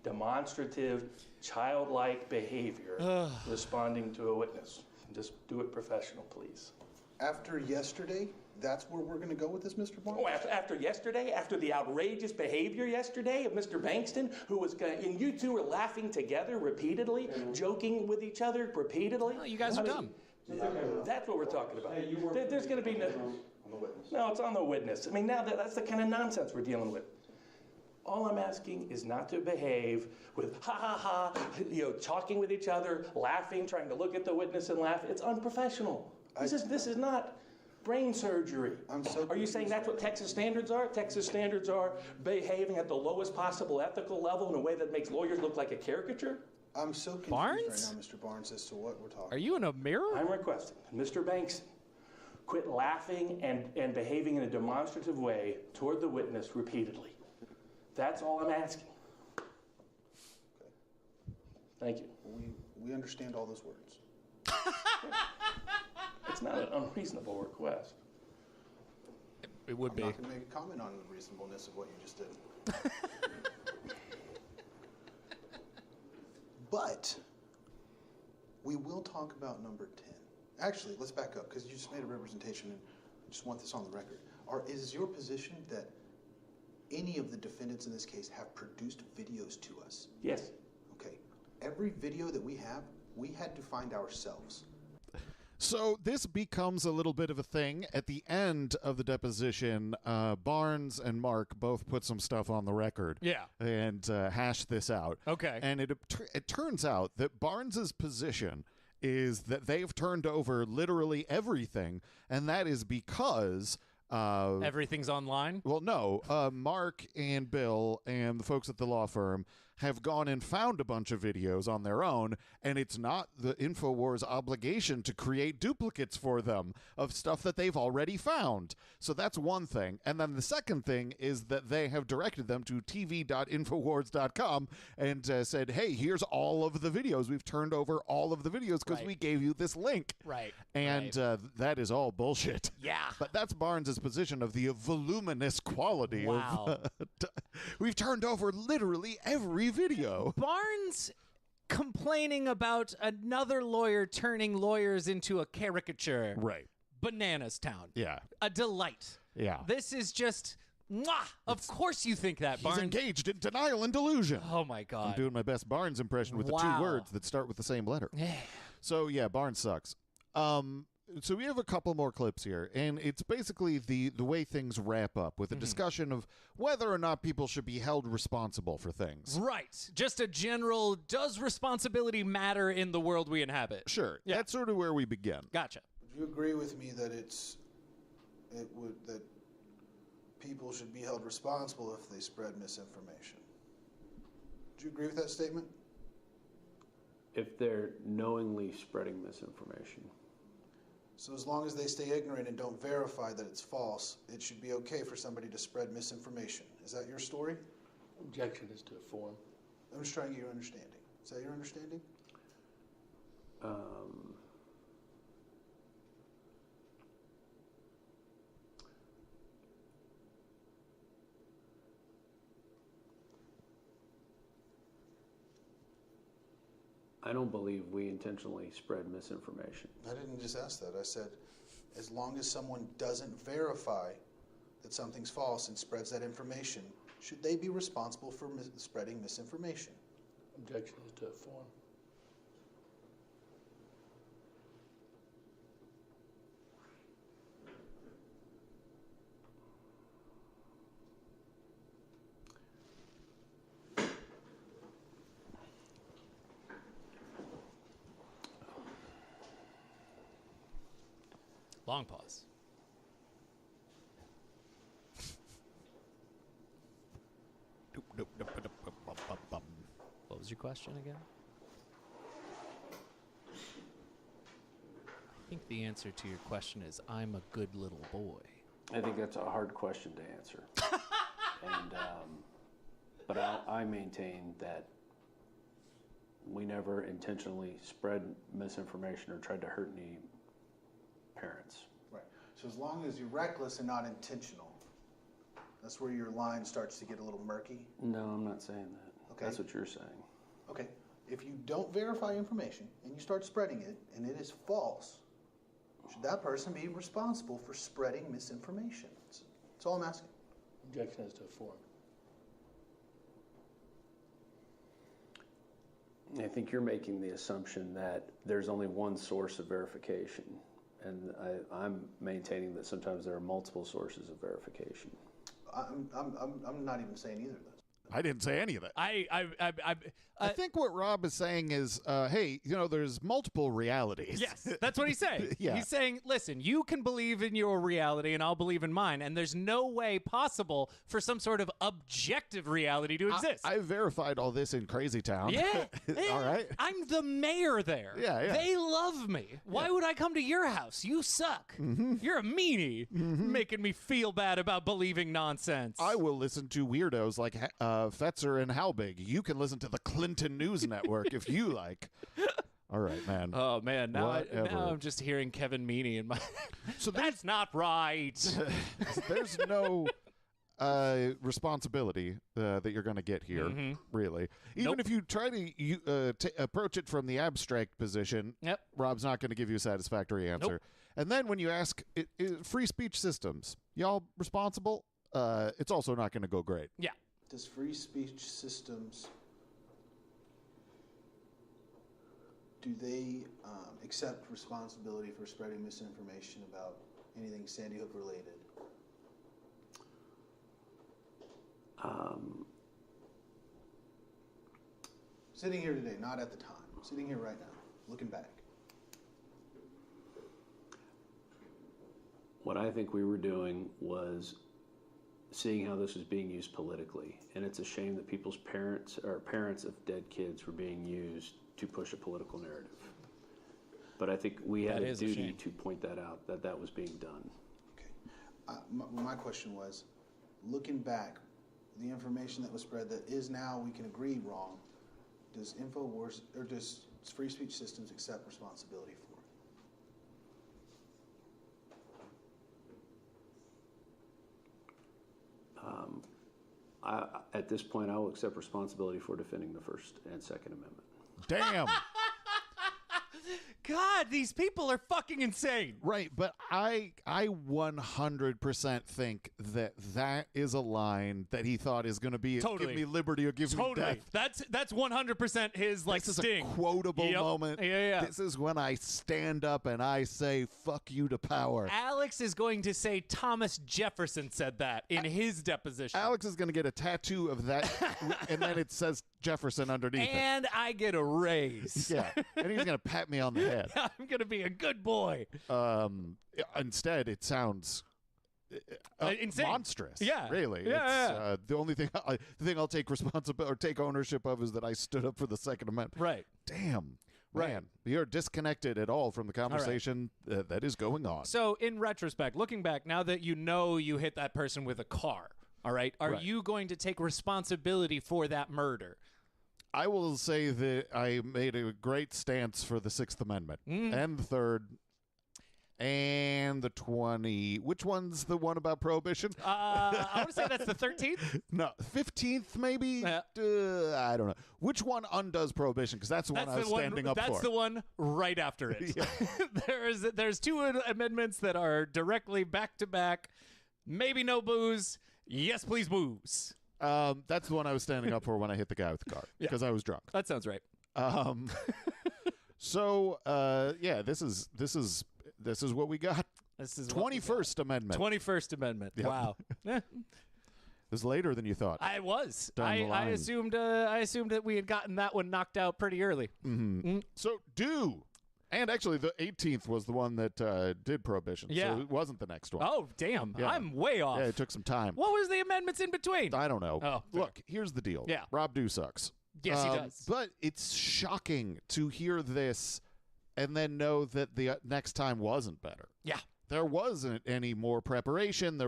demonstrative, childlike behavior responding to a witness. Just do it professional, please. After yesterday, that's where we're going to go with this, Mr. Barnes? Oh, after yesterday? After the outrageous behavior yesterday of Mr. Bankston, who was and you two were laughing together repeatedly, joking with each other repeatedly? Well, you guys are dumb. That's what we're talking about. There's going to be no... On the witness. No, it's on the witness. I mean, now that's the kind of nonsense we're dealing with. All I'm asking is not to behave with ha, talking with each other, laughing, trying to look at the witness and laugh. It's unprofessional. This is not brain surgery. Are you saying that's what Texas standards are? Texas standards are behaving at the lowest possible ethical level in a way that makes lawyers look like a caricature? I'm so confused Barnes? right now, Mr. Barnes, as to what we're talking Are you in a mirror? I'm requesting Mr. Bankston quit laughing and behaving in a demonstrative way toward the witness repeatedly. That's all I'm asking. Okay. Thank you. We understand all those words. It's not an unreasonable request. It would be. I'm not going to make a comment on the reasonableness of what you just did. But we will talk about number 10. Actually, let's back up, because you just made a representation, and I just want this on the record. Is your position that any of the defendants in this case have produced videos to us? Yes. Okay. Every video that we have, we had to find ourselves. So this becomes a little bit of a thing. At the end of the deposition, Barnes and Mark both put some stuff on the record. Yeah. And hash this out. Okay. And it turns out that Barnes's position is that they've turned over literally everything, and that is because... everything's online? Well, no. Mark and Bill and the folks at the law firm have gone and found a bunch of videos on their own, and it's not the InfoWars obligation to create duplicates for them of stuff that they've already found. So that's one thing. And then the second thing is that they have directed them to tv.infowars.com and said, hey, here's all of the videos. We've turned over all of the videos because we gave you this link. Right. And that is all bullshit. Yeah. But that's Barnes's position of the voluminous quality of... we've turned over literally every video. Barnes complaining about another lawyer turning lawyers into a caricature. Right. bananas town. Yeah. A delight. Yeah. This is just, mwah! Of course you think that, Barnes. He's engaged in denial and delusion. Oh, my God. I'm doing my best Barnes impression with the two words that start with the same letter. So, yeah, Barnes sucks. So we have a couple more clips here, and it's basically the way things wrap up with a discussion of whether or not people should be held responsible for things. Right. Just a general, does responsibility matter in the world we inhabit? Sure. Yeah. That's sort of where we begin. Gotcha. Would you agree with me that that people should be held responsible if they spread misinformation? Do you agree with that statement? If they're knowingly spreading misinformation. So as long as they stay ignorant and don't verify that it's false, it should be okay for somebody to spread misinformation. Is that your story? Objection is to form. I'm just trying to get your understanding. Is that your understanding? I don't believe we intentionally spread misinformation. I didn't just ask that. I said, as long as someone doesn't verify that something's false and spreads that information, should they be responsible for spreading misinformation? Objection is to form. Long pause. What was your question again? I think the answer to your question is, I'm a good little boy. I think that's a hard question to answer. And, but I maintain that we never intentionally spread misinformation or tried to hurt any parents. Right. So as long as you're reckless and not intentional, that's where your line starts to get a little murky? No, I'm not saying that. Okay. That's what you're saying. Okay. If you don't verify information and you start spreading it and it is false, should that person be responsible for spreading misinformation? That's all I'm asking. Objection is to form. I think you're making the assumption that there's only one source of verification. And I'm maintaining that sometimes there are multiple sources of verification. I'm not even saying either of those. I didn't say any of that. I think what Rob is saying is, hey, there's multiple realities. Yes, that's what he's saying. Yeah. He's saying, listen, you can believe in your reality and I'll believe in mine, and there's no way possible for some sort of objective reality to exist. I verified all this in Crazy Town. Yeah. All right. I'm the mayor there. Yeah. They love me. Why would I come to your house? You suck. You're a meanie, making me feel bad about believing nonsense. I will listen to weirdos like Fetzer and Halbig. You can listen to the Clinton News Network if you like. All right, man. Oh, man. Now I'm just hearing Kevin Meaney in my... So that's not right. There's no responsibility that you're going to get here, really. Even if you try to approach it from the abstract position, Rob's not going to give you a satisfactory answer. And then when you ask, free speech systems, y'all responsible? It's also not going to go great. Yeah. Does free speech systems, do they accept responsibility for spreading misinformation about anything Sandy Hook related? Sitting here today, not at the time, sitting here right now, looking back. What I think we were doing was seeing how this was being used politically, and it's a shame that people's parents or parents of dead kids were being used to push a political narrative. But I think we had a duty to point that out, that was being done. Okay. My question was, looking back, the information that was spread that is now, we can agree, wrong, does InfoWars, or does free speech systems accept responsibility for it? At this point, I will accept responsibility for defending the First and Second Amendment. Damn. God, these people are fucking insane. Right, but I 100% think that is a line that he thought is going to be Totally. give me liberty or give me death. That's 100% his like This sting. is a quotable moment. Yeah. This is when I stand up and I say "fuck you" to power. Alex is going to say Thomas Jefferson said that in his deposition. Alex is going to get a tattoo of that, and then it says Jefferson underneath and I get a raise. Yeah, and he's going to pat me on the head. I'm going to be a good boy. Instead, it sounds insane. Monstrous. Yeah. Really. Yeah. The only thing I'll take responsibility or take ownership of is that I stood up for the Second Amendment. Right. Damn. Right. Man, you're disconnected at all from the conversation that is going on. So, in retrospect, looking back, now that you know you hit that person with a car, all right, are you going to take responsibility for that murder? I will say that I made a great stance for the Sixth Amendment and the Third and the 20. Which one's the one about prohibition? I want to say that's the 13th. No, 15th maybe? I don't know. Which one undoes prohibition? Because that's the one I was standing up for. That's the one right after it. There's two amendments that are directly back to back. Maybe no booze. Yes, please booze. That's the one I was standing up for when I hit the guy with the car because I was drunk. That sounds right. This is what we got. This is 21st Amendment. 21st Amendment. Yep. Wow. It was later than you thought. I was. Down the I line. assumed that we had gotten that one knocked out pretty early. So and actually the 18th was the one that did prohibition. Yeah. So it wasn't the next one. Oh, damn. Yeah. I'm way off. Yeah, it took some time. What was the amendments in between? I don't know. Oh, look, here's the deal. Yeah. Rob Dew sucks. Yes, he does. But it's shocking to hear this and then know that the next time wasn't better. Yeah. There wasn't any more preparation.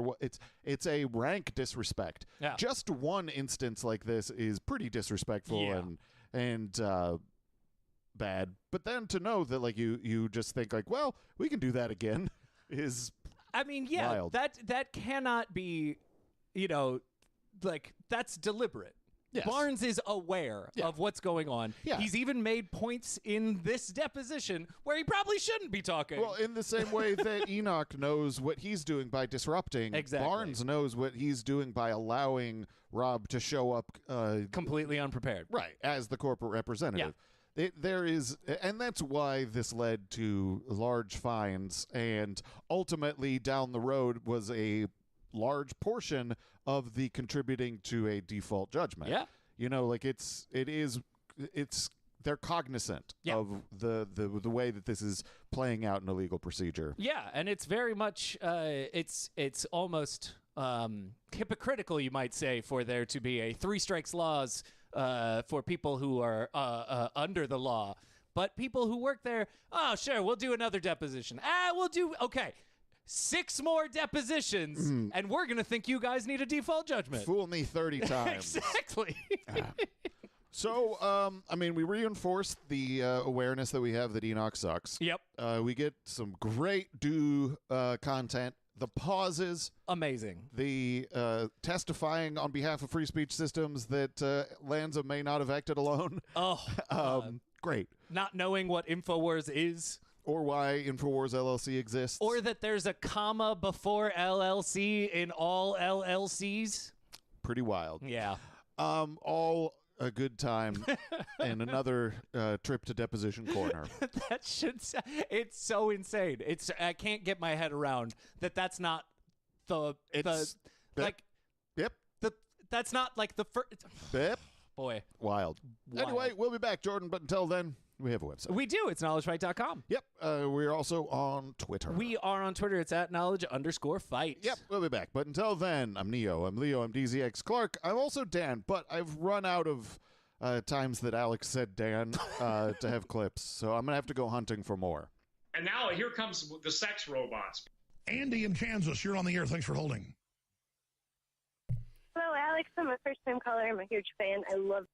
It's a rank disrespect. Yeah. Just one instance like this is pretty disrespectful and bad. But then to know that like you just think like, well, we can do that again is wild. that cannot be, like that's deliberate. Yes. Barnes is aware of what's going on. Yeah. He's even made points in this deposition where he probably shouldn't be talking. Well, in the same way that Enoch knows what he's doing by disrupting, Exactly. Barnes knows what he's doing by allowing Rob to show up completely unprepared. Right, as the corporate representative. And that's why this led to large fines and ultimately down the road was a large portion of the contributing to a default judgment. Yeah. They're cognizant of the way that this is playing out in a legal procedure. Yeah, and it's very much it's almost hypocritical, you might say, for there to be a 3 strikes laws for people who are under the law, but people who work there, oh sure, we'll do another deposition. We'll do 6 more depositions, and we're gonna think you guys need a default judgment. Fool me 30 times. Exactly. So, we reinforced the awareness that we have that Enoch sucks. Yep. We get some great content. The pauses. Amazing. The testifying on behalf of free speech systems that Lanza may not have acted alone. Oh. Great. Not knowing what InfoWars is. Or why InfoWars LLC exists. Or that there's a comma before LLC in all LLCs. Pretty wild. Yeah. All a good time and another trip to Deposition Corner. It's so insane. I can't get my head around that. That's not that's not like the first. Yep. Boy. Wild. Anyway, we'll be back, Jordan. But until then, we have a website. We do. It's knowledgefight.com. Yep. We're also on Twitter. We are on Twitter. It's at @knowledge_fight. Yep. We'll be back. But until then, I'm Neo. I'm Leo. I'm DZX Clark. I'm also Dan, but I've run out of times that Alex said Dan to have clips. So I'm going to have to go hunting for more. And now here comes the sex robots. Andy in Kansas, you're on the air. Thanks for holding. Hello, Alex. I'm a first-time caller. I'm a huge fan. I love.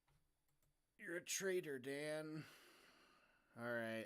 You're a traitor, Dan. All right.